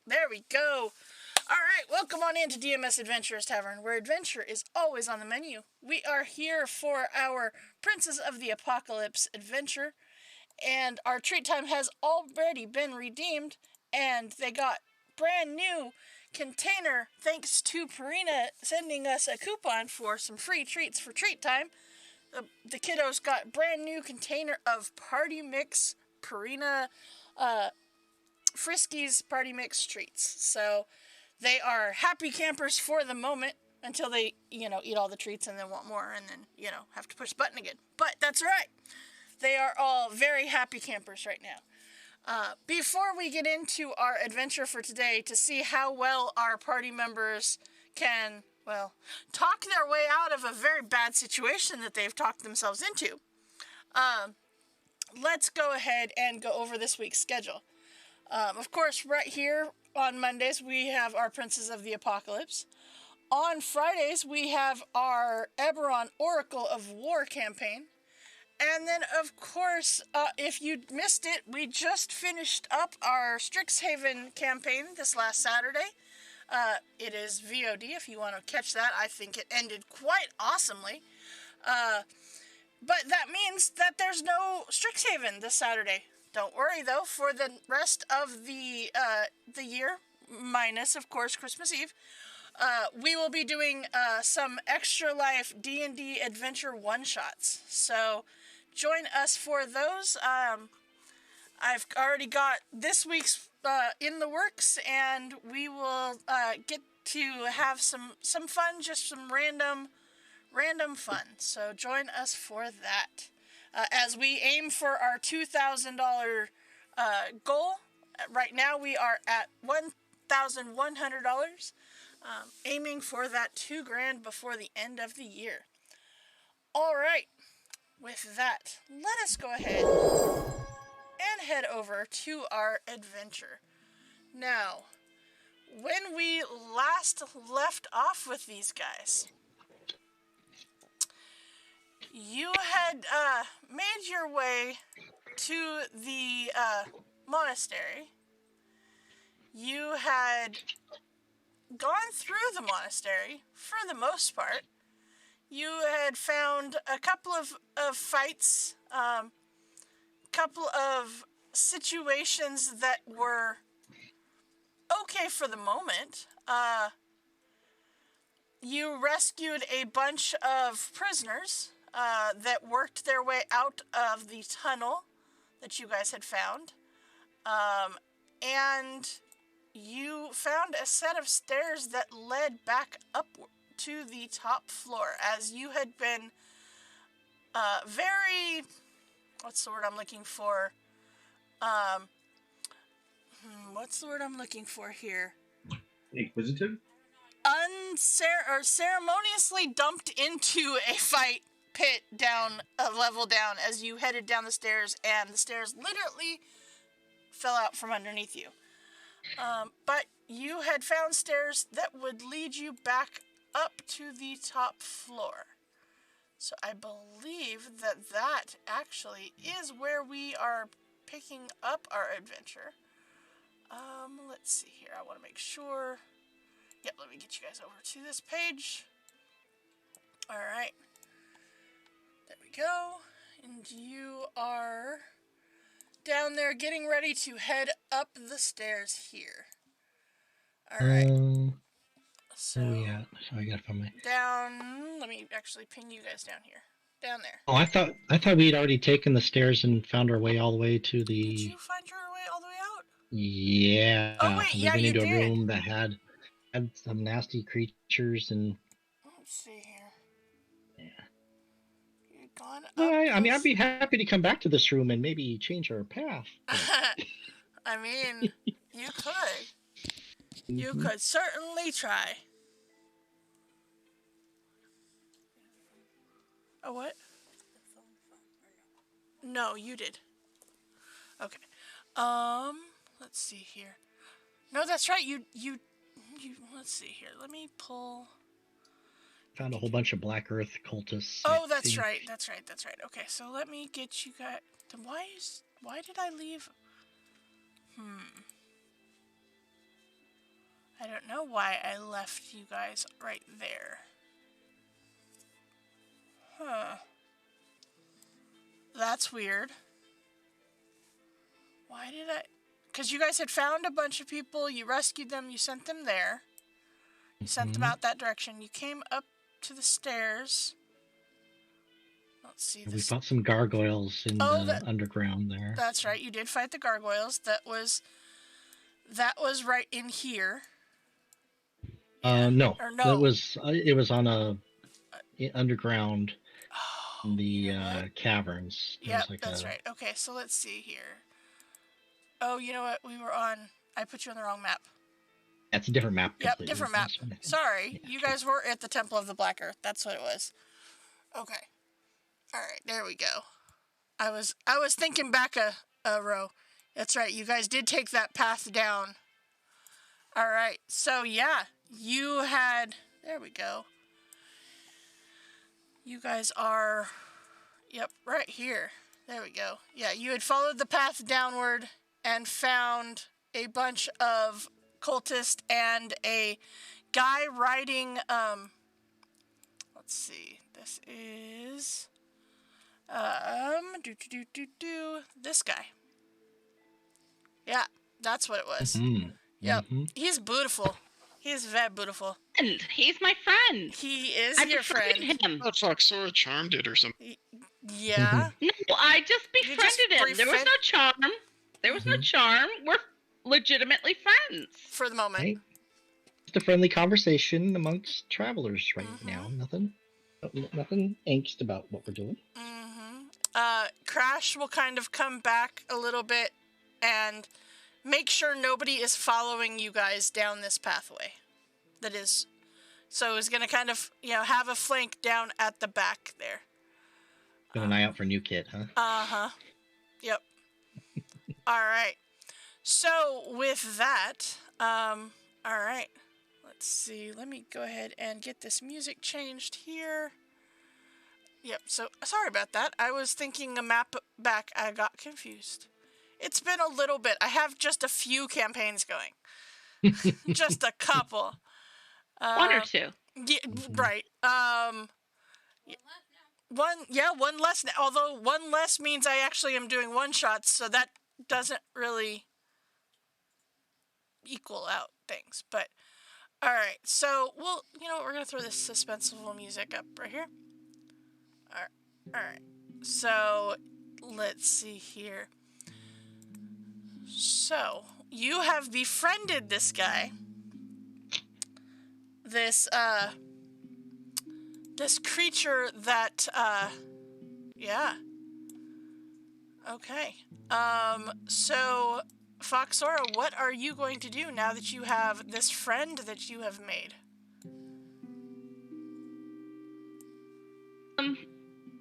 There we go. Alright, welcome on into DMS Adventurers Tavern, where adventure is always on the menu. We are here for our Princes of the Apocalypse adventure, and our treat time has already been redeemed, and they got brand new container thanks to Purina sending us a coupon for some free treats for treat time. The kiddos got brand new container of Party Mix Purina Friskies Party Mix treats. So they are happy campers for the moment until they, eat all the treats and then want more and then, have to push the button again. But that's right. They are all very happy campers right now. Before we get into our adventure for today to see how well our party members can, talk their way out of a very bad situation that they've talked themselves into, let's go ahead and go over this week's schedule. Of course, right here on Mondays, we have our Princes of the Apocalypse. On Fridays, we have our Eberron Oracle of War campaign. And then, of course, if you missed it, we just finished up our Strixhaven campaign this last Saturday. It is VOD if you want to catch that. I think it ended quite awesomely. But that means that there's no Strixhaven this Saturday. Don't worry, though, for the rest of the year, minus, of course, Christmas Eve, we will be doing some Extra Life D&D Adventure one-shots. So join us for those. I've already got this week's in the works, and we will get to have some fun, just some random fun. So join us for that. As we aim for our $2,000 goal, right now we are at $1,100, aiming for that $2,000 before the end of the year. All right, with that, let us go ahead and head over to our adventure. Now, when we last left off with these guys, you had made your way to the monastery. You had gone through the monastery for the most part. You had found a couple of fights, couple of situations that were okay for the moment. You rescued a bunch of prisoners that worked their way out of the tunnel that you guys had found. And you found a set of stairs that led back up to the top floor, as you had been very... What's the word I'm looking for? What's the word I'm looking for here? Inquisitive? Ceremoniously dumped into a fight pit down a level down as you headed down the stairs, and the stairs literally fell out from underneath you. But you had found stairs that would lead you back up to the top floor. So I believe that actually is where we are picking up our adventure. Let's see here. I want to make sure. Yep, let me get you guys over to this page. Alright. There we go. And you are down there getting ready to head up the stairs here. Alright. So, where are we at? So I gotta find my... Down... Let me actually ping you guys down here. Down there. Oh, I thought we'd already taken the stairs and found our way all the way to the... Did you find your way all the way out? Yeah. Oh, wait, we yeah, went you into did. a room that had some nasty creatures and... Let's see here. Yeah. You've gone up... I mean, I'd be happy to come back to this room and maybe change our path. I mean, you could. You could certainly try. A what? No, you did. Okay. Let's see here. No, that's right. You. Let's see here. Let me pull. Found a whole bunch of Black Earth cultists. Oh, that's right. That's right. Okay, so let me get you guys. Why did I leave? I don't know why I left you guys right there. Huh. That's weird. Why did I... Because you guys had found a bunch of people, you rescued them, you sent them there. You sent them out that direction. You came up to the stairs. Let's see We this. fought some gargoyles in the underground there. That's right. You did fight the gargoyles. That was right in here. Yeah. No. Or no. It was on a underground in the caverns. Yep, that's right. Okay, so let's see here. Oh, you know what? I put you on the wrong map. That's a different map. Yep, different map. Sorry, you guys were at the Temple of the Black Earth. That's what it was. Okay. All right, there we go. I was thinking back a row. That's right. You guys did take that path down. All right. So yeah, you had. There we go. You guys are. Yep, right here. There we go. Yeah, you had followed the path downward and found a bunch of cultists and a guy riding. Let's see. This is. This guy. Yeah, that's what it was. Mm-hmm. Yep. Mm-hmm. He's beautiful. He's very beautiful. And he's my friend. He is your friend. Him. I thought Foxora charmed it or something. Yeah. No, I just befriended him. There was no charm. There was no charm. We're legitimately friends. For the moment. Right. Just a friendly conversation amongst travelers right now. Nothing angst about what we're doing. Crash will kind of come back a little bit and make sure nobody is following you guys down this pathway. That is, so he's going to kind of, have a flank down at the back there. Got an eye out for a new kid, huh? Uh-huh. Yep. All right. So with that, all right. Let's see. Let me go ahead and get this music changed here. Yep, so sorry about that. I was thinking a map back. I got confused. It's been a little bit. I have just a few campaigns going. Just a couple. One or two. Yeah, right. One less. Although one less means I actually am doing one shots, so that doesn't really equal out things. But all right, so we're gonna throw this suspenseful music up right here. All right. So let's see here. So you have befriended this guy. This creature that yeah. Okay. So Foxora, what are you going to do now that you have this friend that you have made?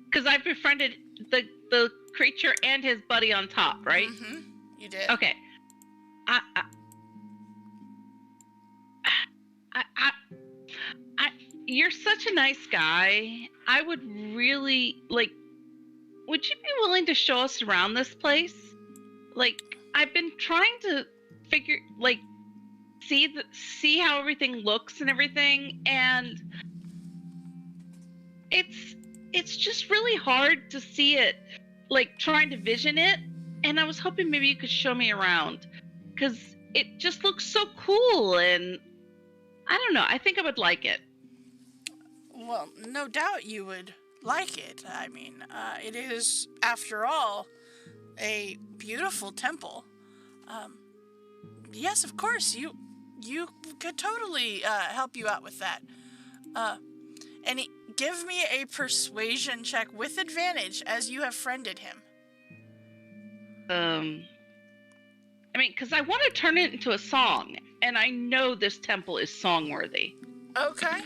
Because I befriended the creature and his buddy on top, right? Mm-hmm. You did. Okay. You're such a nice guy. I would really would you be willing to show us around this place? I've been trying to figure, see how everything looks and everything, and it's just really hard to see it, trying to vision it, and I was hoping maybe you could show me around, because it just looks so cool, and I don't know, I think I would like it. Well, no doubt you would like it. I mean, it is, after all, a beautiful temple. Yes, of course, you could totally help you out with that. And give me a persuasion check with advantage as you have friended him. Because I want to turn it into a song, and I know this temple is song-worthy. Okay.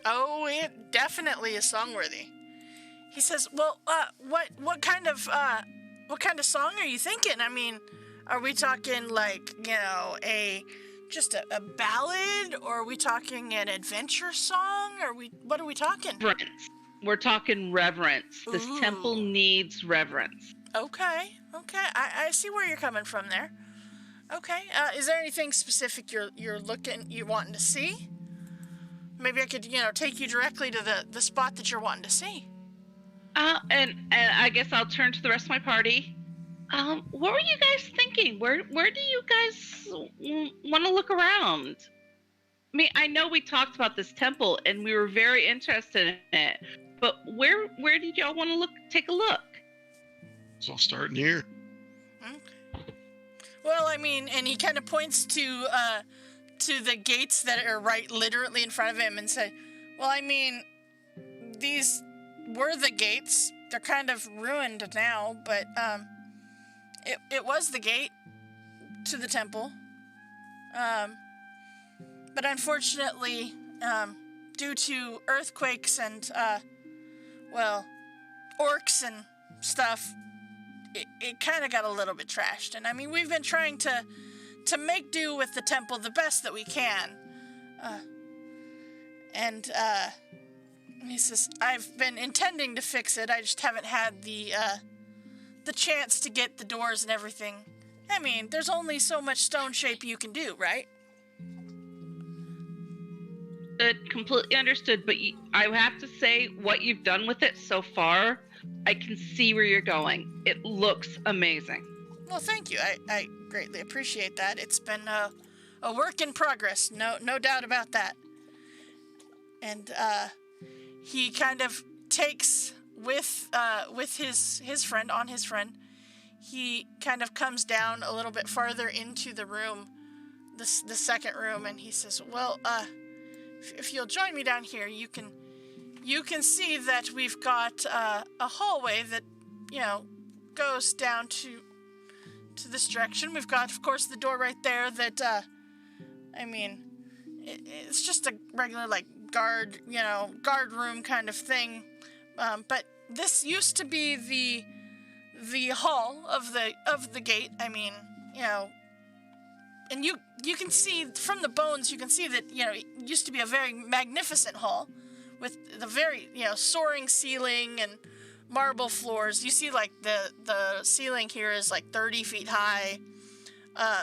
Oh, it definitely is song-worthy. He says, "Well, what kind of song are you thinking? I mean, are we talking a ballad, or are we talking an adventure song? What are we talking?" Reverence. We're talking reverence. This temple needs reverence. Okay. I see where you're coming from there. Okay. Is there anything specific you wanting to see? Maybe I could, take you directly to the spot that you're wanting to see. And I guess I'll turn to the rest of my party. What were you guys thinking? Where do you guys want to look around? I mean, I know we talked about this temple and we were very interested in it, but where did y'all want to take a look? So I'll start near. Okay. Well, I mean, and he kind of points to the gates that are right literally in front of him and say, well, I mean, these were the gates. They're kind of ruined now, but it was the gate to the temple. But unfortunately, due to earthquakes and, orcs and stuff, it kind of got a little bit trashed. And I mean, we've been trying to make do with the temple the best that we can. He says, I've been intending to fix it. I just haven't had the chance to get the doors and everything. I mean, there's only so much stone shape you can do, right? Completely understood, but I have to say, what you've done with it so far, I can see where you're going. It looks amazing. Well, thank you. I greatly appreciate that. It's been a work in progress, no doubt about that. And he kind of takes with his friend, he kind of comes down a little bit farther into the room, the second room, and he says, well, if you'll join me down here, you can see that we've got a hallway that, goes down to this direction. We've got, of course, the door right there that, it's just a regular, guard room kind of thing. But this used to be the hall of the gate. I mean, and you can see from the bones, you can see that, it used to be a very magnificent hall with the very, soaring ceiling and marble floors. You see, the ceiling here is 30 feet high.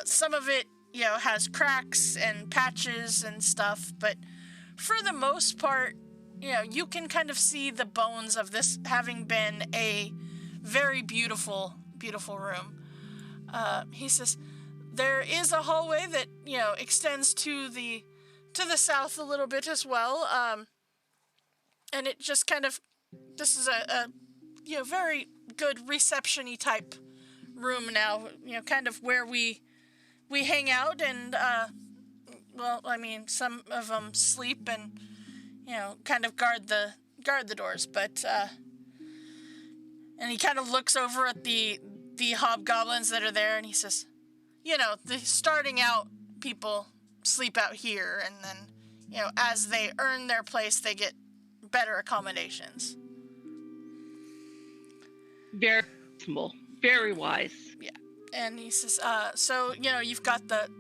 Some of it, has cracks and patches and stuff, but for the most part, you can kind of see the bones of this having been a very beautiful, beautiful room. He says, there is a hallway that, extends to the south a little bit as well. And it just kind of, this is a very good reception-y type room now, kind of where we hang out and, some of them sleep and, kind of guard the doors, but, and he kind of looks over at the hobgoblins that are there and he says, the starting out people sleep out here, and then, as they earn their place, they get better accommodations. Very reasonable. Very wise. Yeah. And he says, so, you've got the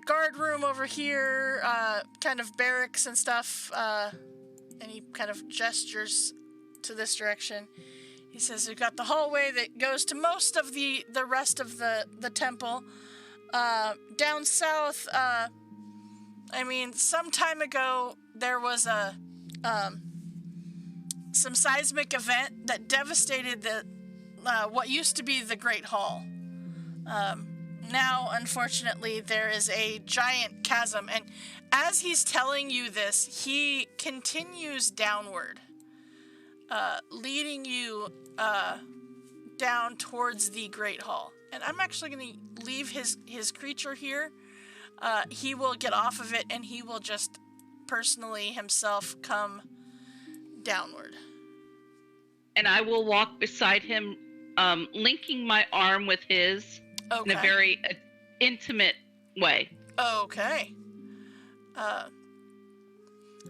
guard room over here, kind of barracks and stuff, and he kind of gestures to this direction. He says, we've got the hallway that goes to most of the rest of the temple. Down south, some time ago, there was some seismic event that devastated what used to be the Great Hall. Now, unfortunately, there is a giant chasm, and as he's telling you this, he continues downward, leading you down towards the Great Hall. And I'm actually going to leave his creature here. He will get off of it, and he will just personally himself come downward. And I will walk beside him, linking my arm with his in a very intimate way. Okay.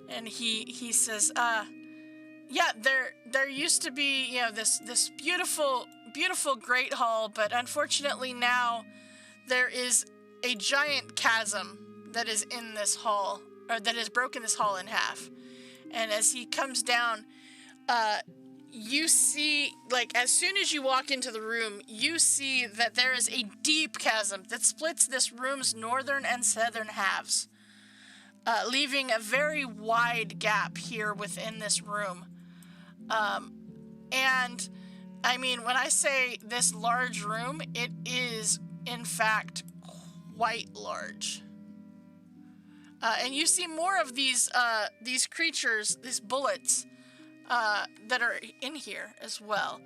And he says, yeah, there used to be, this beautiful great hall, but unfortunately now there is a giant chasm that is in this hall, or that has broken this hall in half. And as he comes down, you see, like, as soon as you walk into the room, you see that there is a deep chasm that splits this room's northern and southern halves, leaving a very wide gap here within this room. And, I mean, when I say this large room, it is, in fact, quite large. And you see more of these creatures, these bullets, that are in here as well.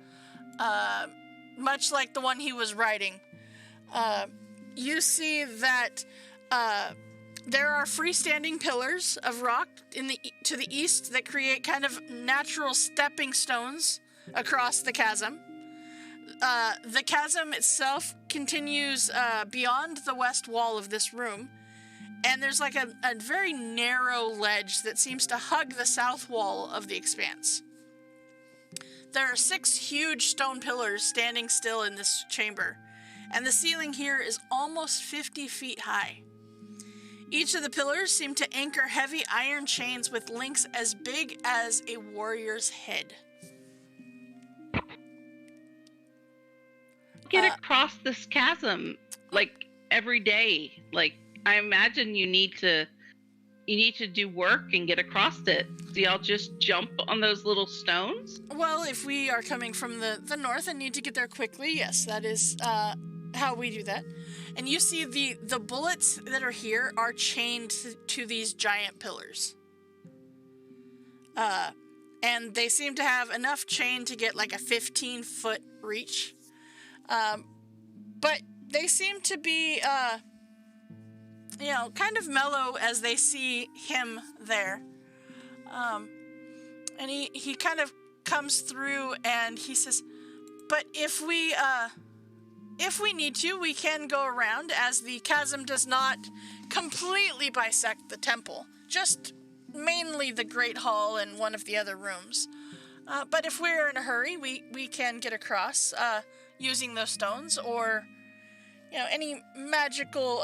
Much like the one he was riding. You see that there are freestanding pillars of rock to the east that create kind of natural stepping stones across the chasm. The chasm itself continues beyond the west wall of this room, and there's like a very narrow ledge that seems to hug the south wall of the expanse. There are 6 huge stone pillars standing still in this chamber, and the ceiling here is almost 50 feet high. Each of the pillars seem to anchor heavy iron chains with links as big as a warrior's head. Get across this chasm like every day. Like, I imagine you need to do work and get across it. Do y'all just jump on those little stones? Well, if we are coming from the north and need to get there quickly, yes, that is how we do that. And you see the bullets that are here are chained to these giant pillars. And they seem to have enough chain to get like a 15-foot reach. But they seem to be, kind of mellow as they see him there. And he kind of comes through and he says, but if we need to, we can go around, as the chasm does not completely bisect the temple, just mainly the Great Hall and one of the other rooms. But if we're in a hurry, we can get across using those stones, or any magical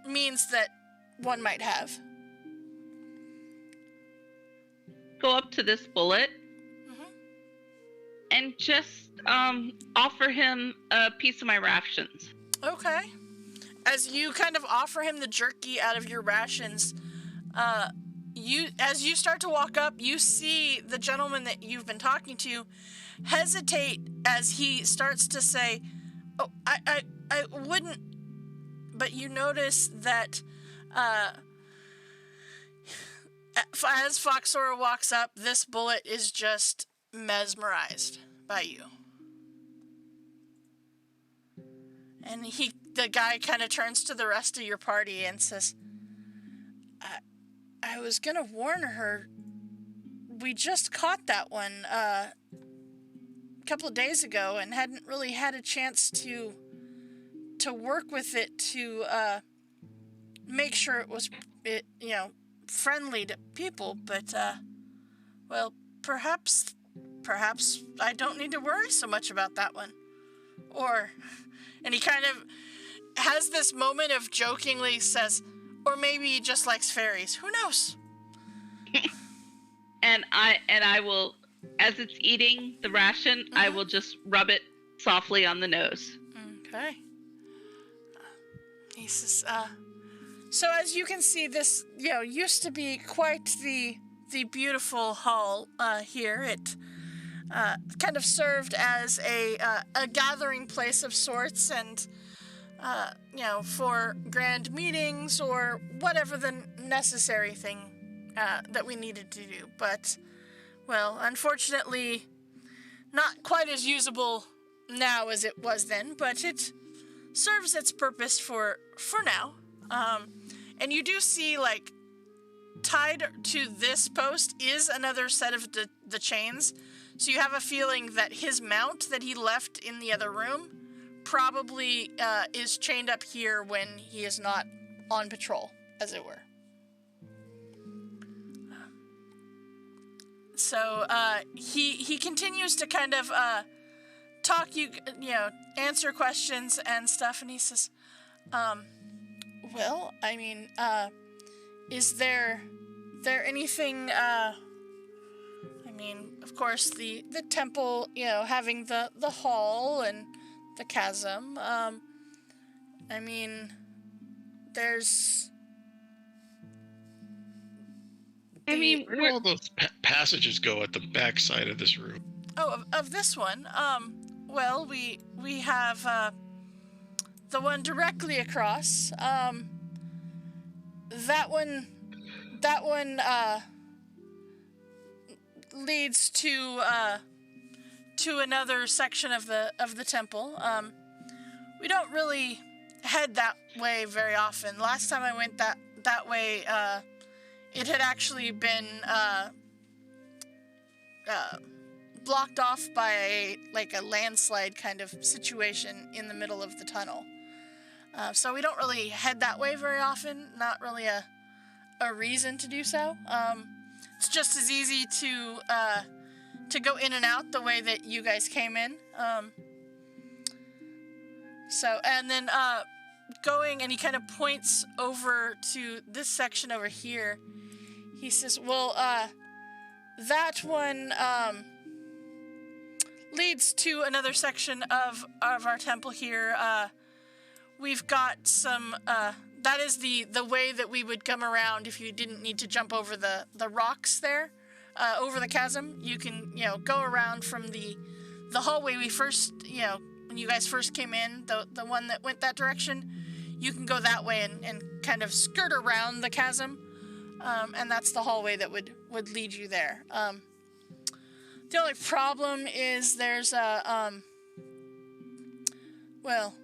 means that one might have. Go up to this bullet and just offer him a piece of my rations. Okay. As you kind of offer him the jerky out of your rations, as you start to walk up, you see the gentleman that you've been talking to hesitate as he starts to say, "Oh, I wouldn't." But you notice that as Foxora walks up, this bullet is just mesmerized by you. And the guy kind of turns to the rest of your party and says, I was gonna warn her. We just caught that one a couple of days ago and hadn't really had a chance to work with it to make sure it was friendly to people, but well, perhaps I don't need to worry so much about that one. And he kind of has this moment of jokingly says, or maybe he just likes fairies. Who knows? And I will, as it's eating the ration, I will just rub it softly on the nose. Okay. He says, so as you can see, this, used to be quite the beautiful hall here. It kind of served as a gathering place of sorts, and for grand meetings or whatever the necessary thing that we needed to do. But, well, unfortunately, not quite as usable now as it was then, but it serves its purpose for now. And you do see, like, tied to this post is another set of the chains. So you have a feeling that his mount that he left in the other room probably is chained up here when he is not on patrol, as it were. So he continues to kind of talk, answer questions and stuff, and he says, well, I mean, is there anything, mean, of course, the temple, having the hall and the chasm. I mean, there's. I mean, Where do all those passages go at the back side of this room? Oh, of this one. Well, we have the one directly across. That one leads to another section of the temple. We don't really head that way very often. Last time I went that way, it had actually been blocked off by a landslide kind of situation in the middle of the tunnel. So we don't really head that way very often. Not really a reason to do so. It's just as easy to go in and out the way that you guys came in. And then going, and he kind of points over to this section over here. He says, well, that one leads to another section of our temple here. We've got some, that is the way that we would come around if you didn't need to jump over the rocks there, over the chasm. You can, go around from the hallway we first, when you guys first came in, the one that went that direction. You can go that way and kind of skirt around the chasm, and that's the hallway that would lead you there. The only problem is there's a, well,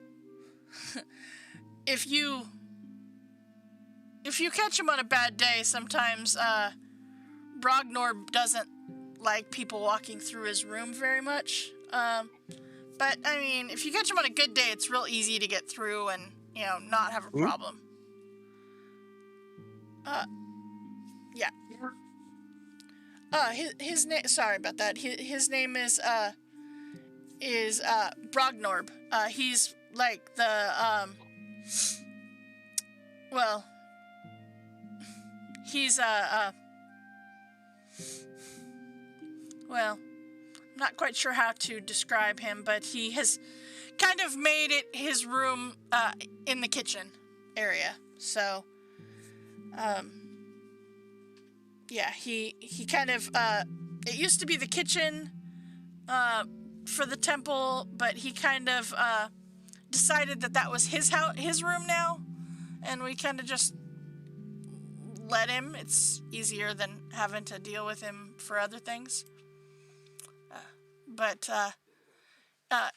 if you catch him on a bad day, sometimes Brognorb doesn't like people walking through his room very much. But I mean, if you catch him on a good day, it's real easy to get through and not have a problem. Yeah. His name. Sorry about that. His name is Brognorb. He's like the well, he's well, I'm not quite sure how to describe him, but he has kind of made it his room in the kitchen area. So yeah, he kind of it used to be the kitchen for the temple, but he kind of decided that was his room now, and we kind of just let him. It's easier than having to deal with him for other things. But I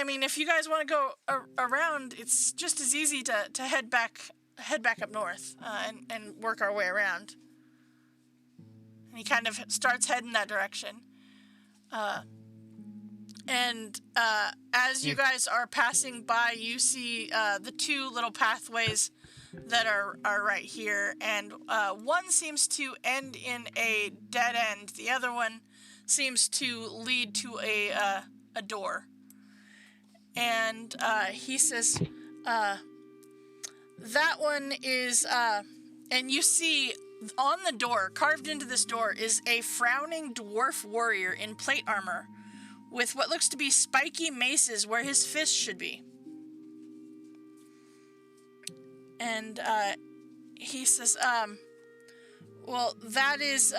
mean, if you guys want to go around, it's just as easy to head back up north and work our way around. And he kind of starts heading that direction. And as you guys are passing by, you see the two little pathways that are right here, and one seems to end in a dead end. The other one seems to lead to a door. And he says, that one is, and you see on the door, carved into this door, is a frowning dwarf warrior in plate armor with what looks to be spiky maces where his fists should be. And he says, well, that is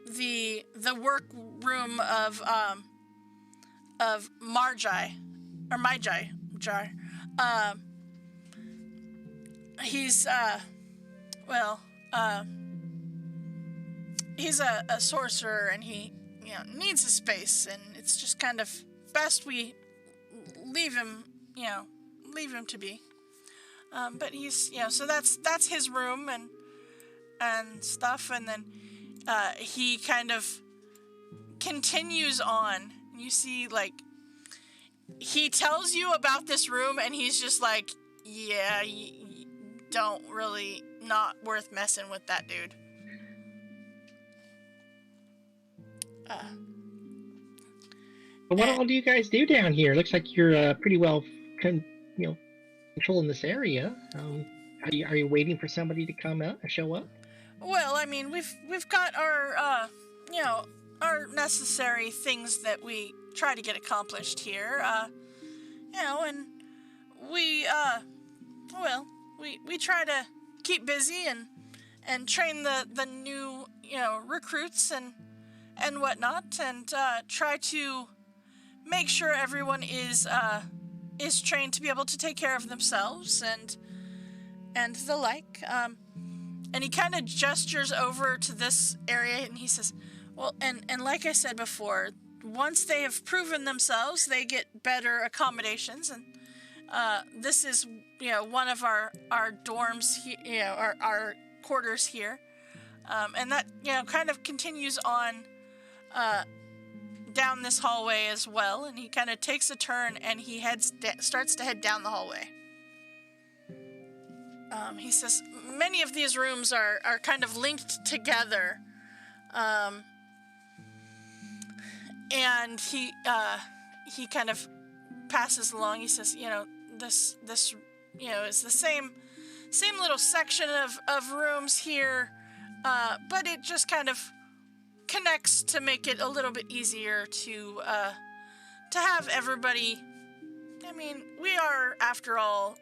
the workroom of Magi. He's he's a sorcerer, and he needs a space, and it's just kind of best we leave him to be. But he's so that's his room and stuff, and then he kind of continues on. You see, he tells you about this room, and he's just like, yeah, don't really, not worth messing with that dude. But what all do you guys do down here? Looks like you're pretty well, controlling this area. Are you waiting for somebody to come out or show up? Well, I mean, we've got our necessary things that we try to get accomplished here. And we we try to keep busy and train the new recruits and whatnot, and try to make sure everyone is trained to be able to take care of themselves and the like. And he kind of gestures over to this area, and he says, well, and like I said before, once they have proven themselves, they get better accommodations, and this is one of our dorms, our quarters here, and that kind of continues on down this hallway as well. And he kind of takes a turn, and he starts to head down the hallway. He says many of these rooms are kind of linked together, and he kind of passes along. He says, this is the same little section of rooms here, but it just kind of connects to make it a little bit easier to have everybody. I mean, we are, after all,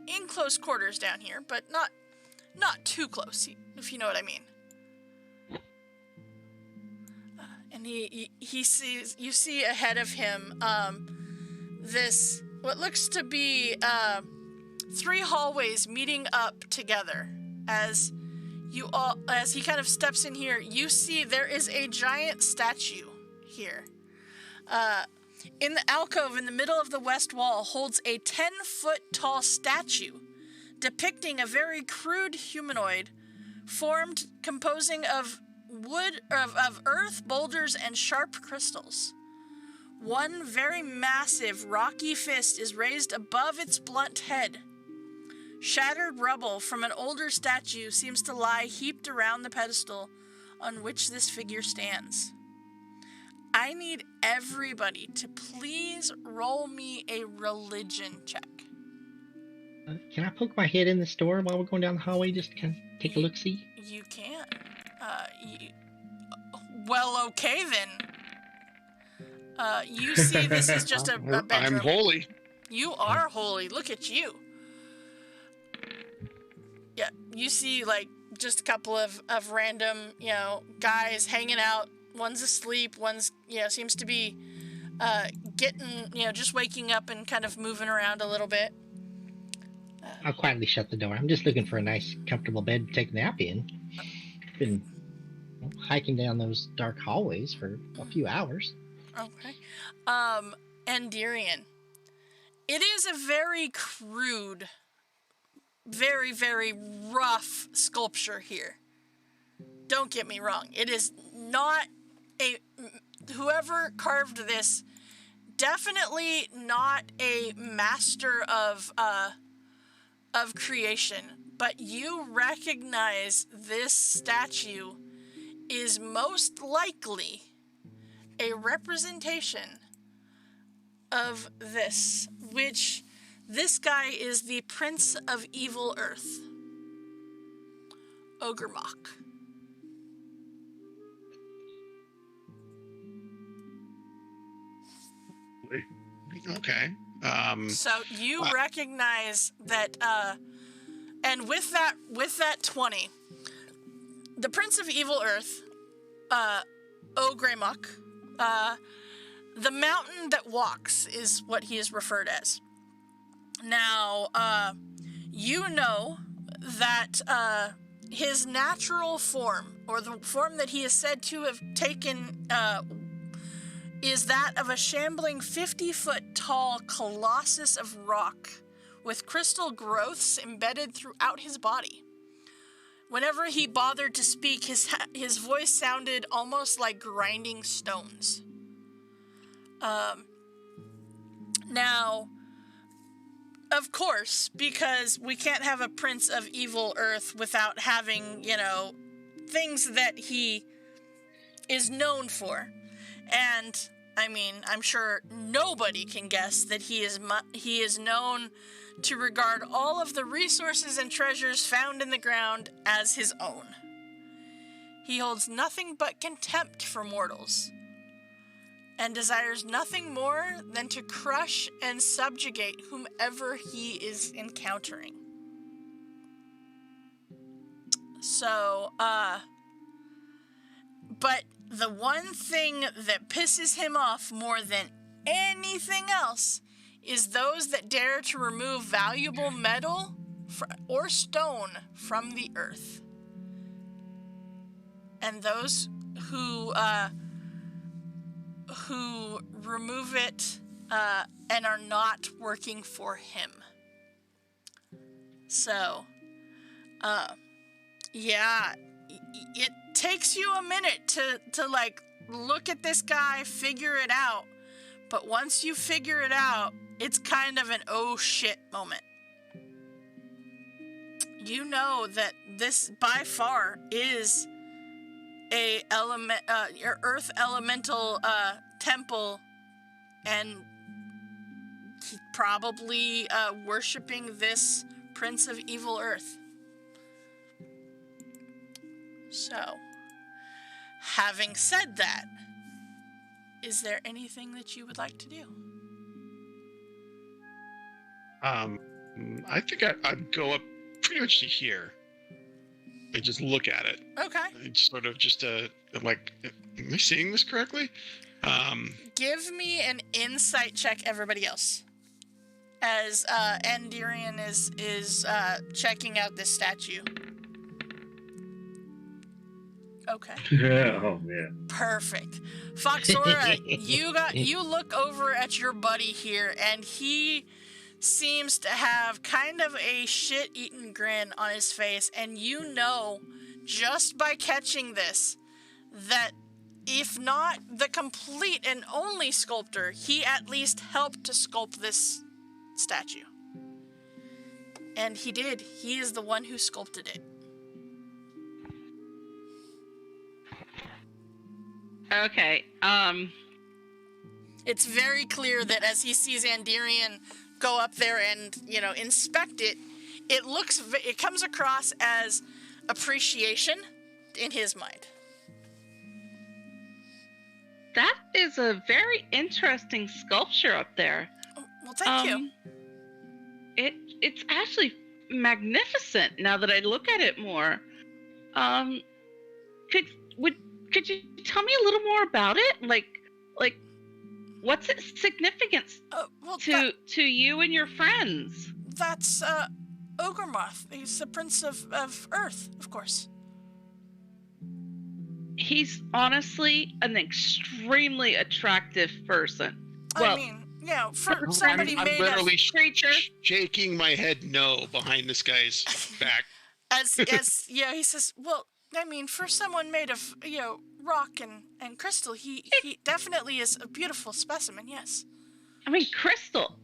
in close quarters down here, but not too close, if you know what I mean. And you see ahead of him this what looks to be 3 hallways meeting up together. As he kind of steps in here, you see there is a giant statue here. In the alcove in the middle of the west wall holds a 10-foot tall statue depicting a very crude humanoid composing of wood, of earth, boulders, and sharp crystals. One very massive, rocky fist is raised above its blunt head. Shattered rubble from an older statue seems to lie heaped around the pedestal on which this figure stands. I need everybody to please roll me a religion check. Can I poke my head in the store while we're going down the hallway just to kind of take a look-see? You can. Well, okay then. You see this is just a bedroom. I'm holy. You are holy. Look at you. Yeah, you see just a couple of random, guys hanging out. One's asleep, one's, seems to be getting, just waking up and kind of moving around a little bit. I'll quietly shut the door. I'm just looking for a nice, comfortable bed to take a nap in. Been hiking down those dark hallways for a few hours. Okay. Endirian. It is a very crude, very, very rough sculpture here. Don't get me wrong. It is not whoever carved this, definitely not a master of creation, but you recognize this statue is most likely a representation of this, which this guy is the Prince of Evil Earth, Ogremok. Okay. So you recognize that, and with that 20, the Prince of Evil Earth, Ogremok, the mountain that walks is what he is referred as. Now, you know that his natural form, or the form that he is said to have taken, is that of a shambling 50-foot tall colossus of rock with crystal growths embedded throughout his body. Whenever he bothered to speak, his voice sounded almost like grinding stones. Now, of course, because we can't have a Prince of Evil Earth without having, things that he is known for. And, I mean, I'm sure nobody can guess that he is known to regard all of the resources and treasures found in the ground as his own. He holds nothing but contempt for mortals, and desires nothing more than to crush and subjugate whomever he is encountering. So, but the one thing that pisses him off more than anything else is those that dare to remove valuable metal or stone from the earth. And those who remove it and are not working for him. So, yeah, it takes you a minute to like look at this guy, figure it out. But once you figure it out, it's kind of an oh shit moment. You know that this by far is a earth elemental temple, and he's probably worshiping this Prince of Evil Earth. So, having said that, is there anything that you would like to do? I think I'd go up pretty much to here and just look at it. Okay. It's sort of just like, am I seeing this correctly? Give me an insight check, everybody else, as Andirian is checking out this statue. Okay. Oh man. Perfect. Foxora, you look over at your buddy here, and he seems to have kind of a shit-eaten grin on his face, and you know, just by catching this, that if not the complete and only sculptor, he at least helped to sculpt this statue. And he did. He is the one who sculpted it. Okay. It's very clear that as he sees Andirian go up there and, inspect it, it comes across as appreciation in his mind. That is a very interesting sculpture up there. Oh, well, thank you. It's actually magnificent now that I look at it more. Could you tell me a little more about it? Like what's its significance to you and your friends? That's Ogremoth. He's the Prince of Earth, of course. He's honestly an extremely attractive person. Well, I mean, for somebody I'm made literally of creature, shaking my head no behind this guy's back. as he says, well, I mean, for someone made of rock and crystal, he definitely is a beautiful specimen. Yes. I mean, crystal.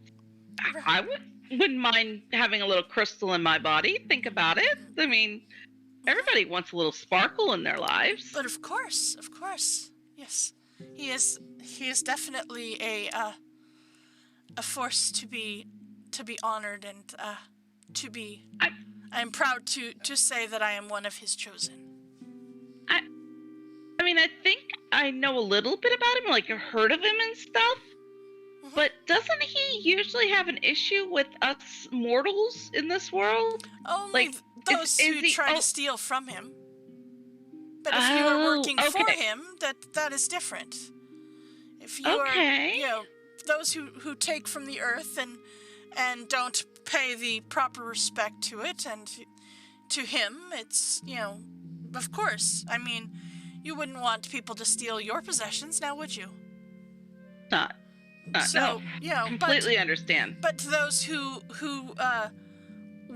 I wouldn't mind having a little crystal in my body. Think about it. I mean, everybody wants a little sparkle in their lives. But of course, yes, he is definitely a force to be honored and to be. I'm proud to say that I am one of his chosen. I mean, I think I know a little bit about him, like I've heard of him and stuff. Mm-hmm. But doesn't he usually have an issue with us mortals in this world? Only those who try to steal from him. But if you are working for him, that is different. If you are, those who take from the earth and don't pay the proper respect to it and to him, it's, of course. I mean, you wouldn't want people to steal your possessions, now would you? Not so, no. Completely understand. But to those who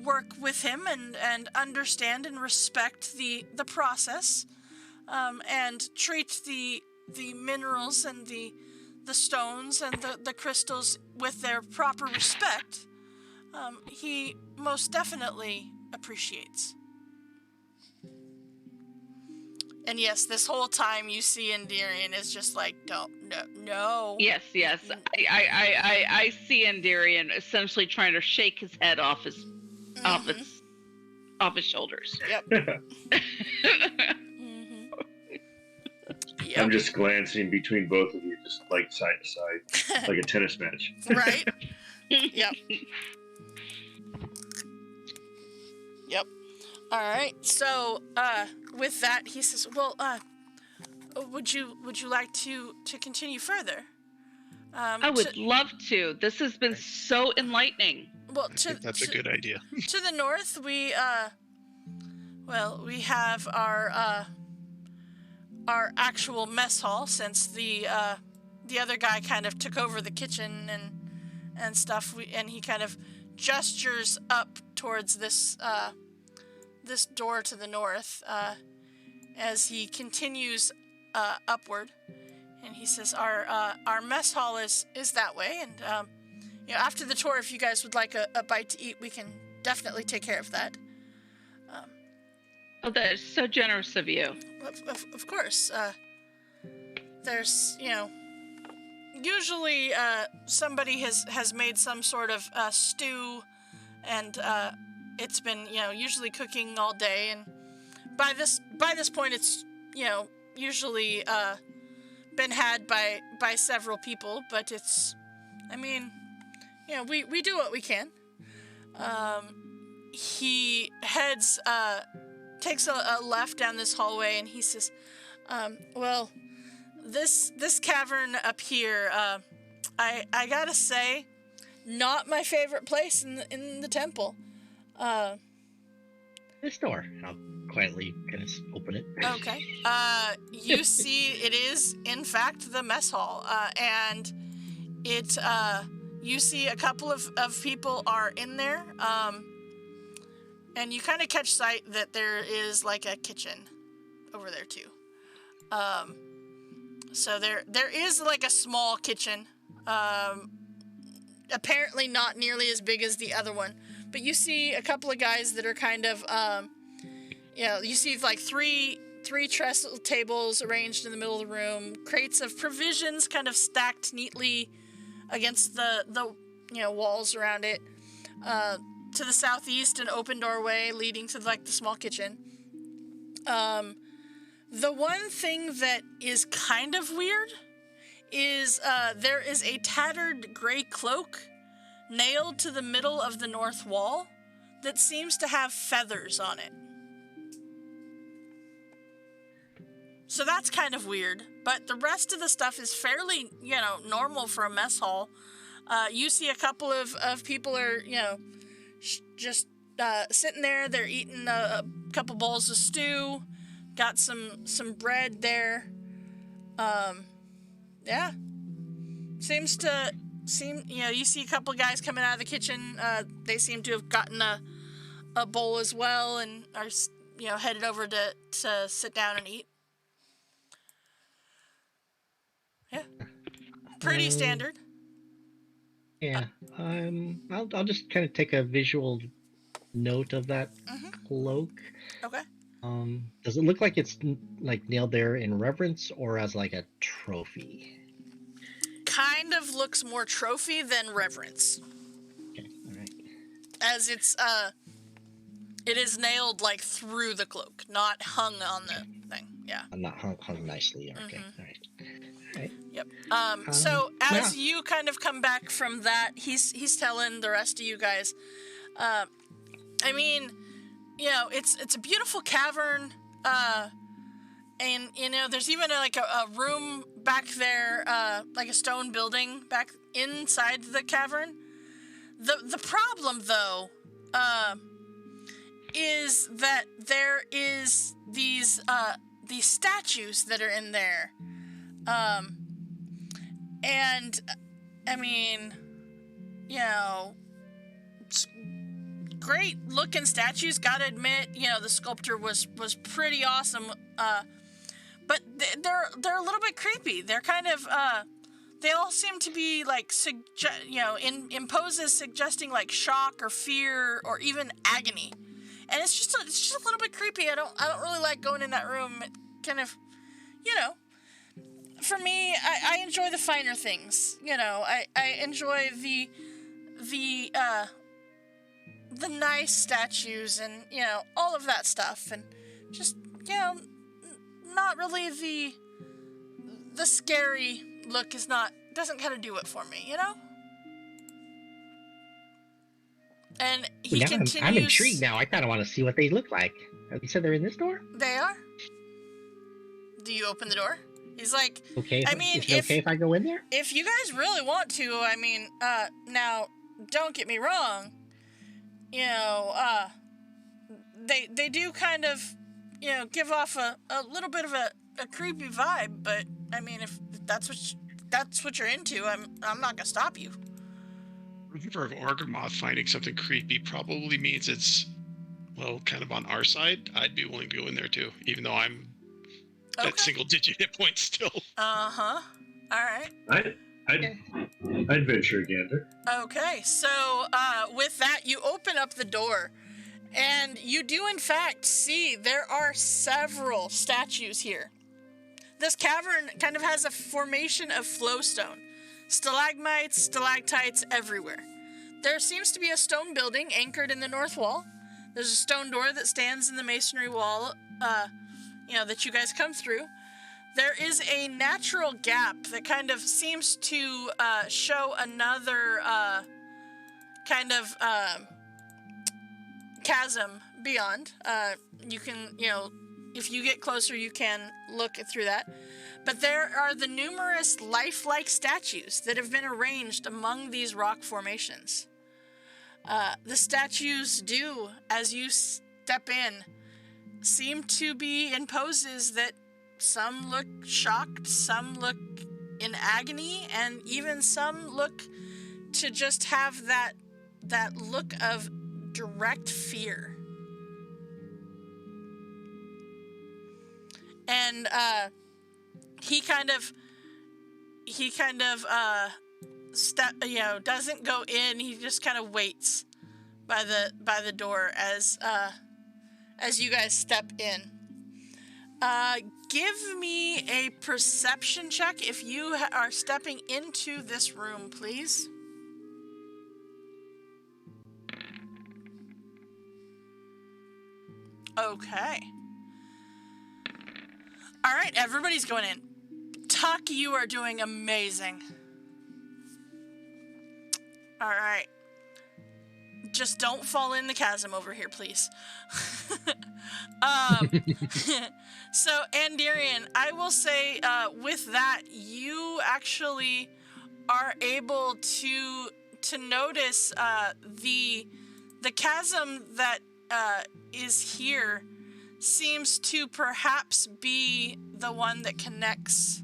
work with him and understand and respect the process, and treat the minerals and the stones and the crystals with their proper respect, he most definitely appreciates. And yes, this whole time you see Andirian is just like, no. Yes. I see Andirian essentially trying to shake his head off his shoulders. Yep. Yep. I'm just glancing between both of you, just like side to side, like a tennis match. Right? Yep. Yep. All right. So, with that, he says, "Well, would you like to continue further?" I would love to. This has been so enlightening. Well, I think that's a good idea. To the north, we have our actual mess hall, since the other guy kind of took over the kitchen and stuff. And he kind of gestures up towards this door to the north as he continues upward, and he says, "Our mess hall is that way, and after the tour, if you guys would like a bite to eat, we can definitely take care of that." Oh, that is so generous of you. Of course. There's, usually somebody has made some sort of stew, and it's been, usually cooking all day, and by this point it's, usually been had by several people, but it's, we do what we can. He heads takes a left down this hallway, and he says, "Well, this cavern up here, I gotta say, not my favorite place in the temple." This door. I'll quietly kind of open it. Okay. You see, it is in fact the mess hall, and it. You see a couple of people are in there. And you kind of catch sight that there is like a kitchen over there too. So there is like a small kitchen. Apparently not nearly as big as the other one. But you see a couple of guys that are kind of, you see like three trestle tables arranged in the middle of the room, crates of provisions kind of stacked neatly against the walls around it. To the southeast, an open doorway leading to like the small kitchen. The one thing that is kind of weird is there is a tattered gray cloak nailed to the middle of the north wall that seems to have feathers on it. So that's kind of weird, but the rest of the stuff is fairly, normal for a mess hall. You see a couple of people are, just sitting there. They're eating a couple bowls of stew. Got some bread there. Yeah. You see a couple guys coming out of the kitchen. They seem to have gotten a bowl as well and are, headed over to sit down and eat. Yeah. Pretty standard. Yeah. I'll just kind of take a visual note of that cloak. Okay. Does it look like it's like nailed there in reverence or as like a trophy? Kind of looks more trophy than reverence. Okay, all right. As it is nailed like through the cloak, not hung on the thing. Yeah. Not hung nicely. Okay, all right. Yep. So as you kind of come back from that, he's telling the rest of you guys, it's a beautiful cavern, and there's even a room back there, like a stone building back inside the cavern. The problem though, is that there is these statues that are in there. And, great looking statues, gotta admit, the sculptor was pretty awesome, but they're a little bit creepy. They're kind of, they all seem to be like, in poses suggesting like shock or fear or even agony. And it's just a little bit creepy. I don't really like going in that room. It kind of, for me, I enjoy the finer things. I enjoy the nice statues and, all of that stuff. And just, not really the scary look doesn't kind of do it for me, you know? And he Now continues. I'm intrigued now. I kind of want to see what they look like. You said they're in this door? They are. Do you open the door? He's like, Okay. I mean, is it okay if I go in there? if you guys really want to, I mean, now, don't get me wrong, you know, they do kind of, you know, give off a little bit of a creepy vibe, but I mean, if that's what you're into, I'm not gonna stop you. For Orgamoth finding something creepy probably means it's, well, kind of on our side. I'd be willing to go in there too, even though I'm at single-digit hit points still. Uh-huh. All right. I'd venture a gander. Okay, so with that, you open up the door, and you do in fact see there are several statues here. This cavern kind of has a formation of flowstone. Stalagmites, stalactites everywhere. There seems to be a stone building anchored in the north wall. There's a stone door that stands in the masonry wall, that you guys come through. There is a natural gap that kind of seems to show another chasm beyond. You can, if you get closer, you can look through that. But there are the numerous lifelike statues that have been arranged among these rock formations. The statues do, as you step in, seem to be in poses that some look shocked, some look in agony, and even some look to just have that look of direct fear. And he kind of doesn't go in. He just kind of waits by the door as you guys step in. Give me a perception check if you are stepping into this room, please. Okay. All right, everybody's going in. Tuck, you are doing amazing. All right. Just don't fall in the chasm over here, please. So, Andarian, I will say with that, you actually are able to notice the chasm that is here seems to perhaps be the one that connects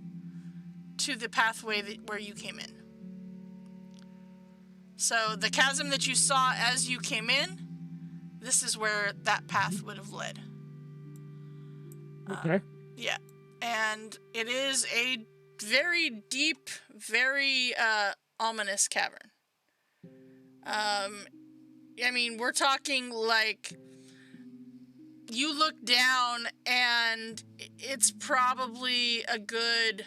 to the pathway where you came in. So the chasm that you saw as you came in, this is where that path would have led. Okay. Yeah. And it is a very deep, very ominous cavern. I mean, we're talking like you look down and it's probably a good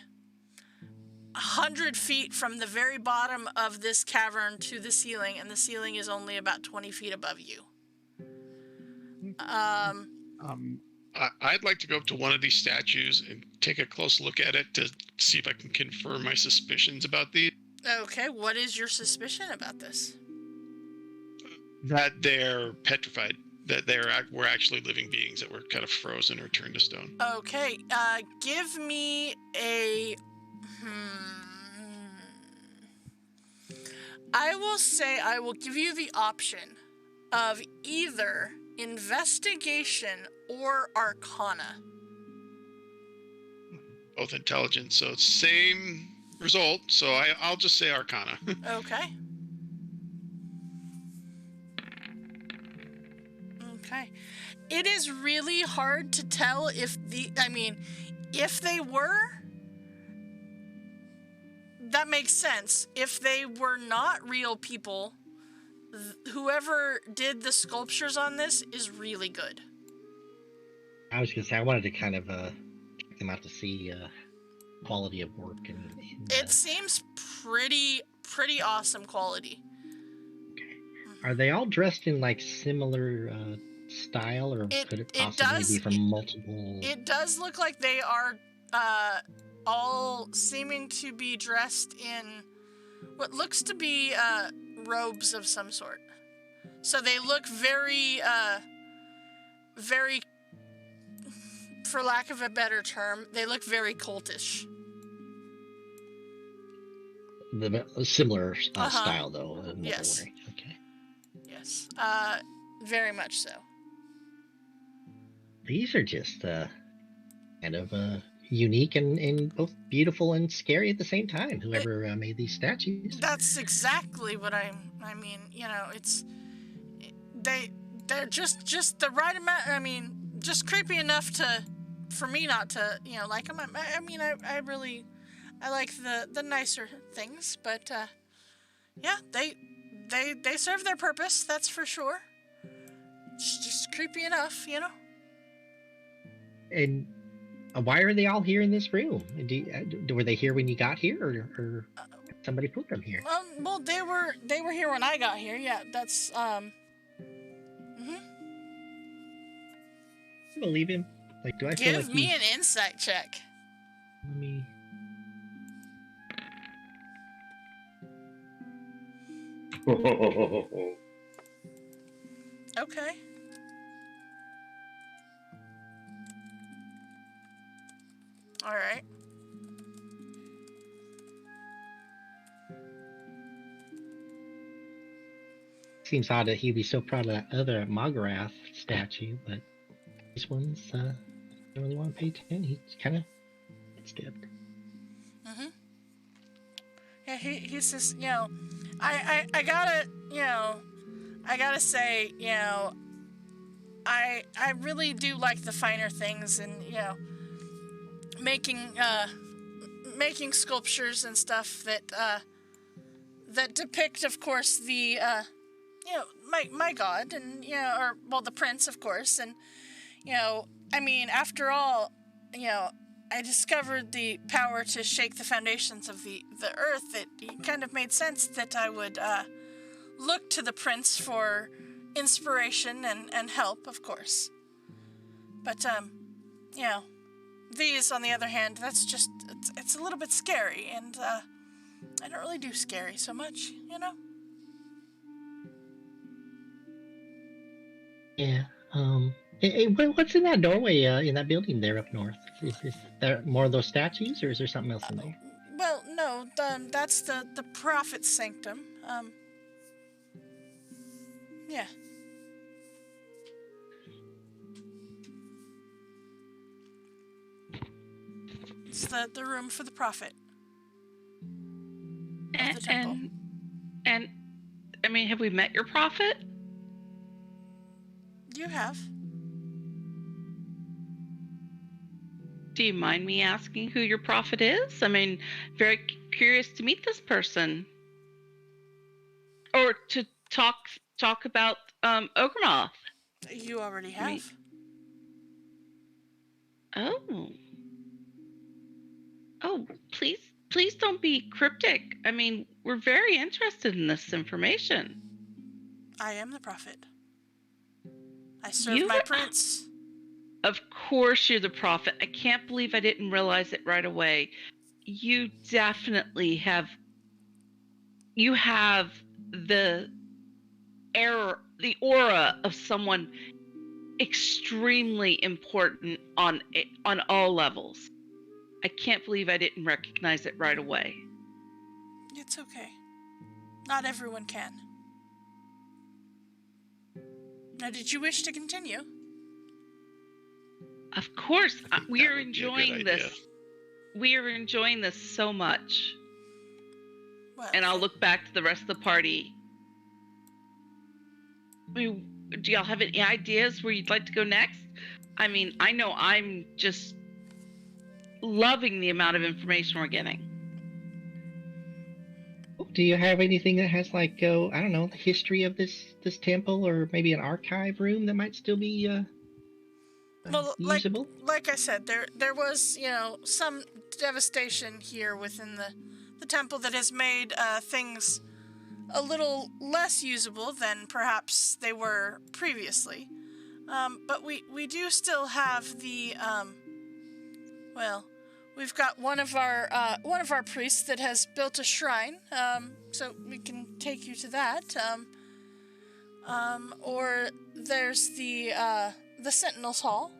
100 feet from the very bottom of this cavern to the ceiling, and the ceiling is only about 20 feet above you. I'd like to go up to one of these statues and take a close look at it to see if I can confirm my suspicions about these. Okay, what is your suspicion about this? That they're petrified. That were actually living beings that were kind of frozen or turned to stone. Okay, give me a... I will say I will give you the option of either investigation or arcana. Both intelligence, so same result. So I'll just say arcana. Okay. Okay. It is really hard to tell if they were, that makes sense. If they were not real people, whoever did the sculptures on this is really good. I was gonna say I wanted to kind of check them out to see quality of work and it seems pretty awesome quality. Okay. Are they all dressed in like similar style, or could it possibly be from multiple? It does look like they are all seeming to be dressed in what looks to be robes of some sort. So they look very, very, for lack of a better term, they look very cultish. The similar Uh-huh. style, though, of what Yes. they're wearing. Okay. Yes. Very much so. These are just kind of unique and both beautiful and scary at the same time. Whoever made these statues. That's exactly what I mean, you know, they're just the right amount. I mean, just creepy enough for me not to, you know, like them. I mean, I really like the nicer things, but yeah, they serve their purpose. That's for sure. It's just creepy enough, you know. And why are they all here in this room? Were they here when you got here, or somebody put them here? Well, they were here when I got here. Yeah, that's Believe him. Like, do I feel like Give me an insight check. Let me. Okay. All right. Seems odd that he'd be so proud of that other Mograth statue, but these ones, don't really want to pay attention. He's kind of stepped. Yeah, he says, you know, I gotta, you know, I gotta say, you know, I really do like the finer things, and you know, making sculptures and stuff that depict, of course, the you know, my god, and you know, or well, the prince, of course, and you know, I mean, after all, you know, I discovered the power to shake the foundations of the earth. It kind of made sense that I would look to the prince for inspiration and help, of course. But you know, these, on the other hand, that's just it's a little bit scary, and I don't really do scary so much, you know. Yeah. Hey, what's in that doorway in that building there up north? Is there more of those statues, or is there something else in there? Well, no, that's the prophet's sanctum. Yeah. It's the room for the prophet. Of the temple. And I mean, have we met your prophet? You have. Do you mind me asking who your prophet is? I mean, very curious to meet this person, or to talk about Ogramoth. You already have. I mean, oh, please don't be cryptic. I mean, we're very interested in this information. I am the prophet. I serve my prince. Of course you're the prophet. I can't believe I didn't realize it right away. You definitely have the aura of someone extremely important on all levels. I can't believe I didn't recognize it right away. It's okay. Not everyone can. Now, did you wish to continue? Of course, we are would be a good enjoying idea. this. We are enjoying this so much. Well, And I'll look back to the rest of the party. I mean, do y'all have any ideas where you'd like to go next? I mean, I know I'm just loving the amount of information we're getting. Do you have anything that has like, I don't know, the history of this temple, or maybe an archive room that might still be well, usable? like I said, there was, you know, some devastation here within the temple that has made things a little less usable than perhaps they were previously. But we do still have the well, we've got one of our priests that has built a shrine, so we can take you to that. Or there's the Sentinel's Hall.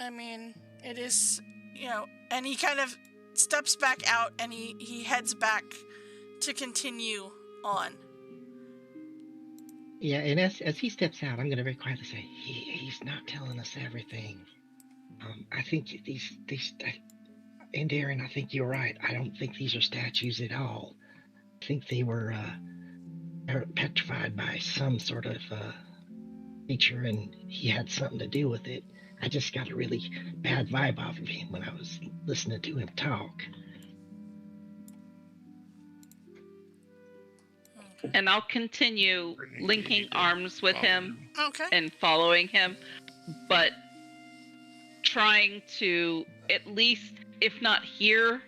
I mean, it is, and he kind of steps back out and he heads back to continue on. Yeah, and as he steps out, I'm going to very quietly say, he's not telling us everything. I think these and Aaron, I think you're right. I don't think these are statues at all. I think they were petrified by some sort of creature, and he had something to do with it. I just got a really bad vibe off of him when I was listening to him talk. And I'll continue linking arms with him Okay. and following him, but trying to at least, if not hear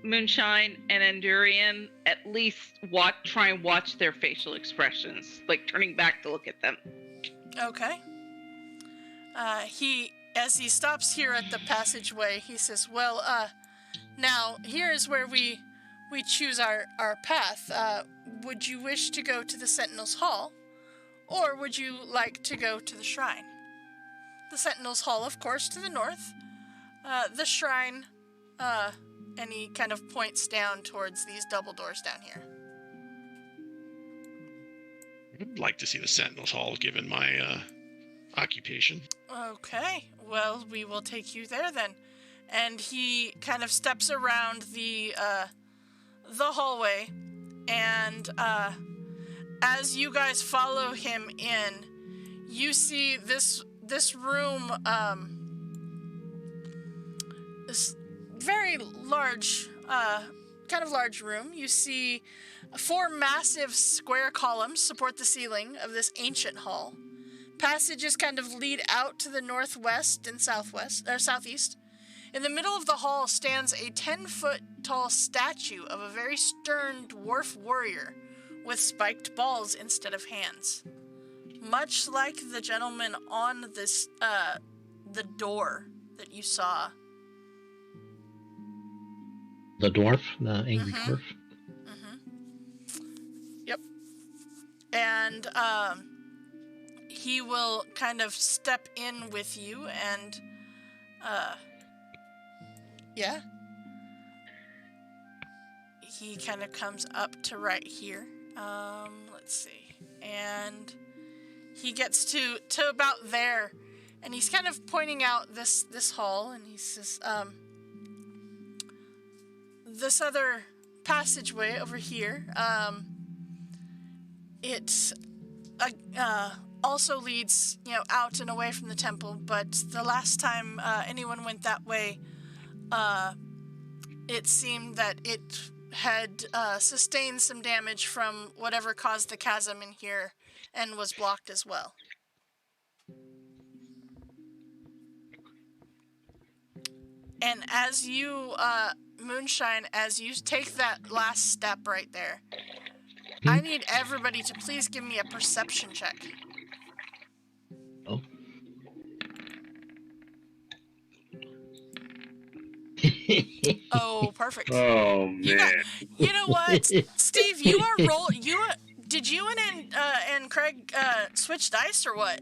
Moonshine and Endurian, at least try and watch their facial expressions, like turning back to look at them. Okay. As he stops here at the passageway, he says, well, now, here is where we choose our path. Would you wish to go to the Sentinel's Hall, or would you like to go to the shrine? The Sentinel's Hall, of course, to the north. The shrine, and he kind of points down towards these double doors down here. I'd like to see the Sentinel's Hall, given my occupation. Okay, well, we will take you there then. And he kind of steps around the hallway, and as you guys follow him in, you see this room, this very large, kind of large room. You see 4 massive square columns support the ceiling of this ancient hall. Passages kind of lead out to the northwest and southeast. In the middle of the hall stands a 10-foot tall statue of a very stern dwarf warrior with spiked balls instead of hands. Much like the gentleman on this, the door that you saw. The dwarf, the angry dwarf. Yep. And, he will kind of step in with you and, yeah. He kind of comes up to right here. Let's see. And he gets to about there, and he's kind of pointing out this hall, and he says, this other passageway over here, it also leads, out and away from the temple, but the last time anyone went that way, it seemed that it had sustained some damage from whatever caused the chasm in here and was blocked as well. And as you, Moonshine, as you take that last step right there, I need everybody to please give me a perception check. Oh. Oh, perfect. Oh man! You know what, Steve? You are did you and Craig switch dice or what?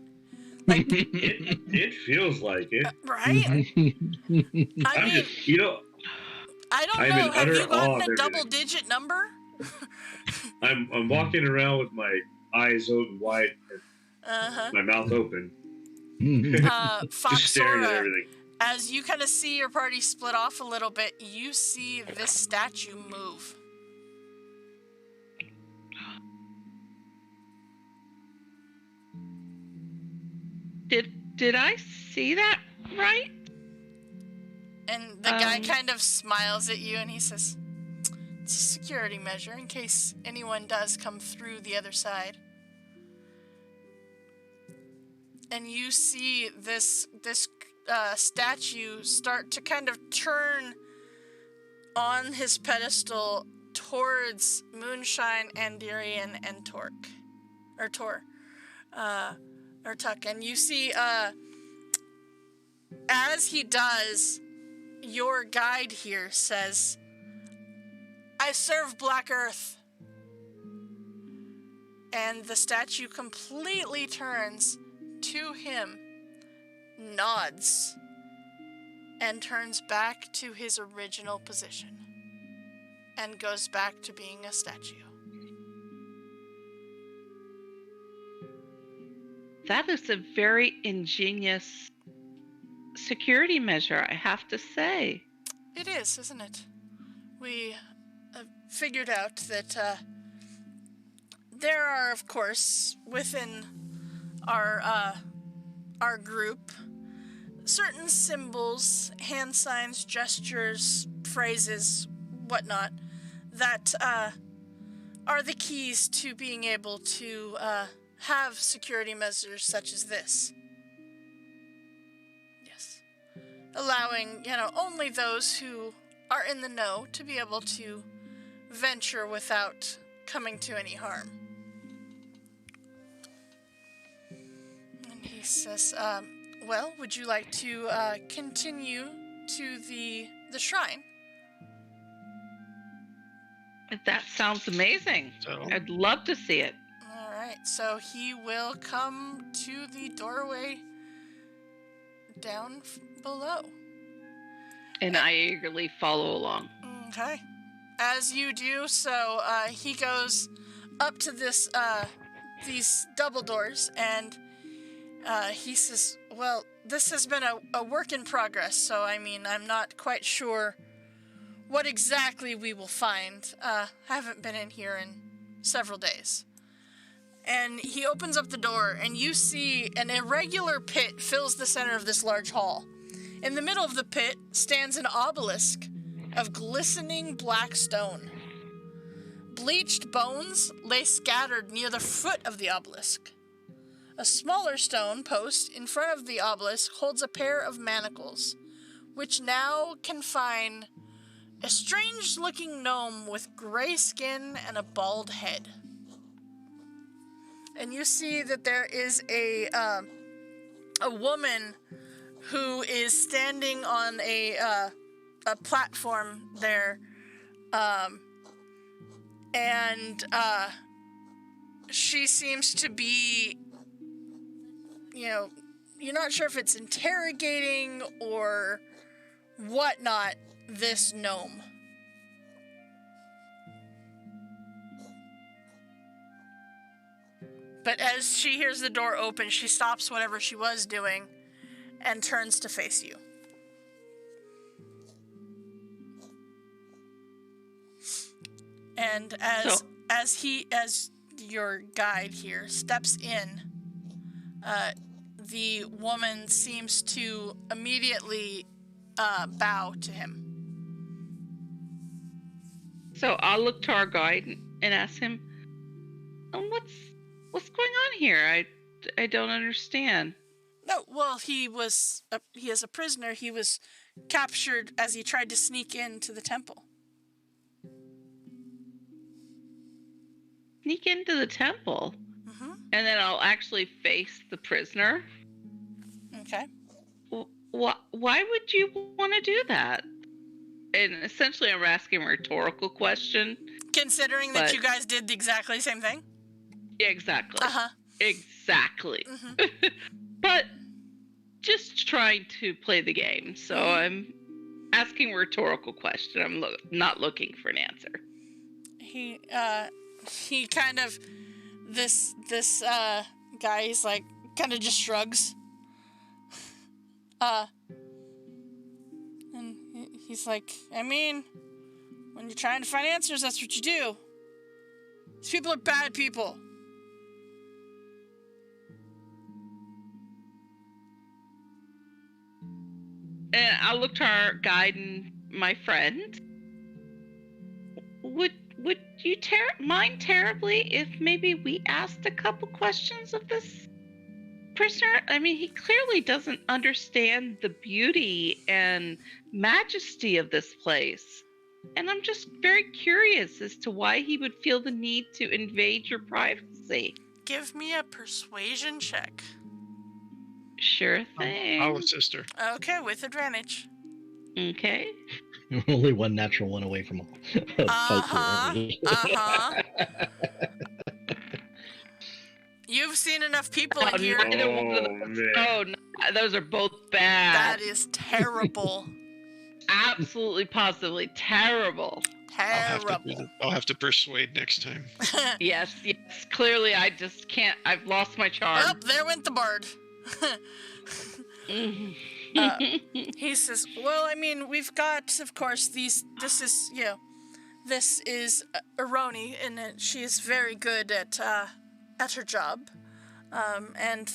Like, It feels like it. right? I mean, just, I don't I'm know. in Have utter you awe gotten of a everything. double-digit number? I'm walking around with my eyes open wide, and my mouth open, just staring at Foxora, everything. as you kind of see your party split off a little bit, you see this statue move. Did I see that right? And the guy kind of smiles at you and he says, it's a security measure in case anyone does come through the other side. And you see this statue start to kind of turn on his pedestal towards Moonshine, Andirian, and Tor. Or Tuck. And you see as he does, your guide here says, "I serve Black Earth." And the statue completely turns to him, nods, and turns back to his original position, and goes back to being a statue. That is a very ingenious security measure, I have to say. It is, isn't it? We figured out that there are, of course, within our group, certain symbols, hand signs, gestures, phrases, whatnot, that are the keys to being able to have security measures such as this. Yes. Allowing, only those who are in the know to be able to venture without coming to any harm. And he says, well, would you like to continue to the shrine? That sounds amazing. So, I'd love to see it. All right, so he will come to the doorway down below. And I eagerly follow along. Okay. As you do so, he goes up to these double doors, and he says, well, this has been a work in progress, so I'm not quite sure what exactly we will find. Haven't been in here in several days. And he opens up the door, and you see an irregular pit fills the center of this large hall. In the middle of the pit stands an obelisk of glistening black stone. Bleached bones lay scattered near the foot of the obelisk. A smaller stone post in front of the obelisk holds a pair of manacles, which now confine a strange-looking gnome with gray skin and a bald head. And you see that there is a woman who is standing on a platform there, and she seems to be, you're not sure if it's interrogating or whatnot this gnome. But as she hears the door open, she stops whatever she was doing and turns to face you. And as your guide here steps in, the woman seems to immediately bow to him. So I'll look to our guide and ask him, what's going on here? I don't understand. No, well, he is a prisoner. He was captured as he tried to sneak into the temple. Sneak into the temple? Mm-hmm. And then I'll actually face the prisoner? Okay. Why would you want to do that? And essentially I'm asking a rhetorical question. Considering that you guys did exactly the same thing? Yeah, exactly. Uh-huh. Exactly. Mm-hmm. But just trying to play the game. So I'm asking a rhetorical question. I'm not looking for an answer. He kind of, this guy, he's like, kind of just shrugs. And he's like, when you're trying to find answers, that's what you do. These people are bad people. And I'll look to our guide and my friend. Would you mind terribly if maybe we asked a couple questions of this prisoner? He clearly doesn't understand the beauty and majesty of this place. And I'm just very curious as to why he would feel the need to invade your privacy. Give me a persuasion check. Sure thing. I'll assist her. Okay, with advantage. Okay. Only one natural one away from Uh-huh. Uh-huh. You've seen enough people in here. Neither one of Oh, those. man. Oh, no, those are both bad. That is terrible. Absolutely, positively terrible. Terrible. I'll have to persuade next time. Yes. Clearly, I just can't. I've lost my charm. Oh, there went the bard. He says, well, I mean, we've got, of course, this is Aroni, and she is very good at her job, and,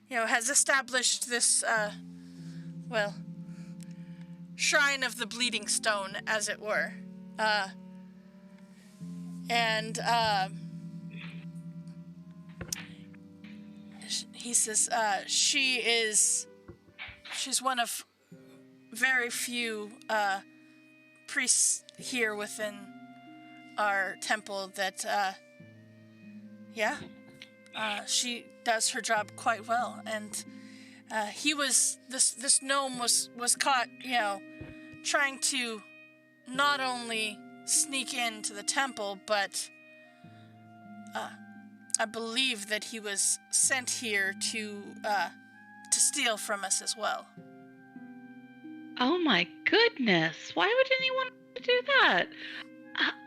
has established this, shrine of the Bleeding Stone, as it were. He says, she's one of very few priests here within our temple that, she does her job quite well. And this gnome was caught, trying to not only sneak into the temple, but I believe that he was sent here to steal from us as well. Oh my goodness! Why would anyone want to do that?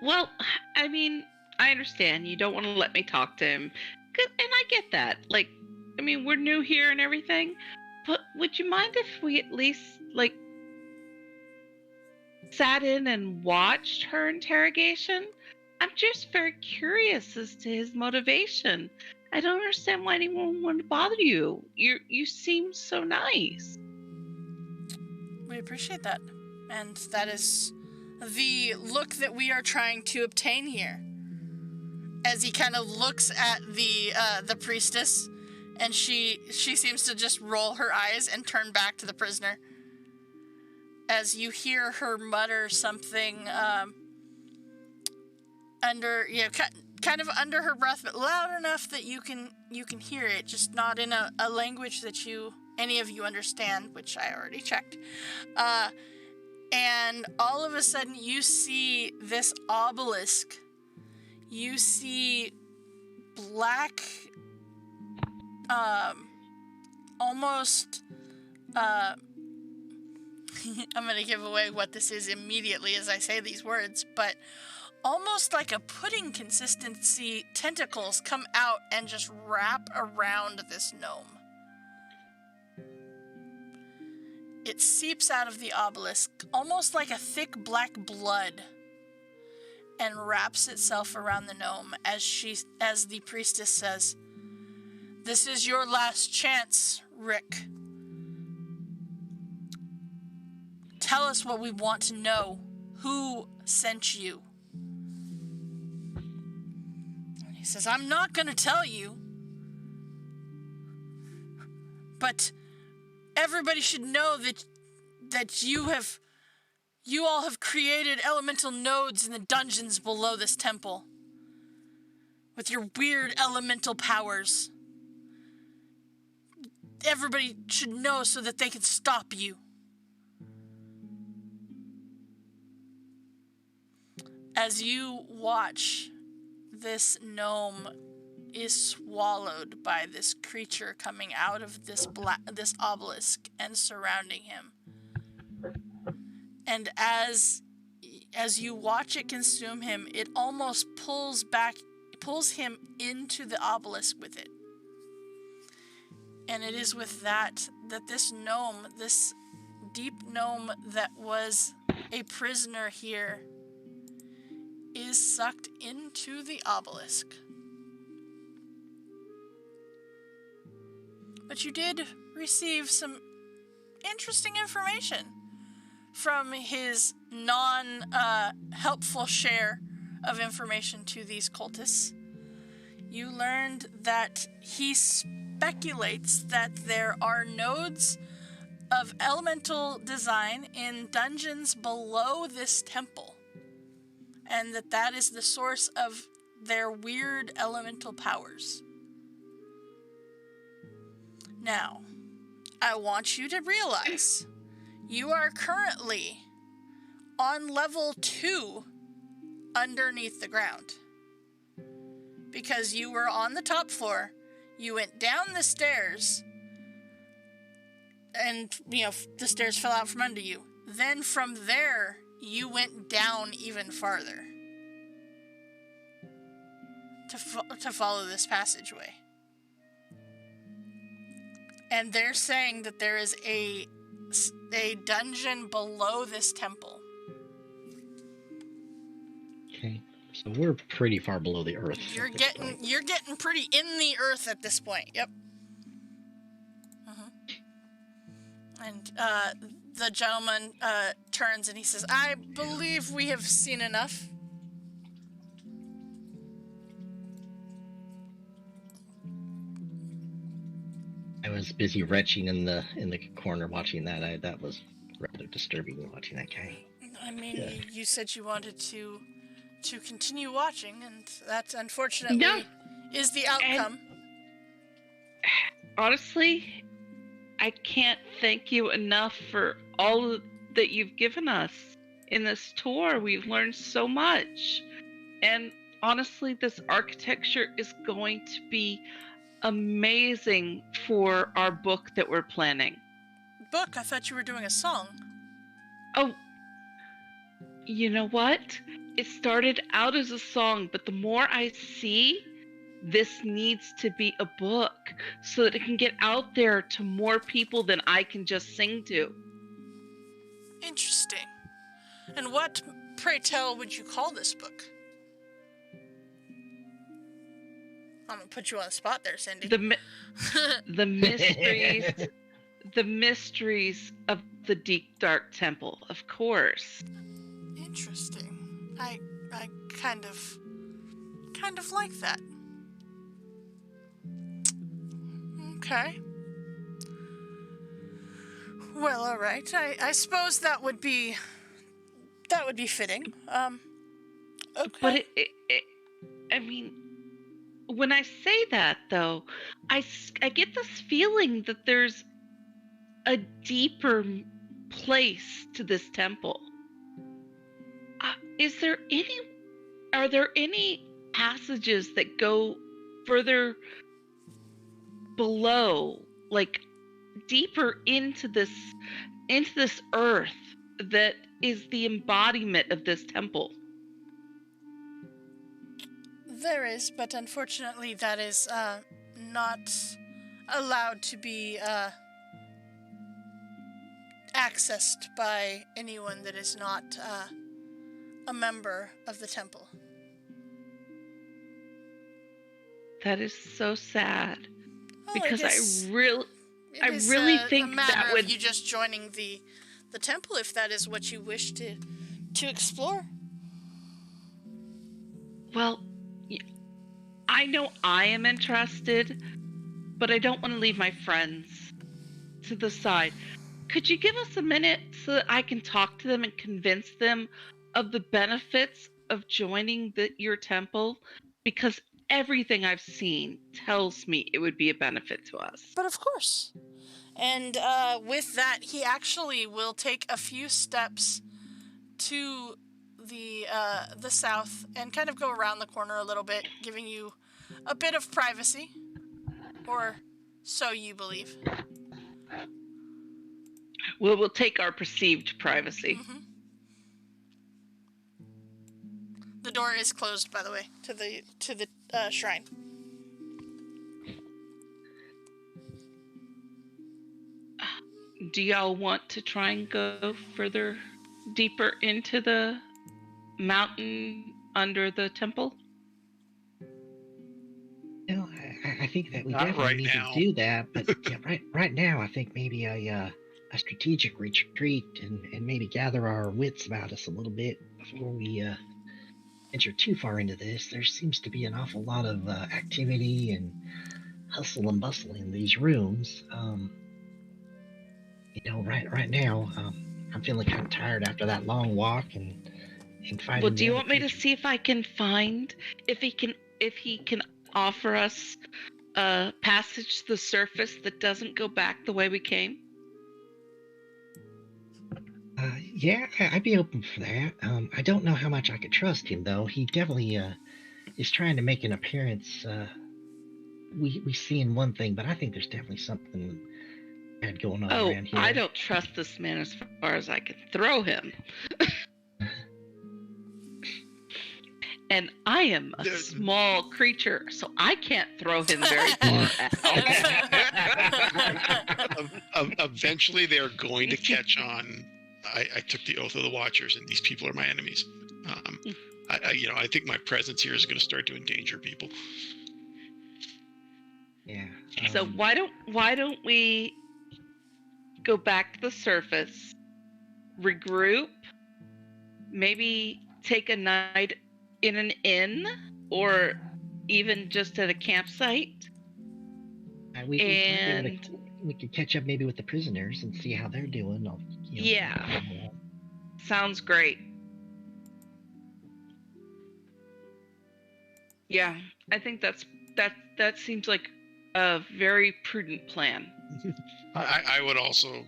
Well, I mean, I understand you don't want to let me talk to him, and I get that. Like, I mean, we're new here and everything, but would you mind if we at least, like, sat in and watched her interrogation? I'm just very curious as to his motivation. I don't understand why anyone would bother you. You seem so nice. We appreciate that. And that is the look that we are trying to obtain here. As he kind of looks at the priestess, and she seems to just roll her eyes and turn back to the prisoner. As you hear her mutter something under, kind of under her breath, but loud enough that you can hear it, just not in a language that any of you understand, which I already checked. And all of a sudden you see this obelisk. You see black, almost, I'm going to give away what this is immediately as I say these words, but almost like a pudding consistency tentacles come out and just wrap around this gnome. It seeps out of the obelisk, almost like a thick black blood, and wraps itself around the gnome as the priestess says, "This is your last chance, Rick. Tell us what we want to know. Who sent you?" And he says, "I'm not going to tell you, but everybody should know that you all have created elemental nodes in the dungeons below this temple with your weird elemental powers. Everybody should know so that they can stop you." As you watch, this gnome is swallowed by this creature coming out of this obelisk and surrounding him. And as you watch it consume him, it almost pulls him into the obelisk with it. And it is with that this gnome, this deep gnome that was a prisoner here, is sucked into the obelisk. But you did receive some interesting information from his non-helpful share of information to these cultists. You learned that he speculates that there are nodes of elemental design in dungeons below this temple, and that is the source of their weird elemental powers. Now, I want you to realize you are currently on level 2 underneath the ground. Because you were on the top floor, you went down the stairs, and, the stairs fell out from under you. Then from there, you went down even farther to follow this passageway. And they're saying that there is a dungeon below this temple. Okay, so we're pretty far below the earth. You're getting pretty in the earth at this point. Yep. And the gentleman turns and he says, "I believe we have seen enough." I was busy retching in the corner watching that. That was rather disturbing watching that guy. I mean, you said you wanted to continue watching, and that unfortunately is the outcome. Honestly, I can't thank you enough for all that you've given us in this tour. We've learned so much. And honestly, this architecture is going to be amazing for our book that we're planning. Book? I thought you were doing a song. Oh, you know what? It started out as a song, but the more I see, this needs to be a book so that it can get out there to more people than I can just sing to. Interesting. And what, pray tell, would you call this book? I'm gonna put you on the spot there, Cindy. The mysteries of the deep dark temple, of course. Interesting. I kind of like that. Okay. Well, all right. I suppose that would be fitting. Okay. But I mean, when I say that, though, I get this feeling that there's a deeper place to this temple. Are there any passages that go further below, like deeper into this earth that is the embodiment of this temple? There is, but unfortunately that is not allowed to be accessed by anyone that is not a member of the temple. That is so sad. Well, because I really a think matter that of would you just joining the temple if that is what you wish to explore. Well, I know I am interested, but I don't want to leave my friends to the side. Could you give us a minute so that I can talk to them and convince them of the benefits of joining your temple? Because everything I've seen tells me it would be a benefit to us. But of course. And with that, he actually will take a few steps to the south and kind of go around the corner a little bit, giving you a bit of privacy, or so you believe. We'll take our perceived privacy. Mm-hmm. The door is closed, by the way, to the shrine. Do y'all want to try and go further, deeper into the mountain under the temple? No, I think that we Not definitely right need now. to do that, but yeah, right now I think maybe a strategic retreat and maybe gather our wits about us a little bit before we venture too far into this. There seems to be an awful lot of activity and hustle and bustle in these rooms. Right now, I'm feeling kind of tired after that long walk and fighting. Well, do you want me to see if I can find if he can offer us a passage to the surface that doesn't go back the way we came? Yeah, I'd be open for that. I don't know how much I could trust him, though. He definitely is trying to make an appearance. We seeing one thing, but I think there's definitely something bad going on around here. I don't trust this man as far as I can throw him. And I am a small creature, so I can't throw him very far out. Eventually, they are going to catch on. I took the oath of the Watchers, and these people are my enemies. I think my presence here is going to start to endanger people. Yeah. So why don't we go back to the surface, regroup, maybe take a night in an inn, or even just at a campsite? We could catch up maybe with the prisoners and see how they're doing. Yeah. Sounds great. Yeah, I think that seems like a very prudent plan. I would also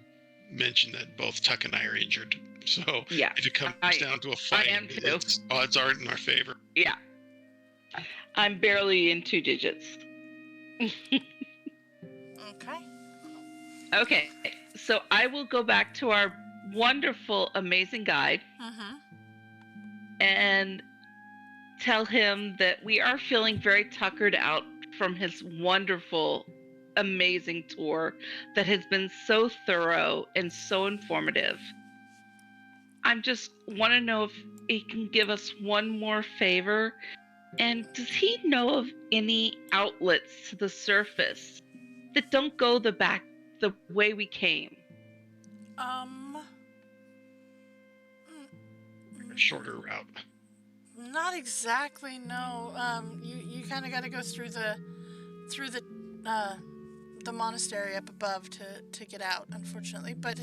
mention that both Tuck and I are injured. So if it comes down to a fight, odds aren't in our favor. Yeah. I'm barely in 2 digits. Okay, so I will go back to our wonderful, amazing guide and tell him that we are feeling very tuckered out from his wonderful, amazing tour that has been so thorough and so informative. I just want to know if he can give us one more favor. And does he know of any outlets to the surface that don't go the way we came? A shorter route. Not exactly. No. You kind of got to go through the monastery up above to get out, unfortunately. But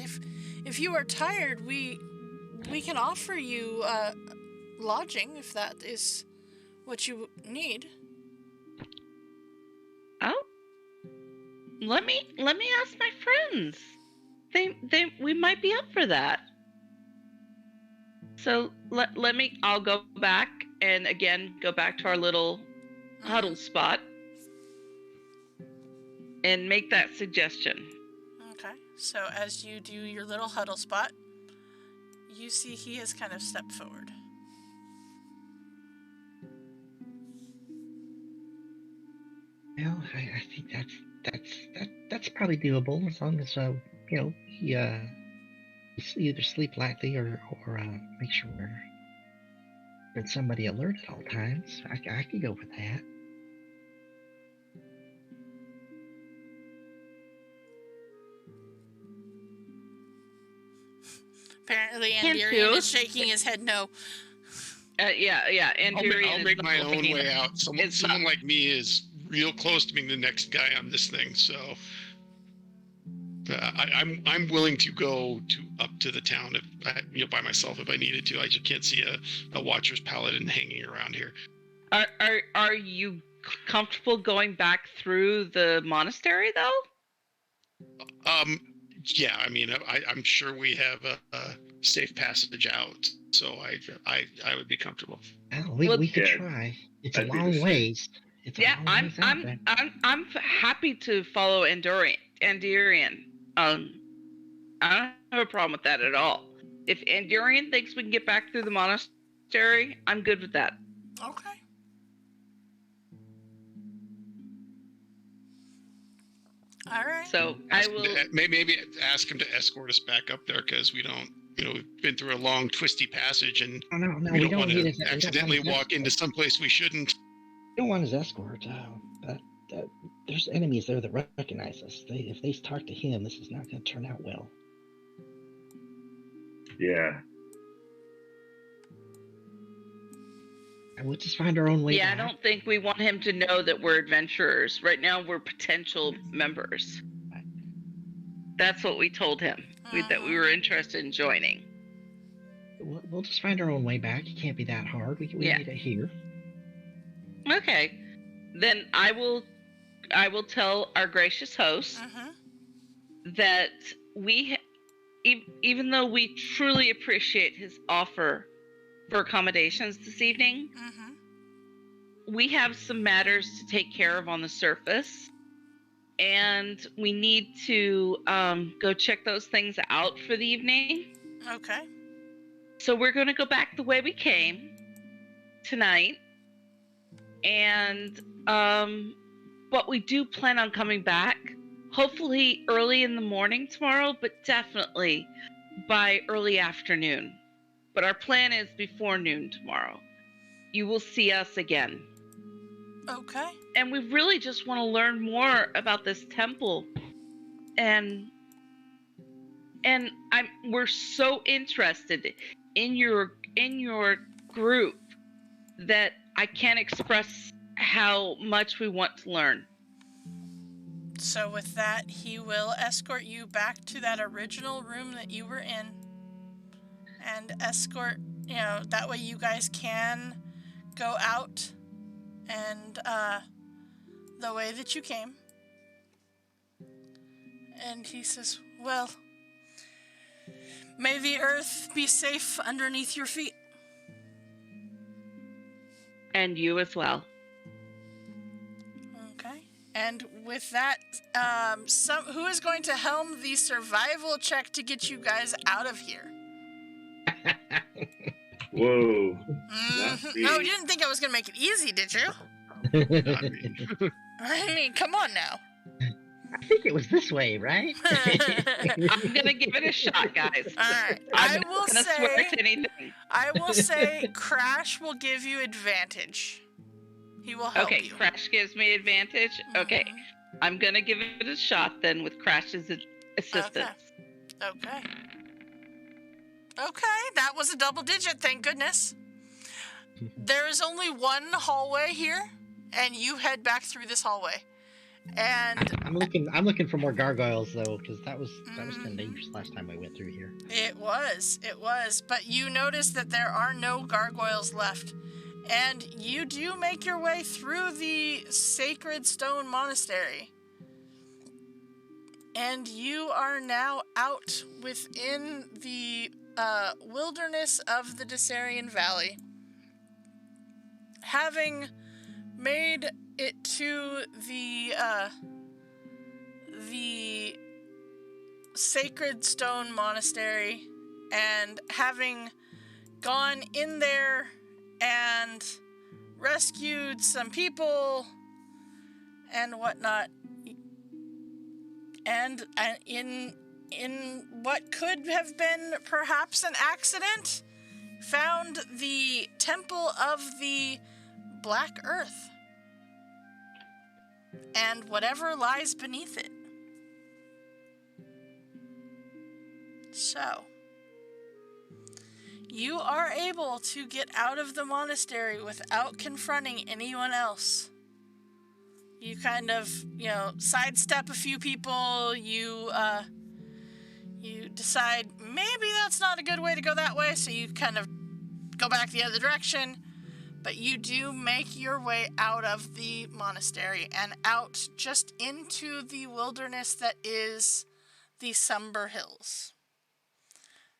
if you are tired, we can offer you lodging if that is what you need. Oh, let me ask my friends. We might be up for that. So I'll go back and again go back to our little huddle spot and make that suggestion. Okay. So as you do your little huddle spot, you see he has kind of stepped forward. Well, I think that's probably doable as long as he either sleep lightly or make sure there's somebody alert at all times. I could go with that. Apparently, Andirian is shaking his head no. Yeah. Andirian I'll make my own way out. Someone like me is real close to being the next guy on this thing, so I'm willing to go up to the town by myself if I needed to. I just can't see a Watcher's paladin hanging around here. Are you comfortable going back through the monastery though? Yeah, I mean, I'm sure we have a safe passage out, so I would be comfortable. Well, we could try. It's a long ways. I'm happy to follow Andirian. I don't have a problem with that at all. If Andirian thinks we can get back through the monastery, I'm good with that. Okay. All right. So I will maybe ask him to escort us back up there because we don't. We've been through a long, twisty passage, and we don't want to accidentally walk into some place we shouldn't. We don't want his escort, but there's enemies there that recognize us. If they talk to him, this is not going to turn out well. Yeah. And we'll just find our own way back. I don't think we want him to know that we're adventurers. Right now, we're potential members. That's what we told him, that we were interested in joining. We'll just find our own way back. It can't be that hard. We need it here. Okay. Then I will I will tell our gracious host that even though we truly appreciate his offer for accommodations this evening, we have some matters to take care of on the surface, and we need to go check those things out for the evening. Okay. So we're going to go back the way we came tonight, and but we do plan on coming back, hopefully early in the morning tomorrow, but definitely by early afternoon. But our plan is before noon tomorrow. You will see us again. Okay. And we really just want to learn more about this temple, and we're so interested in your group that I can't express how much we want to learn. So with that, he will escort you back to that original room that you were in, and escort, that way you guys can go out and the way that you came. And he says, well, may the earth be safe underneath your feet. And you as well. Okay. And with that, who is going to helm the survival check to get you guys out of here? Whoa. No, you didn't think I was going to make it easy, did you? I mean, come on now. I think it was this way, right? I'm going to give it a shot, guys. All right. I'm not going to swear to anything. I will say Crash will give you advantage. He will help you. Okay, Crash gives me advantage. Okay. I'm going to give it a shot then with Crash's assistance. Okay. Okay, that was a double digit, thank goodness. There is only one hallway here, and you head back through this hallway. And I'm looking for more gargoyles though, because that was kind of dangerous last time I went through here. It was, but you notice that there are no gargoyles left. And you do make your way through the sacred stone monastery. And you are now out within the wilderness of the Desarian Valley. Having made it to the sacred stone monastery, and having gone in there and rescued some people and whatnot, and in what could have been perhaps an accident, found the Temple of the Black Earth and whatever lies beneath it. So, you are able to get out of the monastery without confronting anyone else. You kind of, sidestep a few people. You decide maybe that's not a good way to go that way, so you kind of go back the other direction. But you do make your way out of the monastery and out just into the wilderness that is the Somber Hills.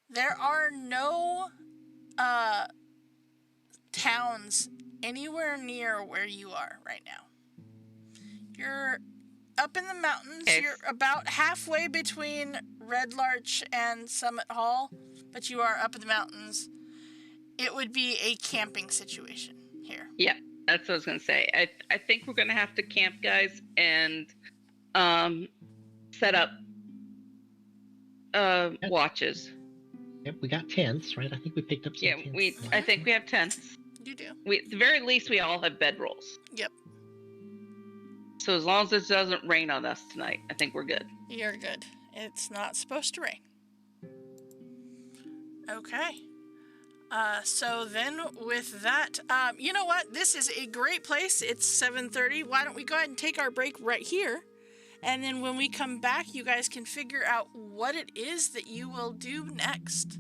There are no towns anywhere near where you are right now. You're up in the mountains. Okay. You're about halfway between Red Larch and Summit Hall, but you are up in the mountains. It would be a camping situation here. Yeah, that's what I was going to say. I think we're going to have to camp, guys, and set up watches. Yep, we got tents, right? I think we picked up some tents. Yeah, I think we have tents. You do. At the very least, we all have bedrolls. Yep. So as long as it doesn't rain on us tonight, I think we're good. You're good. It's not supposed to rain. Okay. So then with that, you know what? This is a great place. It's 7:30. Why don't we go ahead and take our break right here? And then when we come back, you guys can figure out what it is that you will do next.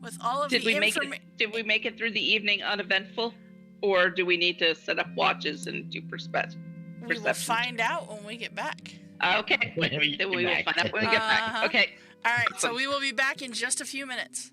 With all of the information. Did we make it through the evening uneventful? Or do we need to set up watches and do perspective? We will find out when we get back. Okay. Whenever you Then get we will back. find out when we get back. Okay. All right, Awesome. so we will be back in just a few minutes.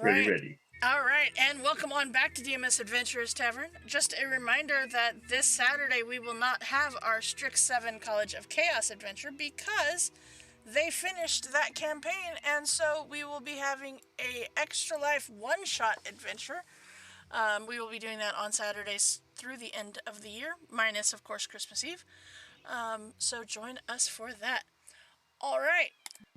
Ready, ready. All right, and welcome on back to DMS Adventurers Tavern. Just a reminder that this Saturday we will not have our Strix 7 College of Chaos adventure because they finished that campaign, and so we will be having a Extra Life one-shot adventure. We will be doing that on Saturdays through the end of the year, minus, of course, Christmas Eve. So join us for that. All right,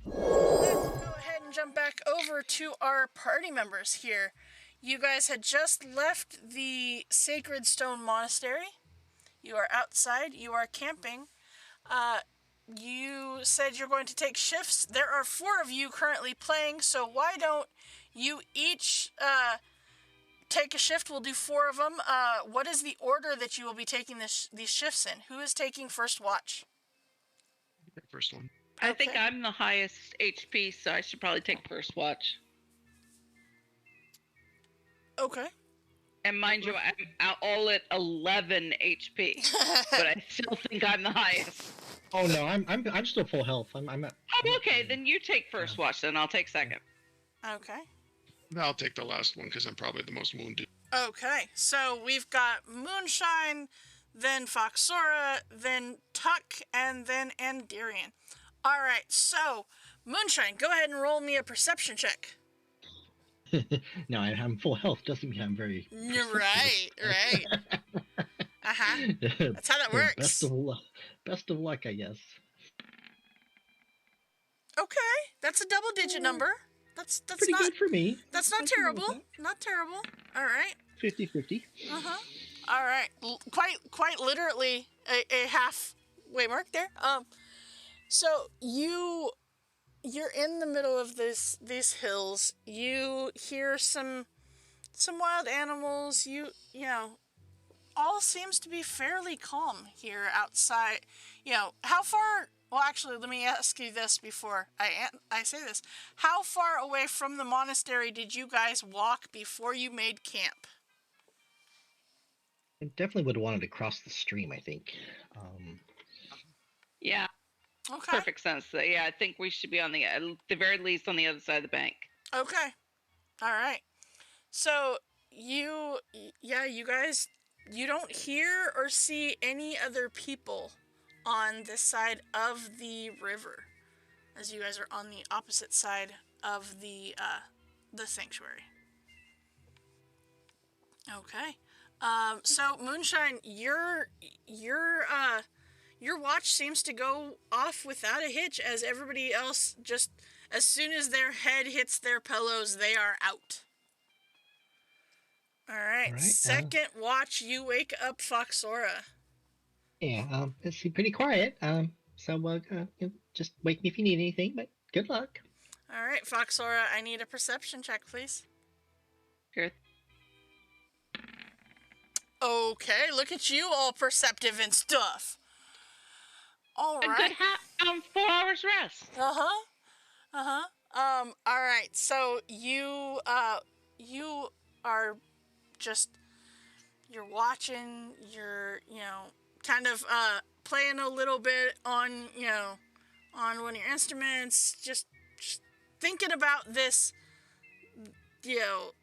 let's go ahead and jump back over to our party members here. You guys had just left the Sacred Stone Monastery. You are outside. You are camping. You said you're going to take shifts. There are 4 of you currently playing, so why don't you each take a shift? We'll do 4 of them. What is the order that you will be taking these shifts in? Who is taking first watch? First one. I think I'm the highest HP, so I should probably take first watch. Okay. And mind you, I'm all at 11 HP, but I still think I'm the highest. Oh no, I'm still full health. I'm at. Oh, okay, then you take first watch, then I'll take second. Okay. I'll take the last one because I'm probably the most wounded. Okay, so we've got Moonshine, then Foxora, then Tuck, and then Andirian. All right, so Moonshine, go ahead and roll me a perception check. No, I'm full health. Doesn't mean I'm very. Right. That's how that works. Best of luck, I guess. Okay, that's a double-digit number. That's pretty not good for me. That's not terrible. Not terrible. All right. 50-50. All right. Quite literally a halfway mark there. So you're in the middle of these hills. You hear some wild animals. You know, all seems to be fairly calm here outside. You know, how far? Well, actually, let me ask you this before I say this. How far away from the monastery did you guys walk before you made camp? I definitely would have wanted to cross the stream, I think. Yeah. Okay. Perfect sense. So, yeah, I think we should be at the very least on the other side of the bank. Okay. All right. So you guys, you don't hear or see any other people on this side of the river, as you guys are on the opposite side of the sanctuary. Okay. So Moonshine, your watch seems to go off without a hitch, as everybody else just, as soon as their head hits their pillows, they are out. All right. Second watch, you wake up Foxora. Yeah, it's pretty quiet. So just wake me if you need anything, but good luck. All right, Foxora, I need a perception check, please. Sure. Okay, look at you, all perceptive and stuff. All right. A good 4 hours rest. All right. So you are just, you're watching, you're, kind of playing a little bit on, on one of your instruments, just thinking about this,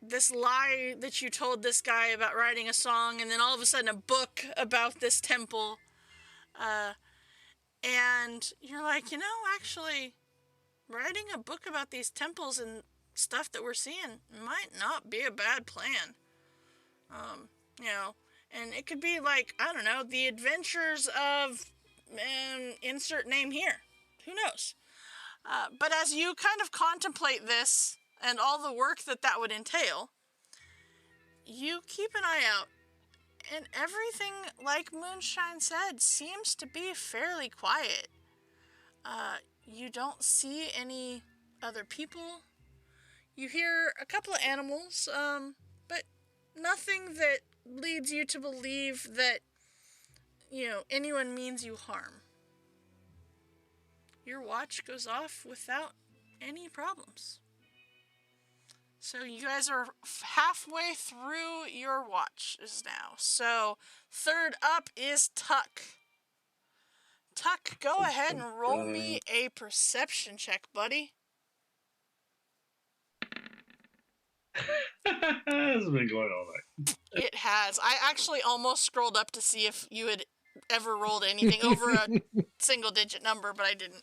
this lie that you told this guy about writing a song, and then all of a sudden a book about this temple, and you're like, actually, writing a book about these temples and stuff that we're seeing might not be a bad plan. And it could be like, I don't know, the adventures of, insert name here. Who knows? But as you kind of contemplate this and all the work that would entail, you keep an eye out, and everything, like Moonshine said, seems to be fairly quiet. You don't see any other people. You hear a couple of animals, but nothing that leads you to believe that, anyone means you harm. Your watch goes off without any problems. So you guys are halfway through your watches now. So third up is Tuck. Tuck, go ahead and roll me a perception check, buddy. This has been going all night. It has. I actually almost scrolled up to see if you had ever rolled anything over a single-digit number, but I didn't.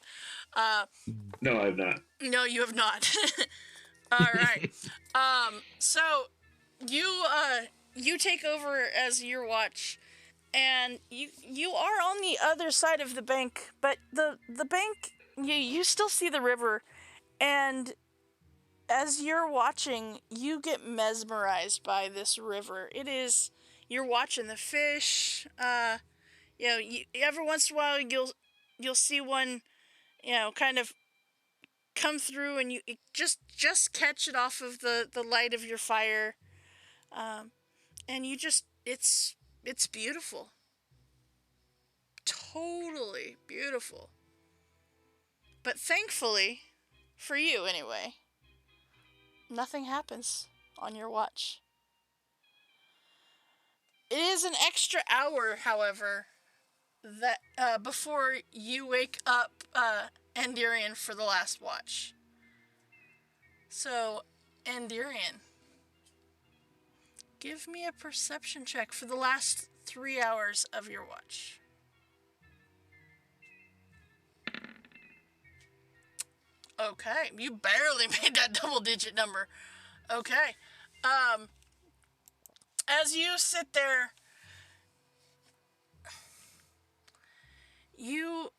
No, I've not. No, you have not. All right. So you take over as your watch, and you are on the other side of the bank, but the bank you still see the river, and as you're watching, you get mesmerized by this river. You're watching the fish. Every once in a while you'll see one, kind of come through, and you just catch it off of the light of your fire, and it's beautiful, totally beautiful. But thankfully, for you anyway, nothing happens on your watch. It is an extra hour, however, that before you wake up Endirian for the last watch. So, Endirian, give me a perception check for the last 3 hours of your watch. Okay, you barely made that double-digit number. Okay. As you sit there, you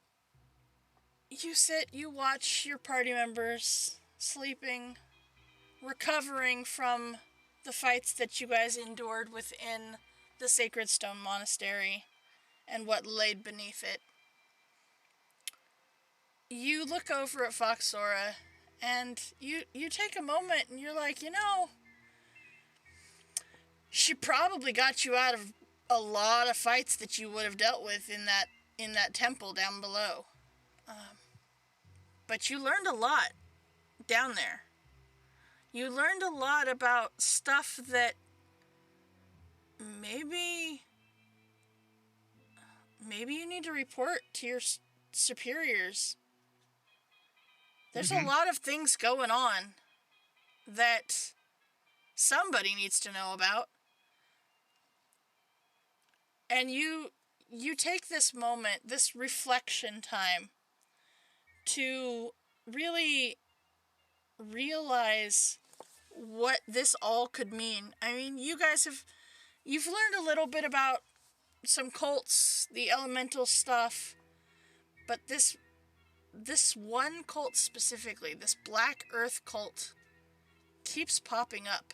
watch your party members sleeping, recovering from the fights that you guys endured within the Sacred Stone Monastery and what laid beneath it. You look over at Foxora, and you take a moment, and you're like, she probably got you out of a lot of fights that you would have dealt with in that temple down below. But you learned a lot down there. You learned a lot about stuff that maybe you need to report to your superiors. There's a lot of things going on that somebody needs to know about. And you take this moment, this reflection time, to really realize what this all could mean. I mean, you've learned a little bit about some cults, the elemental stuff, but this one cult specifically, this Black Earth cult, keeps popping up.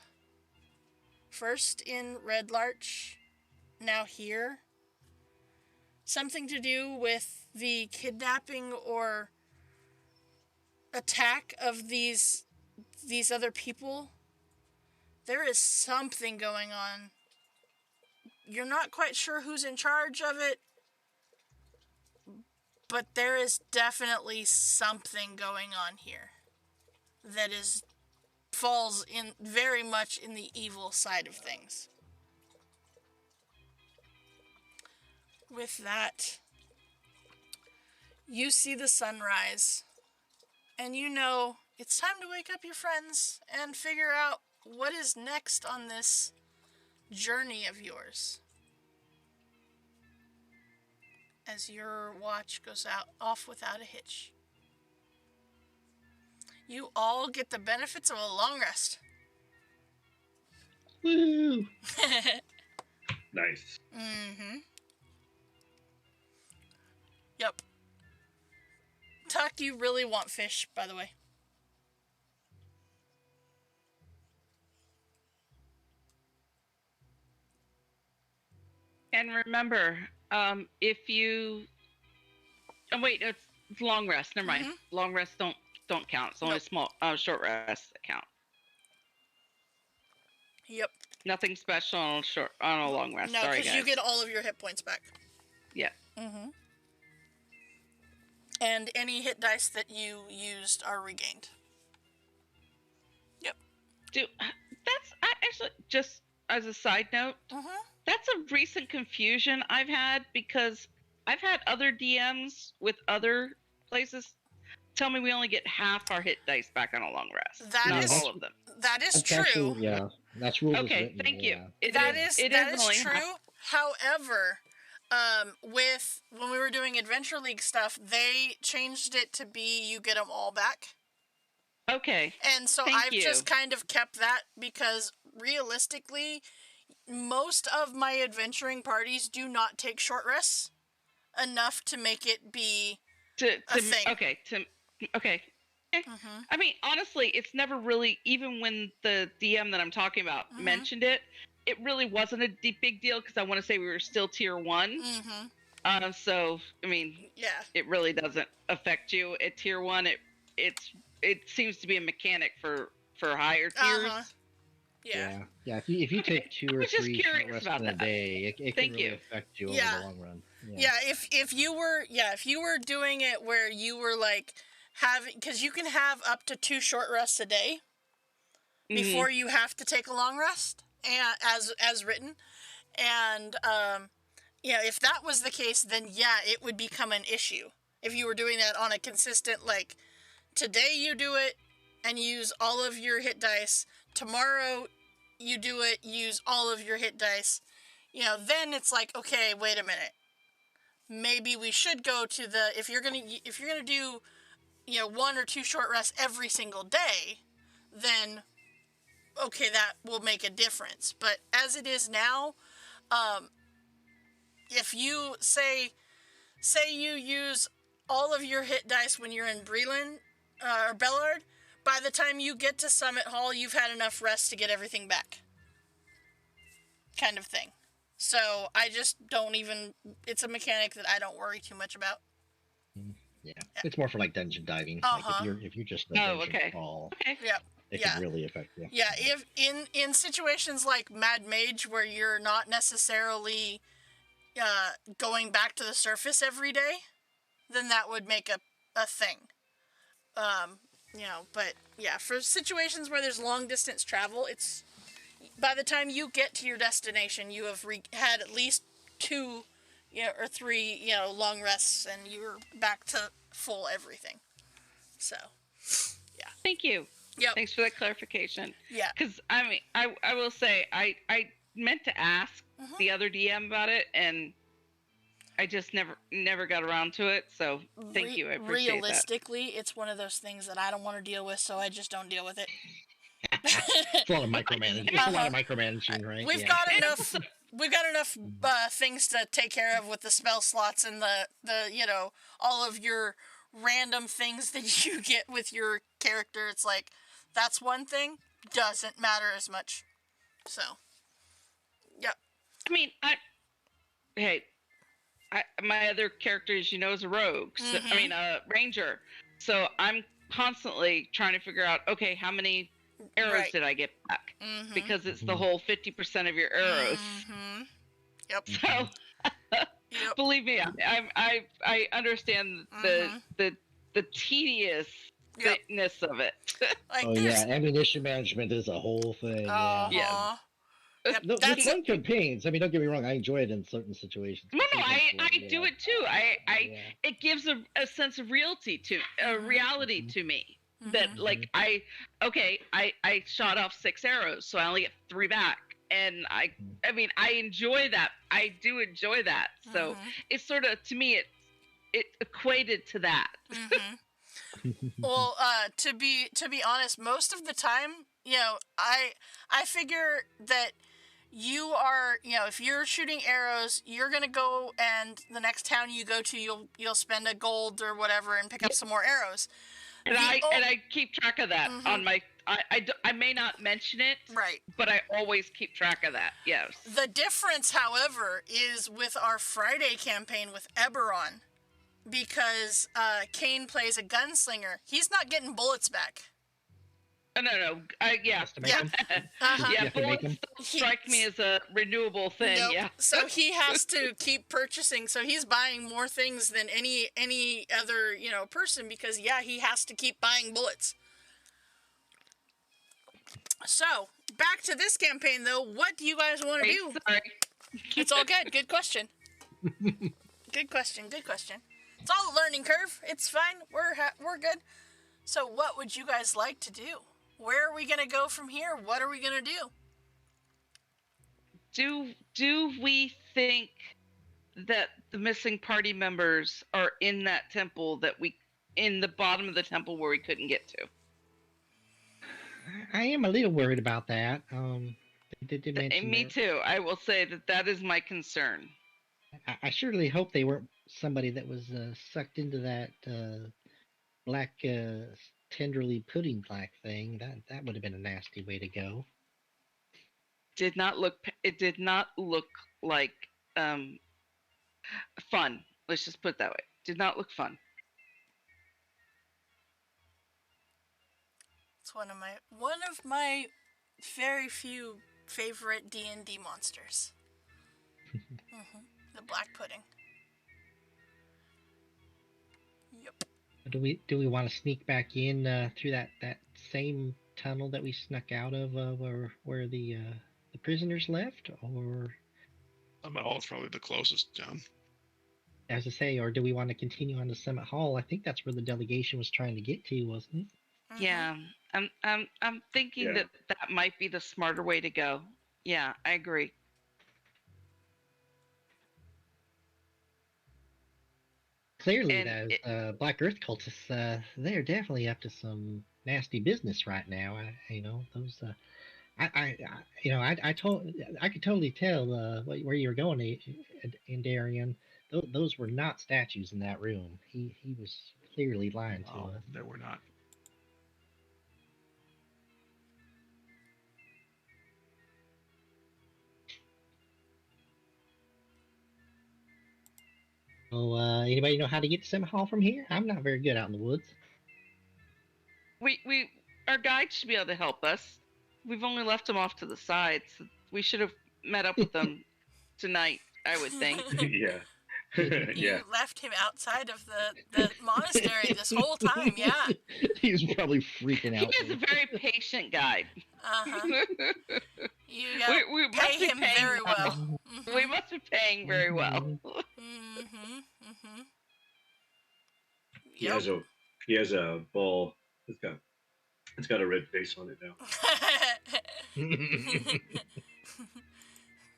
First in Red Larch, now here. Something to do with the kidnapping or attack of these other people. There is something going on. You're not quite sure who's in charge of it, but there is definitely something going on here that falls in very much in the evil side of things. With that, you see the sunrise, and you know it's time to wake up your friends and figure out what is next on this journey of yours. As your watch goes off without a hitch. You all get the benefits of a long rest. Woo! Nice. Mm-hmm. Yep. Tuck, you really want fish, by the way. And remember, if you... Oh, wait, it's long rest. Never mind. Mm-hmm. Long rest don't count. It's only short rest that count. Yep. Nothing special on a long rest. No, Sorry, because guys. you get all of your hit points back. Yeah. Mm-hmm. And any hit dice that you used are regained. Yep. Actually, just as a side note, that's a recent confusion I've had because I've had other DMs with other places tell me we only get half our hit dice back on a long rest. That not is- all of them. That is That's true. actually, yeah, that's rules as Okay, written, thank you. yeah. That is only true. half. However, with when we were doing Adventure League stuff, they changed it to be you get them all back. Okay. And so Thank I've you. just kind of kept that because realistically, most of my adventuring parties do not take short rests enough to make it be a thing. Okay. Okay. Mm-hmm. I mean, honestly, it's never really, even when the DM that I'm talking about mentioned it, it really wasn't a big deal because I want to say we were still tier 1. Mm-hmm. So, I mean, Yeah. it really doesn't affect you at tier 1. It seems to be a mechanic for higher tiers. Uh-huh. Yeah. Yeah. If you take 2 or was just 3 short curious rests about in a that. day, it Thank can really you. affect you Yeah. over the long run. Yeah, if you were doing it where you were like having, because you can have up to 2 short rests a day before you have to take a long rest, and as written, and if that was the case, then yeah, it would become an issue if you were doing that on a consistent, like, today you do it and use all of your hit dice, tomorrow you do it, use all of your hit dice, then it's like, okay, wait a minute. Maybe we should go to if you're gonna do 1 or 2 short rests every single day, then okay, that will make a difference. But as it is now, if you say you use all of your hit dice when you're in Breland or Bellard, by the time you get to Summit Hall, you've had enough rest to get everything back, kind of thing. So I just don't even, it's a mechanic that I don't worry too much about. Yeah. It's more for like dungeon diving. Like if you're just in a dungeon crawl, Yeah. it can really affect you. Yeah, if in situations like Mad Mage where you're not necessarily going back to the surface every day, then that would make a thing. But yeah, for situations where there's long distance travel, it's by the time you get to your destination, you have had at least 2, or 3, long rests, and you're back to full everything. So, yeah. Thank you. Yep. Thanks for that clarification. Yeah. Because, I mean, I will say, I meant to ask the other DM about it, and I just never got around to it, so thank you. I appreciate realistically, it's one of those things that I don't want to deal with, so I just don't deal with it. It's a lot of micromanaging. It's a lot of micromanaging, right? We've got enough. We've got enough things to take care of with the spell slots and the all of your random things that you get with your character. It's like, that's one thing, doesn't matter as much. So, yep. I mean, my other character, as you know, is a rogue. So, I mean, a ranger. So I'm constantly trying to figure out, okay, how many arrows did I get back? Because it's the whole 50% of your arrows. Yep. So, believe me, I understand the tediousness of it. Like, ammunition management is a whole thing. Yeah. Yep, it's fun campaigns. I mean, don't get me wrong. I enjoy it in certain situations. No, I do it too. It gives a sense of reality to me. That like I shot off 6 arrows, so I only get 3 back, and I mean I enjoy that. I do enjoy that. So it's sort of, to me, it equated to that. Well, to be honest, most of the time, I figure that you are, if you're shooting arrows, you're gonna go, and the next town you go to, you'll spend a gold or whatever and pick up some more arrows. And I keep track of that on my. I may not mention it, right, but I always keep track of that. Yes. The difference, however, is with our Friday campaign with Eberron, because Kane plays a gunslinger. He's not getting bullets back. No. Yeah. Yeah, bullets still strike me as a renewable thing. Nope. Yeah. So he has to keep purchasing. So he's buying more things than any other person, because he has to keep buying bullets. So back to this campaign, though. What do you guys want to do? Sorry. It's all good. Good question. Good question. It's all a learning curve. It's fine. We're good. So what would you guys like to do? Where are we going to go from here? What are we going to do? Do we think that the missing party members are in that temple in the bottom of the temple where we couldn't get to? I am a little worried about that. They did mention Me too. I will say that is my concern. I surely hope they weren't somebody that was sucked into that black tenderly pudding black thing. That would have been a nasty way to go. It did not look like fun. Let's just put it that way. Did not look fun. It's one of my very few favorite D&D monsters. The black pudding. Yep. Do we want to sneak back in through that same tunnel that we snuck out of where the prisoners left, or? Summit Hall is probably the closest, John. As I say, or do we want to continue on to Summit Hall? I think that's where the delegation was trying to get to, wasn't it? Yeah, I'm thinking that might be the smarter way to go. Yeah, I agree. Clearly, those Black Earth cultists, they're definitely up to some nasty business right now. I could totally tell where you were going, Darian. Those were not statues in that room. He was clearly lying to us. They were not. So, anybody know how to get to Summit Hall from here? I'm not very good out in the woods. Our guide should be able to help us. We've only left them off to the side, so we should have met up with them tonight, I would think. Yeah. You left him outside of the monastery this whole time, yeah. He was probably freaking out. He is a very patient guide. You we pay him very well. We must be paying very well. He has a ball. It's got a red face on it now.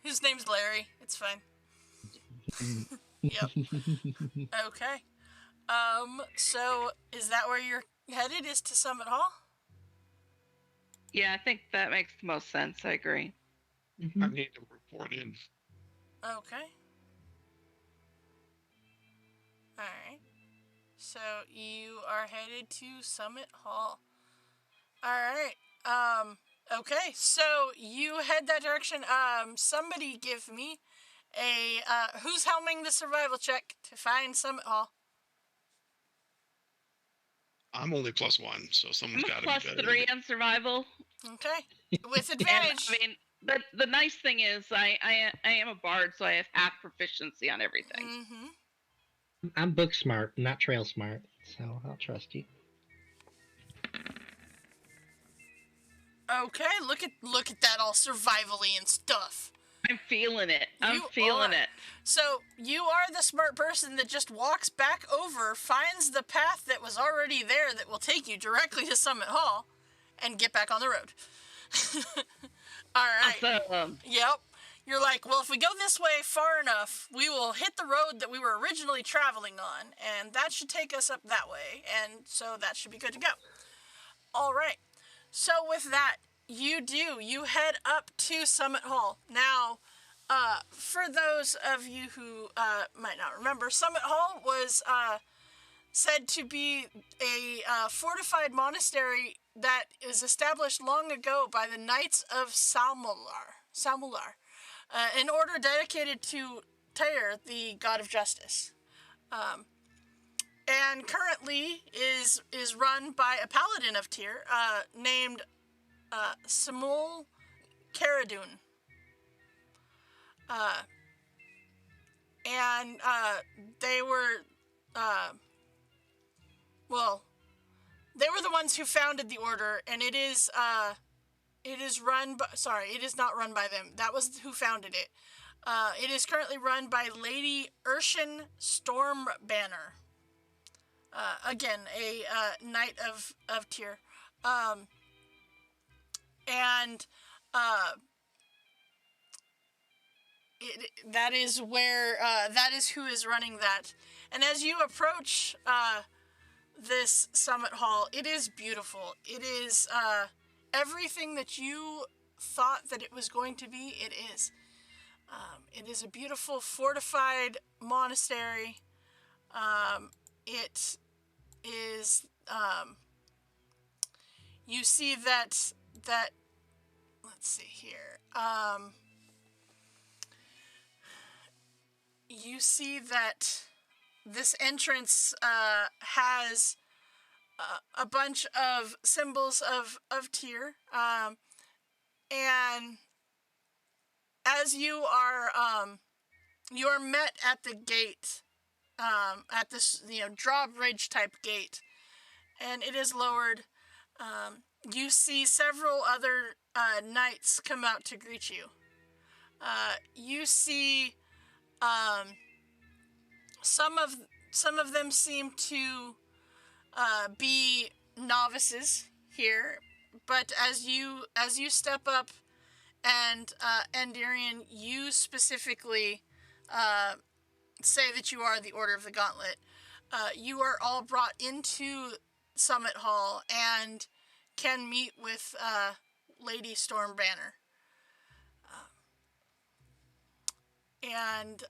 His name's Larry. It's fine. Yep. Okay. So is that where you're headed? Is to Summit Hall? Yeah, I think that makes the most sense. I agree. I need to report in. Okay. Alright. So you are headed to Summit Hall. Alright. Okay, so you head that direction. Somebody give me a who's helming the survival check to find Summit Hall? I'm only +1, so someone's got to be better. +3 on survival. Okay, with advantage. And, I mean, the nice thing is I am a bard, so I have half proficiency on everything. I'm book smart, not trail smart, so I'll trust you. Okay, look at that all survival-y and stuff. I'm feeling it. I'm feeling it. So you are the smart person that just walks back over, finds the path that was already there that will take you directly to Summit Hall, and get back on the road. All right. Awesome. Yep. You're like, well, if we go this way far enough, we will hit the road that we were originally traveling on, and that should take us up that way, and so that should be good to go. All right. So with that, you head up to Summit Hall. Now, for those of you who might not remember, Summit Hall was said to be a fortified monastery that is established long ago by the Knights of Salmular, an order dedicated to Tyr, the god of justice. And currently is run by a paladin of Tyr named Samul Caradun. And they were they were the ones who founded the order, and it is run by, sorry, it is not run by them. That was who founded it. It is currently run by Lady Urshan Stormbanner. Again, a knight of Tyr. And that is where that is who is running that. And as you approach this summit hall, it is beautiful. It is everything that you thought that it was going to be. It is. It is a beautiful fortified monastery. It is. You see that. Let's see here. You see that this entrance has a bunch of symbols of Tyr, and as you are met at the gate, at this drawbridge type gate, and it is lowered. You see several other knights come out to greet you. You see some of them seem to be novices here, but as you step up, and Endirian, you specifically say that you are the Order of the Gauntlet. You are all brought into Summit Hall and can meet with Lady Stormbanner. And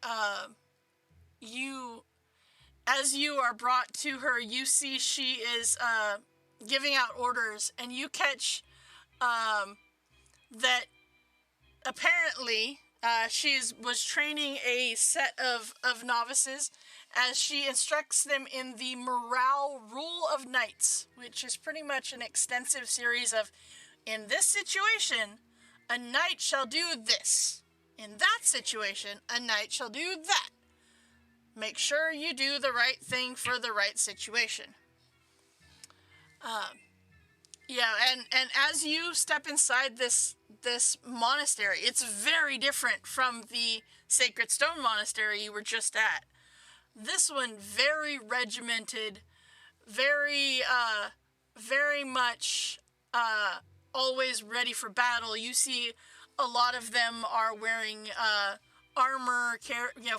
as you are brought to her, you see she is giving out orders, and you catch that apparently she was training a set of novices as she instructs them in the morale rule of knights, which is pretty much an extensive series of, in this situation, a knight shall do this. In that situation, a knight shall do that. Make sure you do the right thing for the right situation. And as you step inside this monastery, it's very different from the Sacred Stone Monastery you were just at. This one, very regimented, very much always ready for battle. You see a lot of them are wearing armor,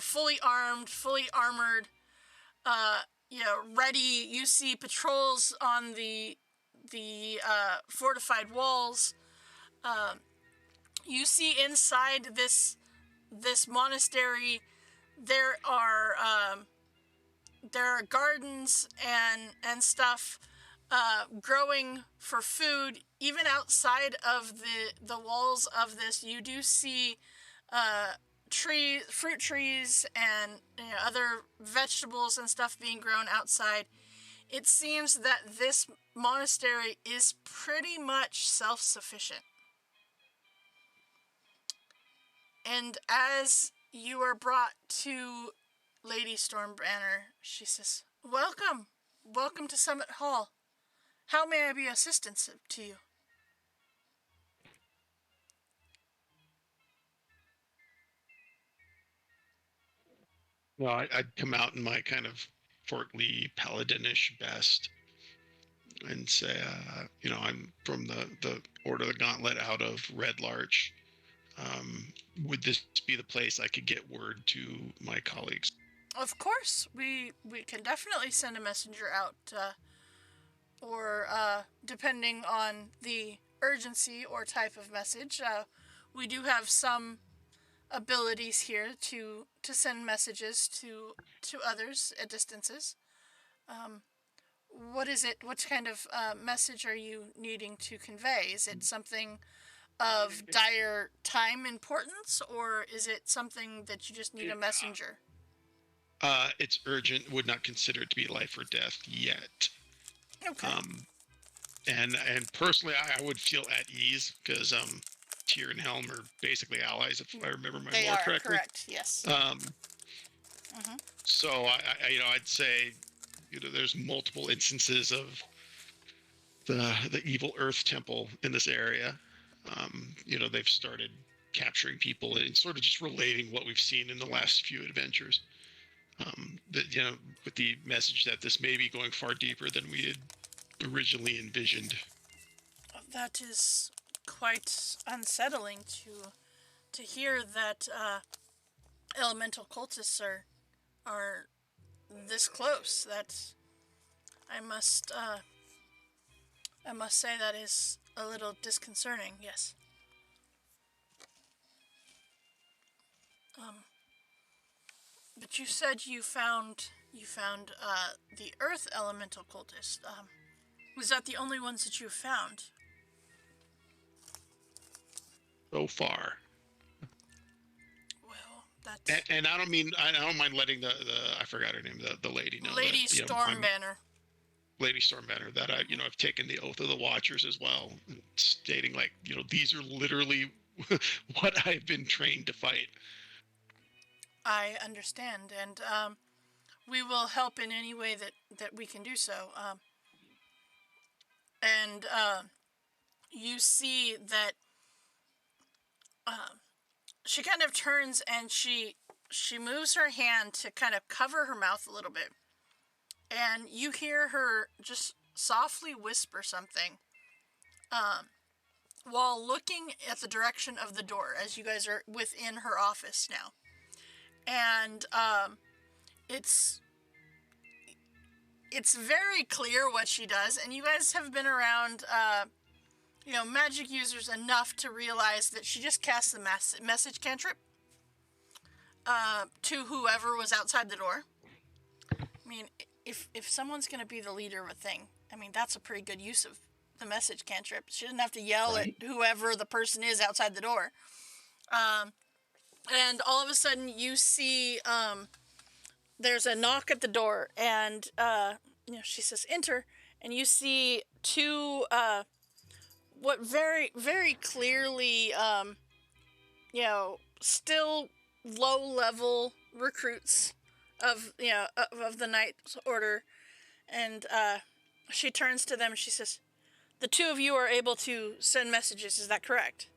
fully armed, fully armored, ready. You see patrols on the fortified walls. You see inside this monastery there are gardens and stuff growing for food. Even outside of the walls of this, you do see fruit trees and other vegetables and stuff being grown outside. It seems that this monastery is pretty much self-sufficient. And as you are brought to Lady Stormbanner, she says, "Welcome. Welcome to Summit Hall. How may I be of assistance to you?" No, I'd come out in my kind of portly paladinish best and say, I'm from the Order of the Gauntlet out of Red Larch. Would this be the place I could get word to my colleagues? Of course, we can definitely send a messenger out, or depending on the urgency or type of message, we do have some abilities here to send messages to others at distances. What is it? What kind of message are you needing to convey? Is it something of dire time importance, or is it something that you just need a messenger? It's urgent. Would not consider it to be life or death yet. Okay. And personally, I would feel at ease because Tyr and Helm are basically allies, if I remember my lore correctly. They are correct. Yes. So I'd say, there's multiple instances of the evil Earth Temple in this area. They've started capturing people and sort of just relating what we've seen in the last few adventures. That with the message that this may be going far deeper than we had originally envisioned. That is quite unsettling to hear that elemental cultists are this close. That I must say that is a little disconcerting. Yes. But you said you found the earth elemental cultist. Was that the only ones that you found? So far. Well, that's... And I don't mind letting the I forgot her name, the lady know. Lady Stormbanner. Lady Stormbanner, that I've taken the oath of the Watchers as well, stating these are literally what I've been trained to fight. I understand, and we will help in any way that we can do so. And you see that she kind of turns and she moves her hand to kind of cover her mouth a little bit. And you hear her just softly whisper something while looking at the direction of the door as you guys are within her office now. And it's very clear what she does, and you guys have been around magic users enough to realize that she just casts the message cantrip to whoever was outside the door. I mean, if someone's going to be the leader of a thing, I mean, that's a pretty good use of the message cantrip. She doesn't have to yell at whoever the person is outside the door. And all of a sudden you see there's a knock at the door, and she says enter, and you see two what very, very clearly still low level recruits of the Knight's Order, and she turns to them and she says, "The two of you are able to send messages, is that correct?"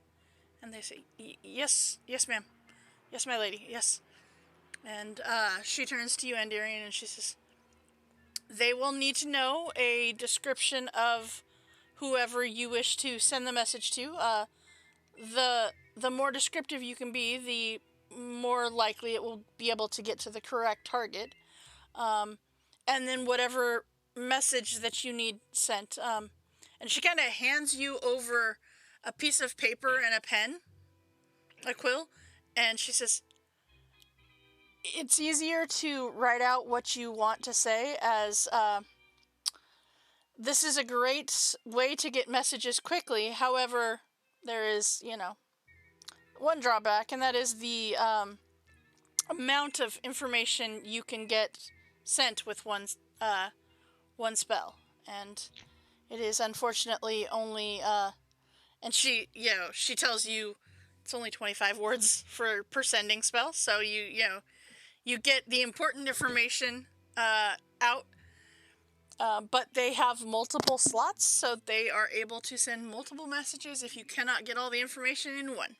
And they say, yes, ma'am. Yes, my lady, yes. And she turns to you, Andarian, and she says, "They will need to know a description of whoever you wish to send the message to. The more descriptive you can be, the more likely it will be able to get to the correct target. And then whatever message that you need sent." And she kind of hands you over a piece of paper and a pen, a quill, and she says, "It's easier to write out what you want to say, as this is a great way to get messages quickly. However, there is, one drawback, and that is the amount of information you can get sent with one spell. And it is unfortunately only, and she tells you it's only 25 words per sending spell. So you get the important information out, but they have multiple slots, so they are able to send multiple messages if you cannot get all the information in one.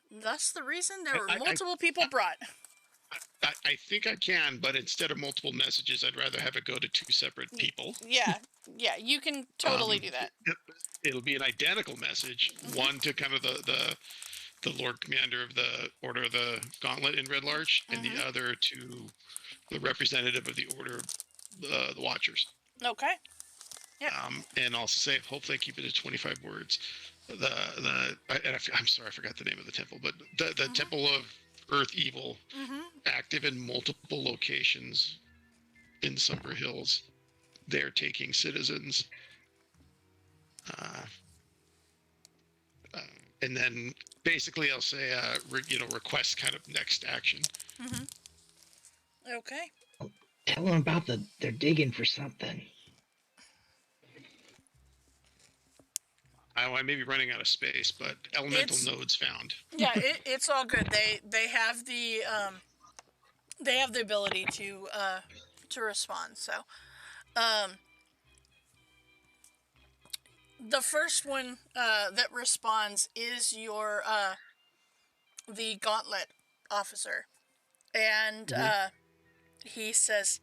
Thus the reason there were multiple people brought." I think I can, but instead of multiple messages, I'd rather have it go to two separate people. Yeah, you can totally do that. It'll be an identical message, one to kind of the Lord Commander of the Order of the Gauntlet in Red Larch, and the other to the representative of the Order of the Watchers. Okay. Yeah. And I'll say, hopefully I keep it at 25 words. I'm sorry, I forgot the name of the temple, but the Temple of Earth Evil, active in multiple locations in Summer Hills. They're taking citizens. And then basically I'll say, request kind of next action. Okay. Tell them about they're digging for something. I may be running out of space, but elemental nodes found. Yeah, it's all good. They have the ability to respond. So, the first one that responds is the Gauntlet officer, and he says,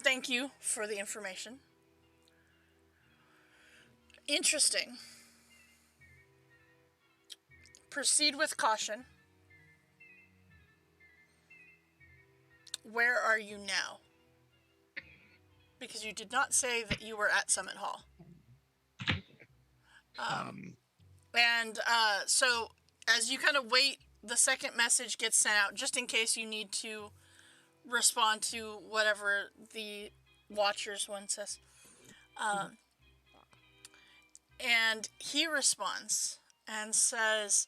"Thank you for the information. Interesting. Proceed with caution. Where are you now? Because you did not say that you were at Summit Hall." So as you kind of wait, the second message gets sent out just in case you need to respond to whatever the Watcher's one says. And he responds and says,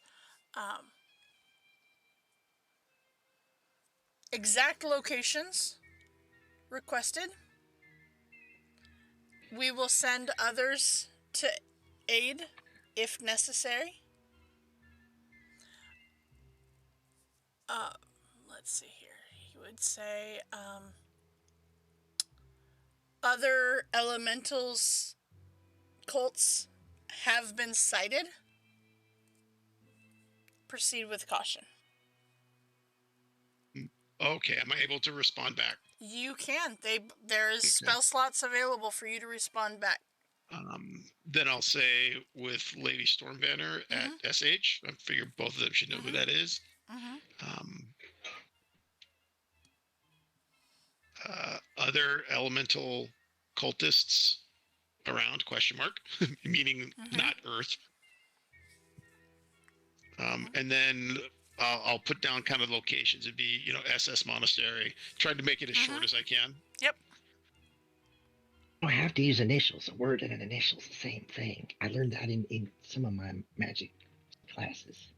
exact locations requested. We will send others to aid if necessary. Let's see here. He would say, other elementals, cults have been sighted. Proceed with caution. Okay, am I able to respond back? You can. There is spell slots available for you to respond back. Then I'll say with Lady Stormbanner at SH. I figure both of them should know who that is. Other elemental cultists around, question mark, meaning not Earth. And then I'll put down kind of locations. It'd be, SS Monastery. Tried to make it as short as I can. Yep. Oh, I have to use initials. A word and an initial is the same thing. I learned that in some of my magic classes.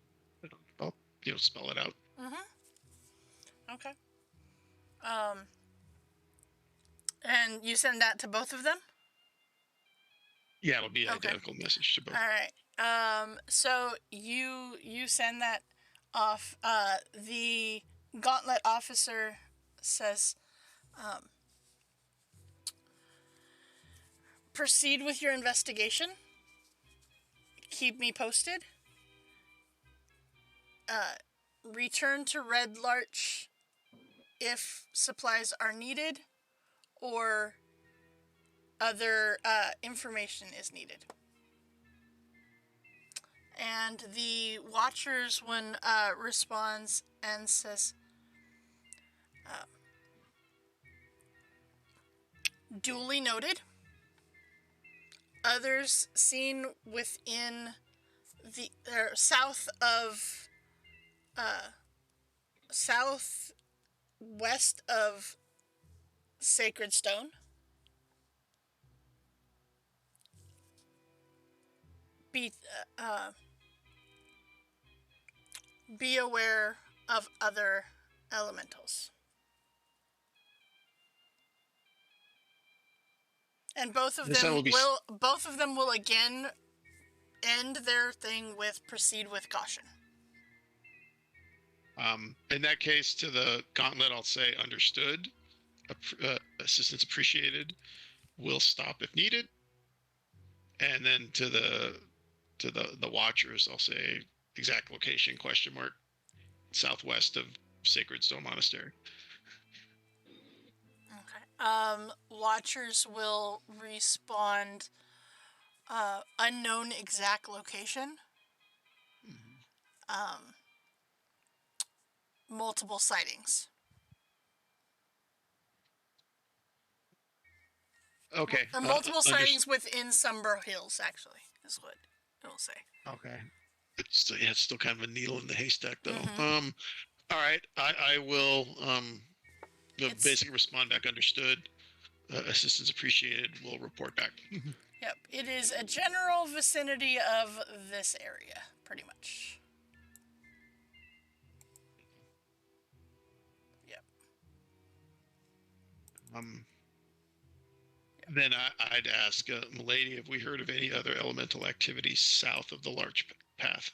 I'll, spell it out. Okay. And you send that to both of them? Yeah, it'll be an identical message to both. All right. So you send that off. The Gauntlet officer says, proceed with your investigation. Keep me posted. Return to Red Larch if supplies are needed or other information is needed. And the Watcher's one responds and says, duly noted. Others seen within the southwest of Sacred Stone. Be aware of other elementals. And both of them will again end their thing with proceed with caution. In that case, to the Gauntlet, I'll say understood. Assistance appreciated. Will stop if needed. And then to the Watchers, I'll say exact location ? Southwest of Sacred Stone Monastery. Okay. Watchers will respond unknown exact location. Multiple sightings. Okay. Multiple sightings within Sunborough Hills, actually, is what it'll say. Okay. It's still kind of a needle in the haystack, though. All right. I will basically respond back understood. Assistance appreciated. We'll report back. Yep. It is a general vicinity of this area, pretty much. Yep. Then I'd ask Milady, have we heard of any other elemental activities south of the Larch Path?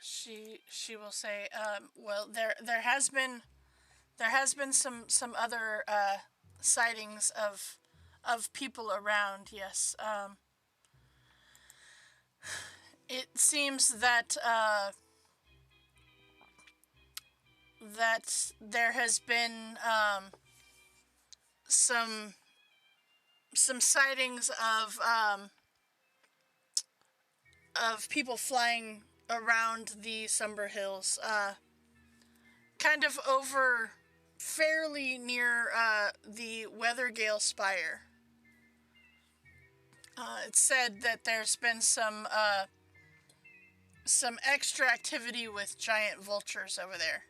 She will say, well, there has been some other sightings of people around. Yes. It seems that that there has been some sightings of people flying around the Somber Hills, kind of over fairly near the Weathergale Spire. It's said that there's been some extra activity with giant vultures over there.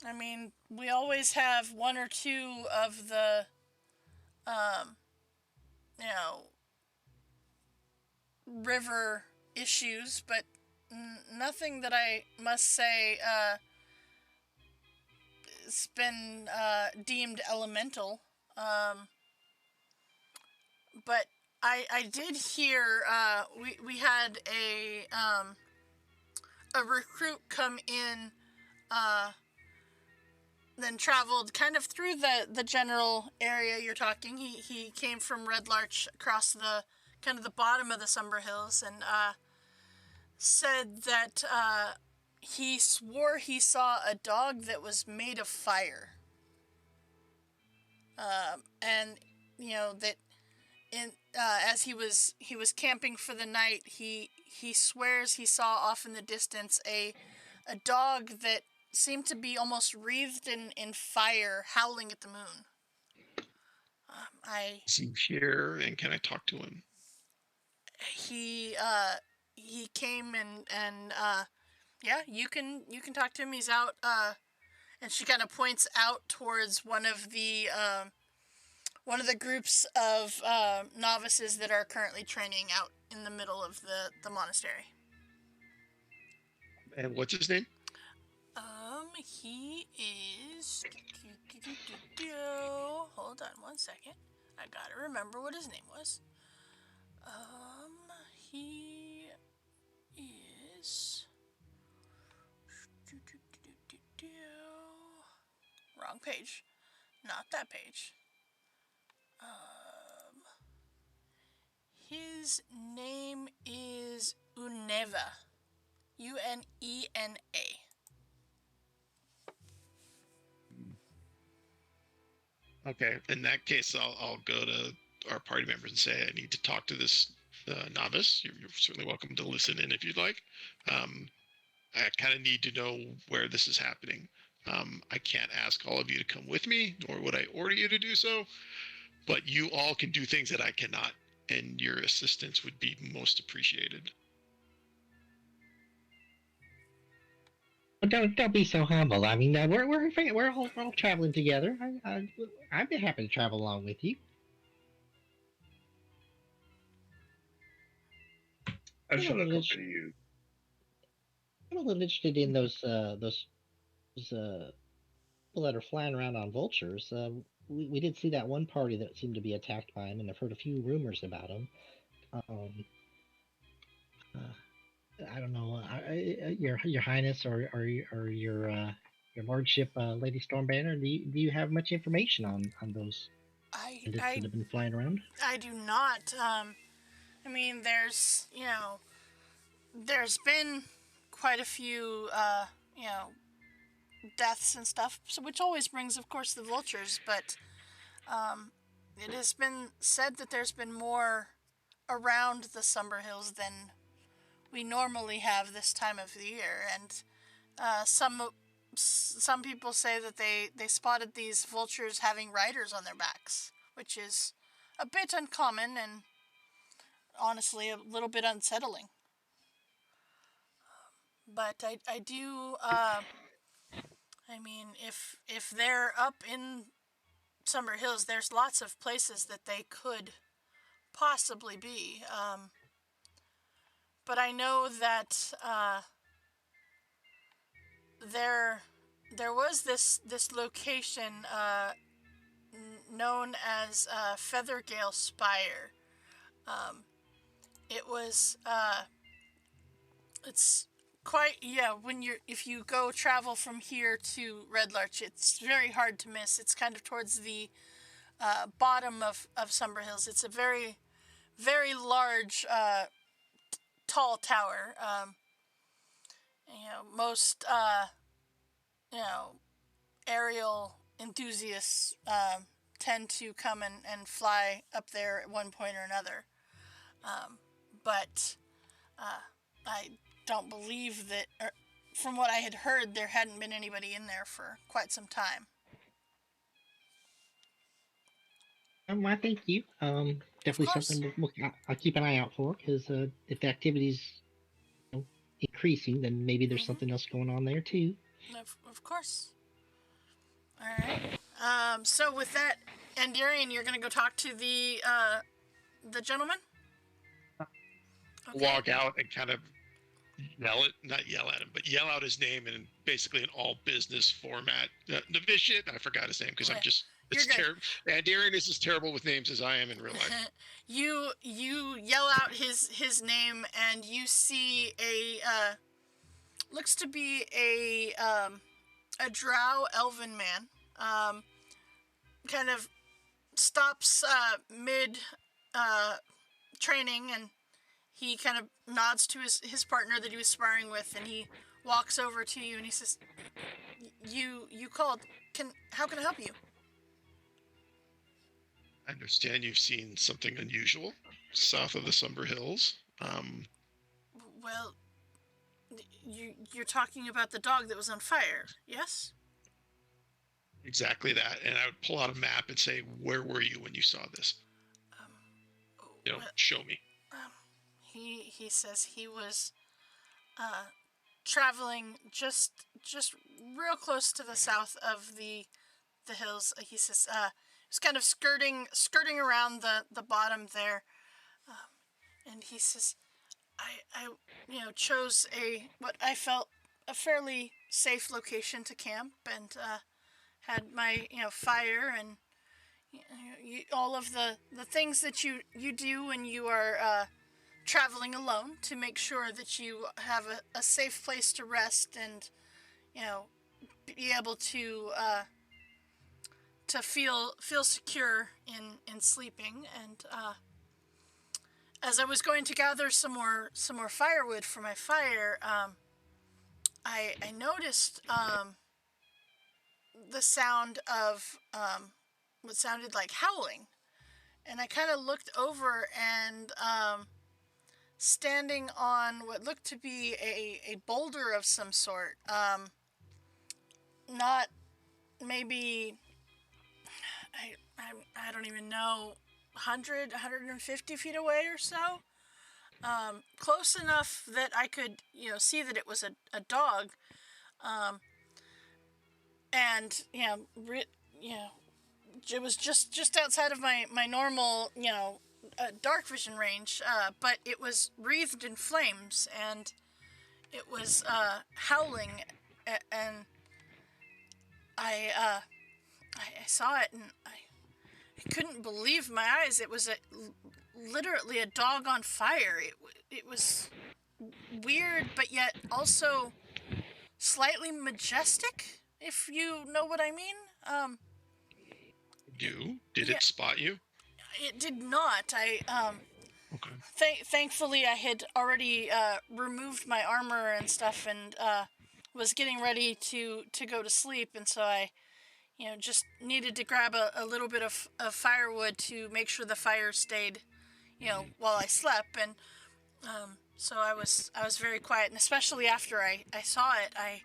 I mean, we always have one or two of the, river issues, but nothing that I must say it's been deemed elemental. But I did hear we had a recruit come in, then traveled kind of through the general area you're talking. He came from Red Larch across the kind of the bottom of the Somber Hills, and said that he swore he saw a dog that was made of fire. And that in as he was camping for the night, he swears he saw off in the distance a dog that seemed to be almost wreathed in fire, howling at the moon. Is he here, and can I talk to him? He came and yeah, you can talk to him. He's out, and she kind of points out towards one of the groups of novices that are currently training out in the middle of the monastery. And what's his name? He is. Hold on one second. I gotta remember what his name was. He is. Wrong page. Not that page. His name is Uneva. Unena. Okay, in that case, I'll go to our party members and say I need to talk to this novice. You're certainly welcome to listen in if you'd like. I kind of need to know where this is happening. I can't ask all of you to come with me, nor would I order you to do so, but you all can do things that I cannot, and your assistance would be most appreciated. Don't be so humble. I mean, we're all traveling together. I'd be happy to travel along with you. I shall accompany you. I'm a little interested in those people that are flying around on vultures. We did see that one party that seemed to be attacked by them, and I've heard a few rumors about them. I don't know, your Highness or your Lordship, Lady Stormbanner. Do you have much information on those bandits that have been flying around? I do not. I mean, there's been quite a few deaths and stuff, so which always brings, of course, the vultures. But it has been said that there's been more around the Somber Hills than we normally have this time of the year, and some people say that they spotted these vultures having riders on their backs, which is a bit uncommon and honestly a little bit unsettling. But I do. I mean, if they're up in Somber Hills, there's lots of places that they could possibly be. But I know that there was this location known as Feathergale Spire. It was it's quite if you go travel from here to Red Larch, it's very hard to miss. It's kind of towards the bottom of Somber Hills. It's a very, very large tall tower. most aerial enthusiasts tend to come and fly up there at one point or another. But I don't believe that, from what I had heard, there hadn't been anybody in there for quite some time. I thank you. Definitely something I'll keep an eye out for, because if the activity's increasing, then maybe there's something else going on there too. Of course. All right. So with that, Andarian, you're gonna go talk to the gentleman. Okay. Walk out and kind of not yell at him, but yell out his name in basically an all business format. Novitiate, I forgot his name because I'm just. It's terrible. Andarian is as terrible with names as I am in real life. You yell out his name, and you see a looks to be a drow elven man. Kind of stops mid training, and he kind of nods to his partner that he was sparring with, and he walks over to you and he says, "You called. How can I help you?" I understand you've seen something unusual south of the Somber Hills. Well, you're talking about the dog that was on fire, yes? Exactly that. And I would pull out a map and say, where were you when you saw this? Show me. He says he was traveling just real close to the south of the hills. He says he was kind of skirting around the bottom there, and he says, I chose what I felt a fairly safe location to camp, and had my fire and all of the things that you do when you are traveling alone to make sure that you have a safe place to rest and be able to feel secure in sleeping. And as I was going to gather some more firewood for my fire, I noticed the sound of what sounded like howling, and I kind of looked over, and standing on what looked to be a boulder of some sort, not maybe I don't even know, 150 feet away or so, close enough that I could see that it was a dog, and it was just outside of my normal dark vision range, but it was wreathed in flames, and it was howling, and I saw it, and I couldn't believe my eyes. It was literally a dog on fire. It was weird, but yet also slightly majestic, if you know what I mean. Did it spot you? It did not. Okay. Thankfully, I had already removed my armor and stuff, and was getting ready to go to sleep, and so I just needed to grab a little bit of firewood to make sure the fire stayed while I slept. And so I was very quiet, and especially after I saw it, I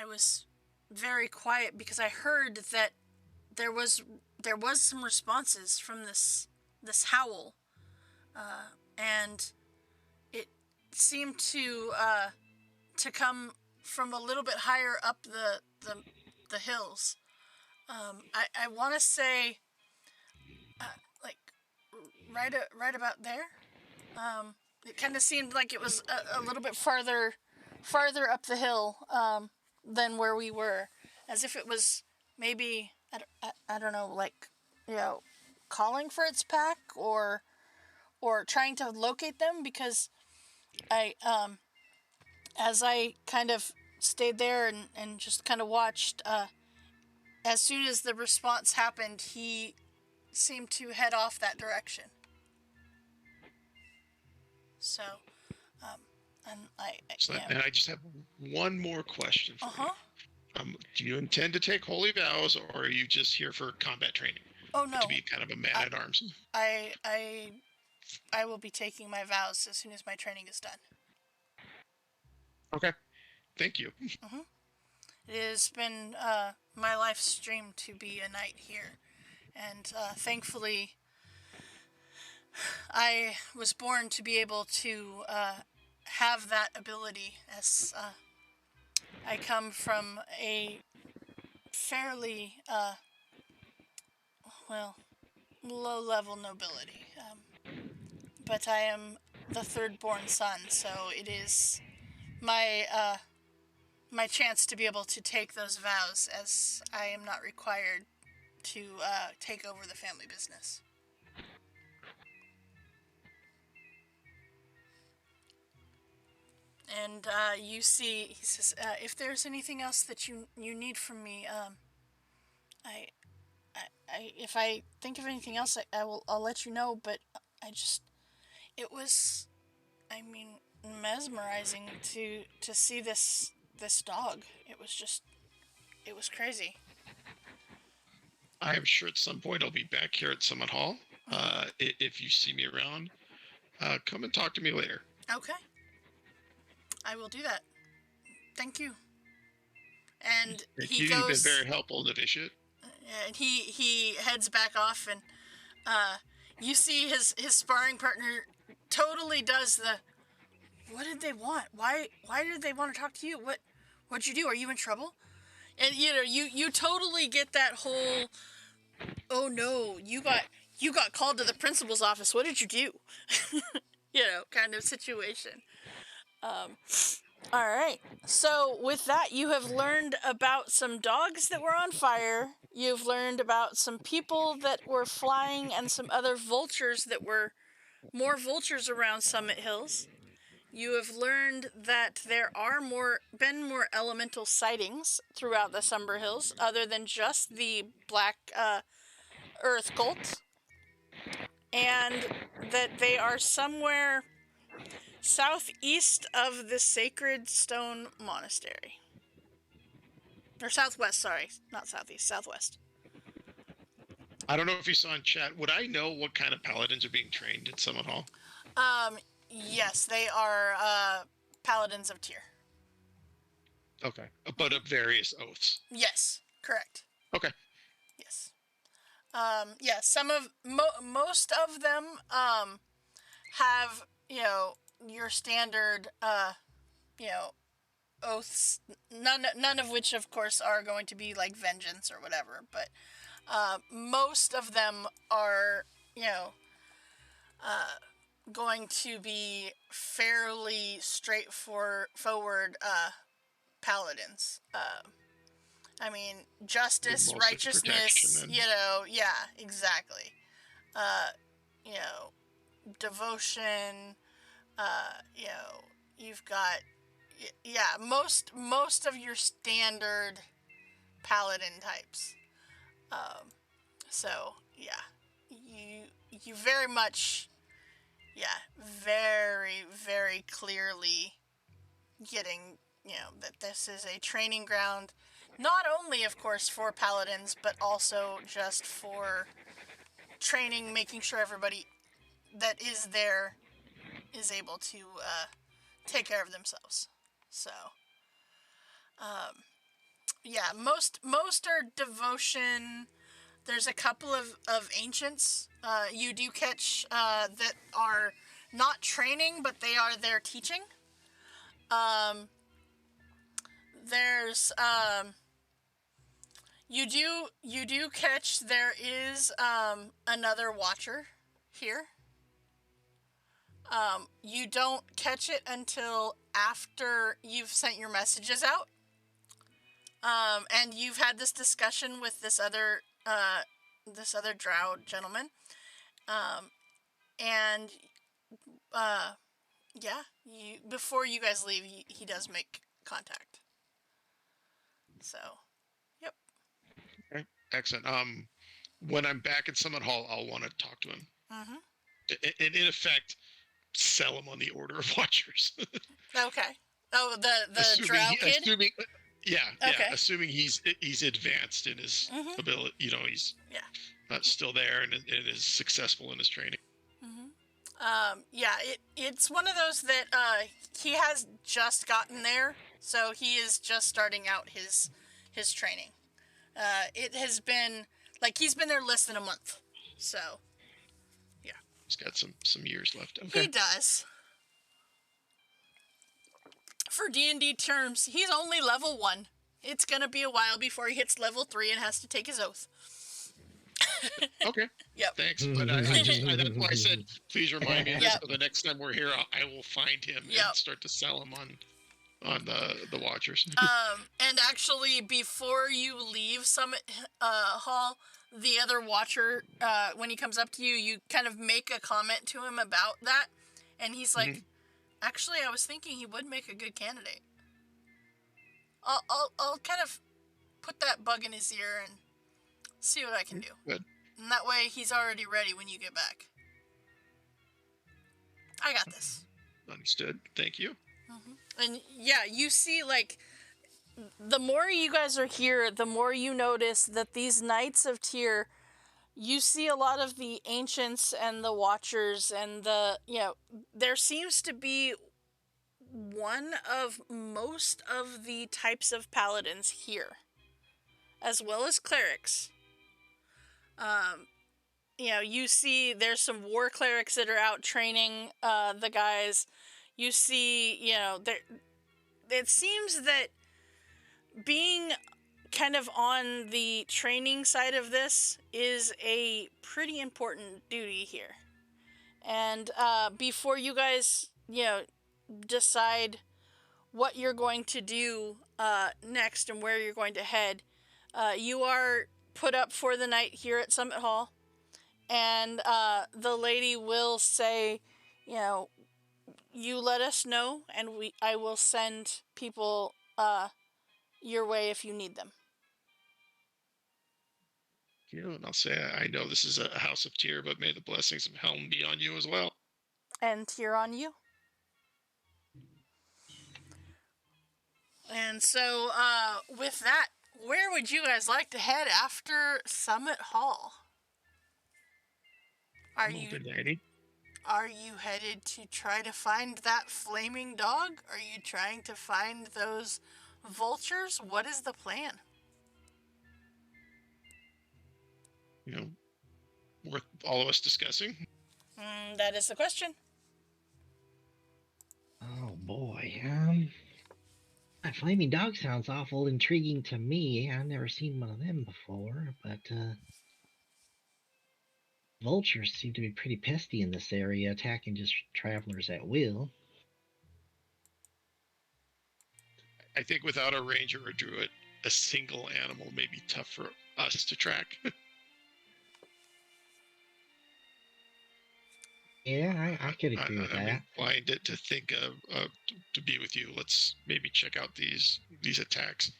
was very quiet, because I heard that there was some responses from this howl, and it seemed to come from a little bit higher up the hills. I want to say like right about there. It kind of seemed like it was a little bit farther up the hill than where we were, as if it was maybe I don't know, like calling for its pack, or trying to locate them, because I as I kind of stayed there and just kind of watched, as soon as the response happened, he seemed to head off that direction. So And I just have one more question for you. Do you intend to take holy vows, or are you just here for combat training? Oh no. To be kind of a man at arms. I will be taking my vows as soon as my training is done. Okay. Thank you. It has been my life's dream to be a knight here, and thankfully, I was born to be able to have that ability, as I come from a fairly, low-level nobility. But I am the third-born son, so it is my my chance to be able to take those vows, as I am not required to take over the family business. And you see, he says, if there's anything else that you need from me, if I think of anything else, I'll let you know. But it was, mesmerizing to see this dog. It was crazy. I am sure at some point I'll be back here at Summit Hall. If you see me around, come and talk to me later. Okay. I will do that. Thank you. And he goes. You've been very helpful, Novitiate. And he heads back off, and you see his sparring partner totally does the. What did they want? Why did they want to talk to you? What'd you do? Are you in trouble? And you totally get that whole. Oh no, you got called to the principal's office. What did you do? Kind of situation. All right. So with that, you have learned about some dogs that were on fire. You've learned about some people that were flying and some other vultures that were more vultures around Summit Hills. You have learned that there are been more elemental sightings throughout the Somber Hills, other than just the Black Earth Cult, and that they are somewhere southeast of the Sacred Stone Monastery. Or southwest, sorry. Not southeast, southwest. I don't know if you saw in chat. Would I know what kind of paladins are being trained at Summit Hall? Yes, they are paladins of Tyr. Okay. But of various oaths. Yes, correct. Okay. Yes. Most of them have, your standard, oaths, none of which, of course, are going to be like vengeance or whatever, but most of them are, going to be fairly straightforward paladins. Justice, righteousness, yeah, exactly. Devotion, you've got, most of your standard paladin types. You very much, very, very clearly getting, that this is a training ground, not only, of course, for paladins, but also just for training, making sure everybody that is there is able to take care of themselves. So, most are devotion. There's a couple of ancients you do catch that are not training, but they are there teaching. There's you do catch, there is another watcher here. You don't catch it until after you've sent your messages out. And you've had this discussion with this other drow gentleman. Before you guys leave, he does make contact. So, yep. Okay, excellent. When I'm back at Summit Hall, I'll want to talk to him. Mm-hmm. And in effect, sell him on the Order of Watchers. Okay. Oh, the assuming drow kid? assuming he's advanced in his ability. He's still there and is successful in his training. It's one of those that he has just gotten there, so he is just starting out his training. It has been he's been there less than a month, so yeah. He's got some years left. Okay. He does. For D&D terms, he's only level 1. It's gonna be a while before he hits level 3 and has to take his oath. Okay. Yep. Thanks, but that's why I said, please remind me of this. So the next time we're here, I will find him and start to sell him on the Watchers. And actually, before you leave Summit Hall, the other Watcher, when he comes up to you, you kind of make a comment to him about that, and he's like, "Actually, I was thinking he would make a good candidate. I'll kind of put that bug in his ear and see what I can do. Good. And that way, he's already ready when you get back. I got this." Understood. Thank you. And yeah, you see, the more you guys are here, the more you notice that these Knights of Tyr, you see a lot of the Ancients and the Watchers and there seems to be one of most of the types of Paladins here, as well as Clerics. You see there's some War Clerics that are out training the guys. You see, it seems that being kind of on the training side of this is a pretty important duty here. And before you guys, decide what you're going to do next and where you're going to head, you are put up for the night here at Summit Hall. And the lady will say, you let us know, and I will send people your way if you need them. And I'll say, I know this is a house of Tyr, but may the blessings of Helm be on you as well. And Tyr on you. And so, with that, where would you guys like to head after Summit Hall? Are you headed to try to find that flaming dog? Are you trying to find those vultures? What is the plan? Worth all of us discussing. That is the question. Oh boy, that flaming dog sounds awful intriguing to me. I've never seen one of them before, but vultures seem to be pretty pesky in this area, attacking just travelers at will. I think without a ranger or druid, a single animal may be tough for us to track. Yeah, I could agree with that. I'm inclined to think of to be with you. Let's maybe check out these attacks.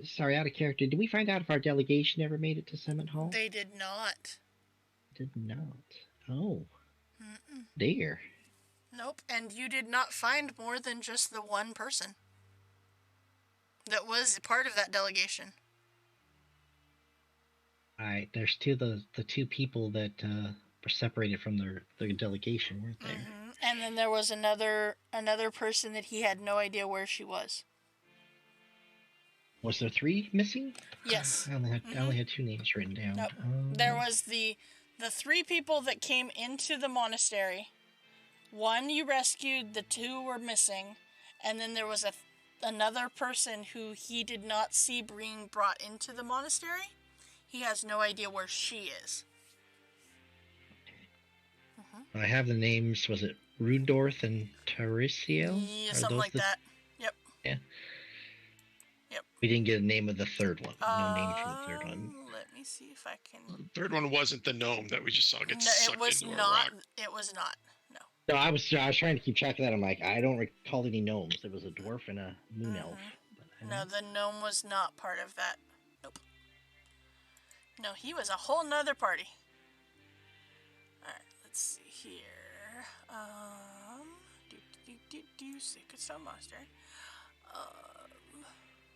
Sorry, out of character. Did we find out if our delegation ever made it to Summit Hall? They did not. Did not. Oh. Dear. Nope, and you did not find more than just the one person that was part of that delegation. Alright, there's the two people that were separated from their delegation, weren't there? And then there was another person that he had no idea where she was. Was there 3 missing? Yes. I only had 2 names written down. Nope. There was the 3 people that came into the monastery. 1 you rescued, the 2 were missing, and then there was another person who he did not see being brought into the monastery. He has no idea where she is. I have the names, was it Rudorth and Tarisio? Yeah, something like that. Yep. Yeah. Yep. We didn't get a name of the third one. No name for the third one. Let me see if I can... The third one wasn't the gnome that we just saw get sucked into a rock. It was not. No. No, I was trying to keep track of that. I'm like, I don't recall any gnomes. There was a dwarf and a moon elf. No, the gnome was not part of that. Nope. No, he was a whole nother party. Alright, let's see here. Secret Stone Monastery.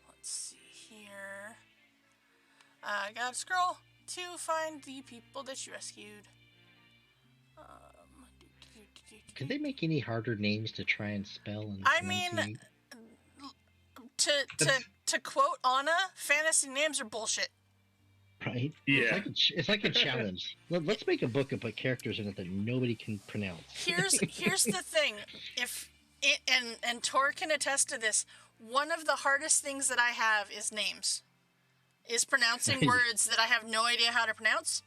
Let's see here. I got a scroll to find the people that you rescued. Could they make any harder names to try and spell and I mean, to quote Anna, fantasy names are bullshit. Right? Yeah. It's like a challenge. Let's make a book and put characters in it that nobody can pronounce. Here's the thing. And Tor can attest to this. One of the hardest things that I have is names. Is pronouncing words that I have no idea how to pronounce.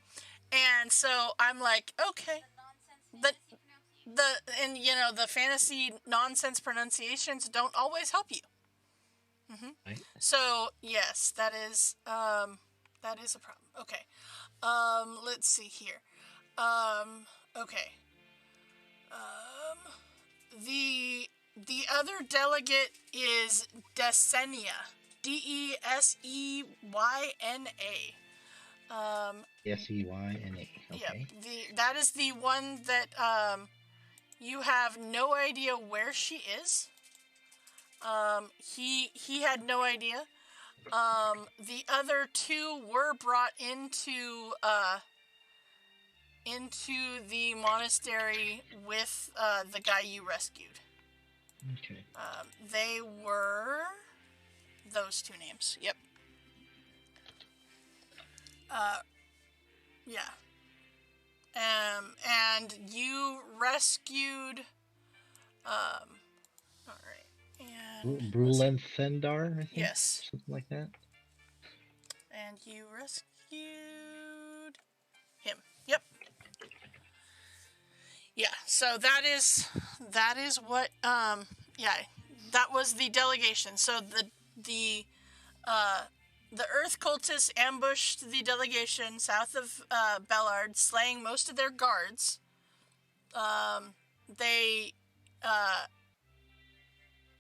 And so I'm like, okay. The fantasy nonsense pronunciations don't always help you. Mm-hmm. Right. So yes, that is a problem. Okay. Let's see here. Okay. The other delegate is Desenia. Deseyna. Seyna. Okay. Yeah. That is the one that you have no idea where she is. He had no idea. The other two were brought into the monastery with the guy you rescued. Okay. They were those two names. Yep. Yeah. And you rescued. All right. And Brulenthendar, I think. Yes. Something like that. And you rescued him. Yep. Yeah. So that is what. Yeah. That was the delegation. So the Earth cultists ambushed the delegation south of Bellard, slaying most of their guards.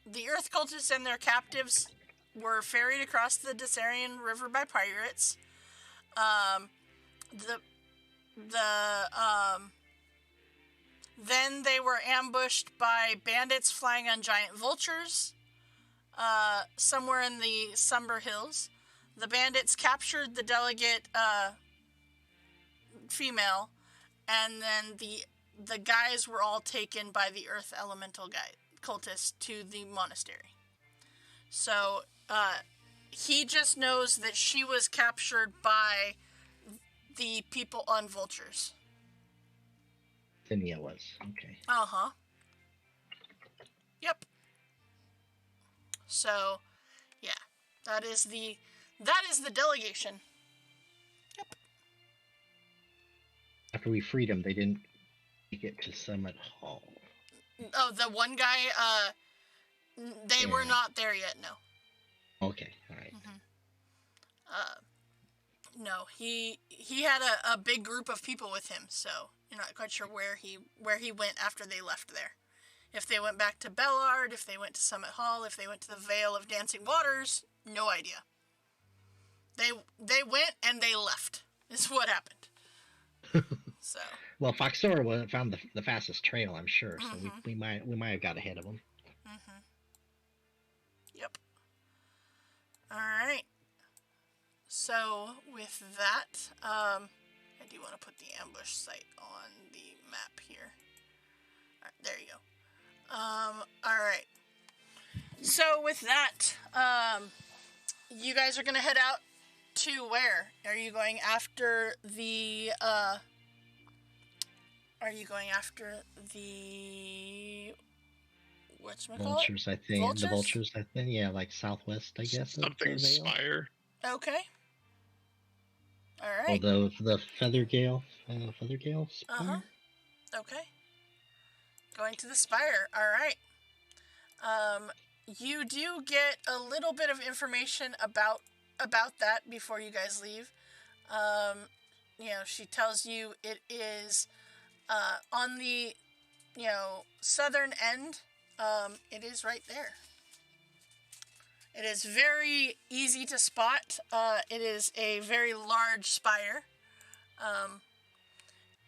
The Earth cultists and their captives were ferried across the Desarian River by pirates. Then they were ambushed by bandits flying on giant vultures, somewhere in the Somber Hills. The bandits captured the delegate female, and then the guys were all taken by the Earth Elemental cultists to the monastery. So he just knows that she was captured by the people on vultures. Thenia was. Okay. Uh-huh. Yep. So, yeah. That is the delegation. Yep. After we freed them, they didn't make it to Summit Hall. Oh, the one guy, they were not there yet, no. Okay, all right. Mm-hmm. No, he had a big group of people with him, so you're not quite sure where he went after they left there. If they went back to Bellard, if they went to Summit Hall, if they went to the Vale of Dancing Waters, no idea. They went and they left. Is what happened. So. Well, Foxora found the fastest trail, I'm sure. So we might have got ahead of them. Mm-hmm. Yep. All right. So with that, I do want to put the ambush site on the map here. All right, there you go. All right. So with that, you guys are gonna head out to where? Are you going after the? Are you going after the? Whatchamacallit? Vultures, I think. Vultures? The vultures, I think. Yeah, like southwest, I guess. Something spire. Okay. All right. Oh, the Feathergale spire? Uh-huh. Okay. Going to the spire. All right. You do get a little bit of information about that before you guys leave. She tells you it is on the, southern end. It is right there. It is very easy to spot. It is a very large spire.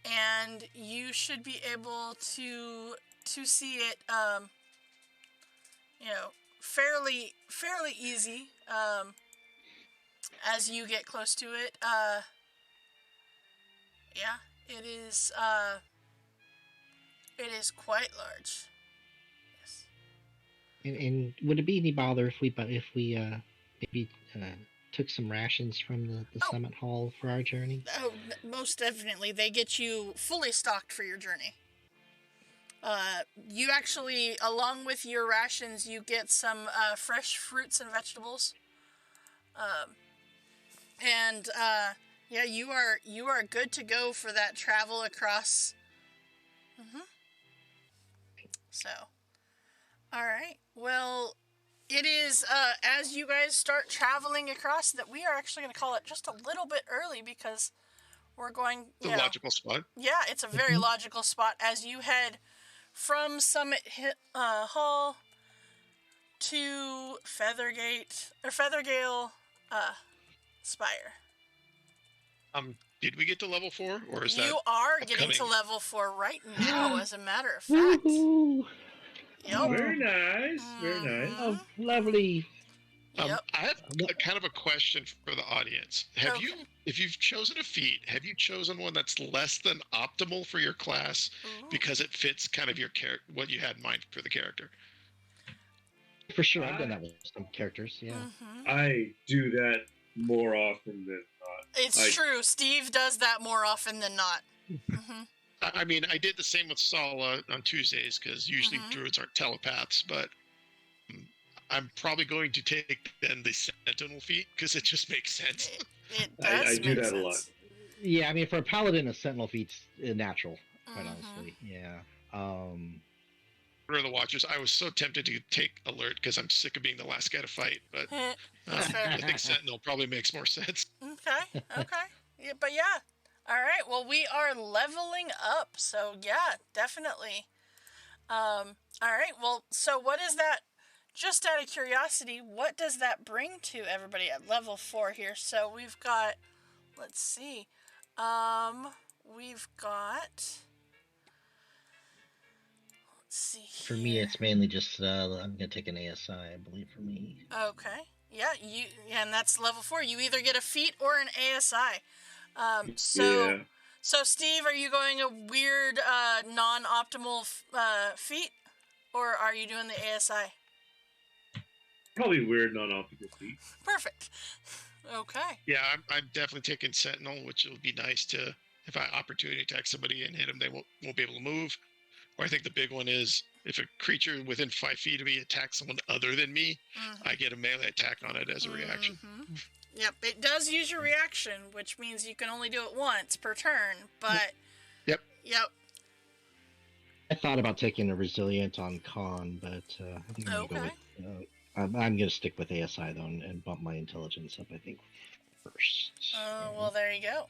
And you should be able to see it fairly easy. As you get close to it, it is quite large. Yes. And would it be any bother if we maybe took some rations from the summit hall for our journey? Oh, most definitely. They get you fully stocked for your journey. You actually, along with your rations, you get some fresh fruits and vegetables. You are good to go for that travel across. So, all right. Well, it is as you guys start traveling across that we are actually going to call it just a little bit early because we're going. It's a logical spot. Yeah, it's a very logical spot as you head from Summit Hall to Feathergale Spire. Did we get to level 4, or is that you are upcoming? Getting to level 4 right now, as a matter of fact. Yep. Very nice. Very nice. Oh, lovely. Yep. I have kind of a question for the audience. If you've chosen a feat, have you chosen one that's less than optimal for your class because it fits kind of your what you had in mind for the character? For sure, I've done that with some characters. Yeah, I do that more often than not. It's true. Steve does that more often than not. I mean, I did the same with Sala on Tuesdays because usually druids aren't telepaths, but I'm probably going to take then the Sentinel feat because it just makes sense. It does I do make that sense. a lot. Yeah. I mean, for a paladin, a Sentinel feat's natural. Quite honestly, yeah. For the Watchers, I was so tempted to take Alert because I'm sick of being the last guy to fight, but I think Sentinel probably makes more sense. Okay. Yeah, but yeah. All right. Well, we are leveling up, so yeah, definitely. All right. Well, so what is that? Just out of curiosity, what does that bring to everybody at level 4 here? So we've got, let's see, we've got. Let's see here. For me, it's mainly just I'm gonna take an ASI, I believe. For me. Okay. Yeah. And that's level 4. You either get a feat or an ASI. So Steve, are you going a weird, non-optimal feat, or are you doing the ASI? Probably weird, non-optimal feat. Perfect. Okay. Yeah, I'm definitely taking Sentinel, which will be nice to if I opportunity attack somebody and hit them, they won't be able to move. Or I think the big one is if a creature within 5 feet of me attacks someone other than me, I get a melee attack on it as a reaction. Yep, it does use your reaction, which means you can only do it once per turn, but... Yep. I thought about taking a Resilient on Con, but I think I'm going to go with... I'm going to stick with ASI, though, and bump my intelligence up, I think, first. Well, there you go.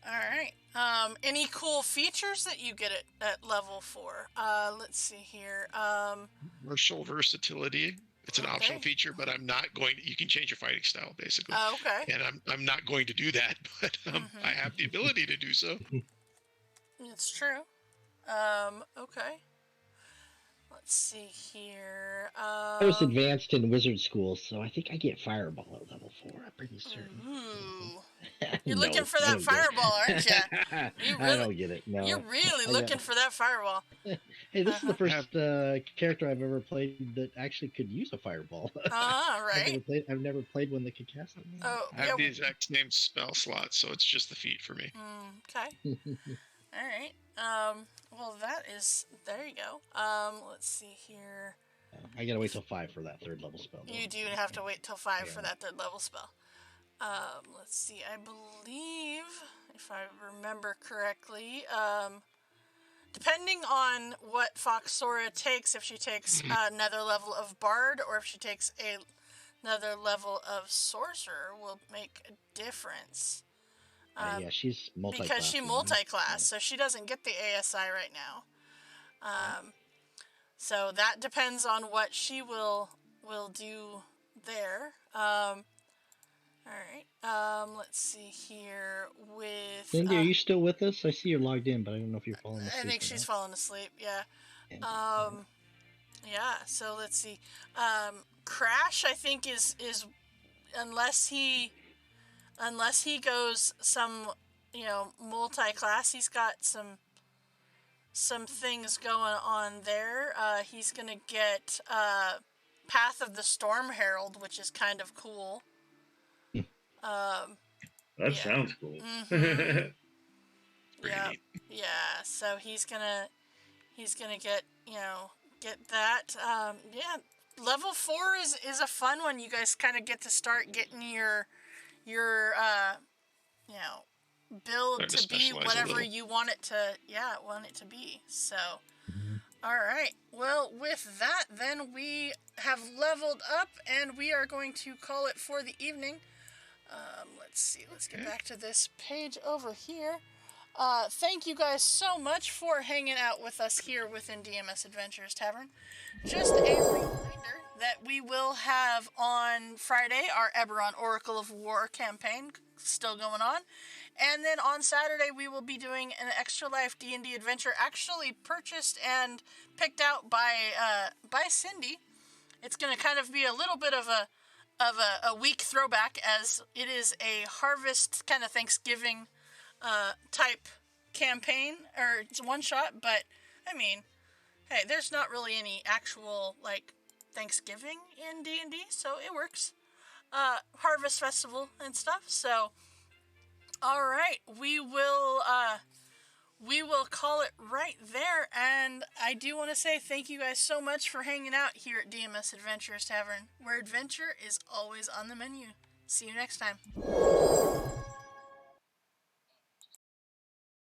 All right. Any cool features that you get at level 4? Let's see here. Martial versatility. It's an optional feature, but I'm not going to... You can change your fighting style, basically. Oh, okay. And I'm not going to do that, but I have the ability to do so. It's true. Okay. Let's see here. I was advanced in wizard school, so I think I get Fireball at level 4. I'm pretty certain. Ooh. You're looking for that Fireball, aren't you? I don't get it. No. You're really looking for that Fireball. Hey, this is the first character I've ever played that actually could use a Fireball. Right. I've never played one that could cast it. Oh, I have the exact same spell slot, so it's just the feat for me. Okay. All right. Well, there you go. Let's see here. I gotta wait till 5 for that 3rd level spell, though. You do have to wait till 5 for that 3rd level spell. Let's see. I believe, if I remember correctly, depending on what Foxora takes, if she takes another level of Bard or if she takes another level of Sorcerer, will make a difference. Yeah, she's multi-class. Because she multi-class, so she doesn't get the ASI right now. So that depends on what she will do there. All right. Let's see here with... Cindy, are you still with us? I see you're logged in, but I don't know if you're falling asleep. I think she's falling asleep, yeah. Yeah, so let's see. Crash, I think, is unless he goes some, multi-class, he's got some things going on there. He's gonna get Path of the Storm Herald, which is kind of cool. That sounds cool. Mm-hmm. Yeah. Yeah. So he's gonna get that. Level 4 is a fun one. You guys kind of get to start getting your build to be whatever you want it to be. So, all right. Well, with that, then we have leveled up, and we are going to call it for the evening. Let's see. Let's get back to this page over here. Thank you guys so much for hanging out with us here within DMS Adventures Tavern. Just a reminder that we will have on Friday our Eberron Oracle of War campaign still going on. And then on Saturday we will be doing an Extra Life D&D adventure actually purchased and picked out by Cindy. It's going to kind of be a little bit of a week throwback, as it is a harvest kind of Thanksgiving type campaign, or it's one shot, but I mean, hey, there's not really any actual Thanksgiving in D&D, so it works. Harvest festival and stuff. So, all right, we will call it right there. And I do want to say thank you guys so much for hanging out here at DMS Adventures Tavern, where adventure is always on the menu. See you next time.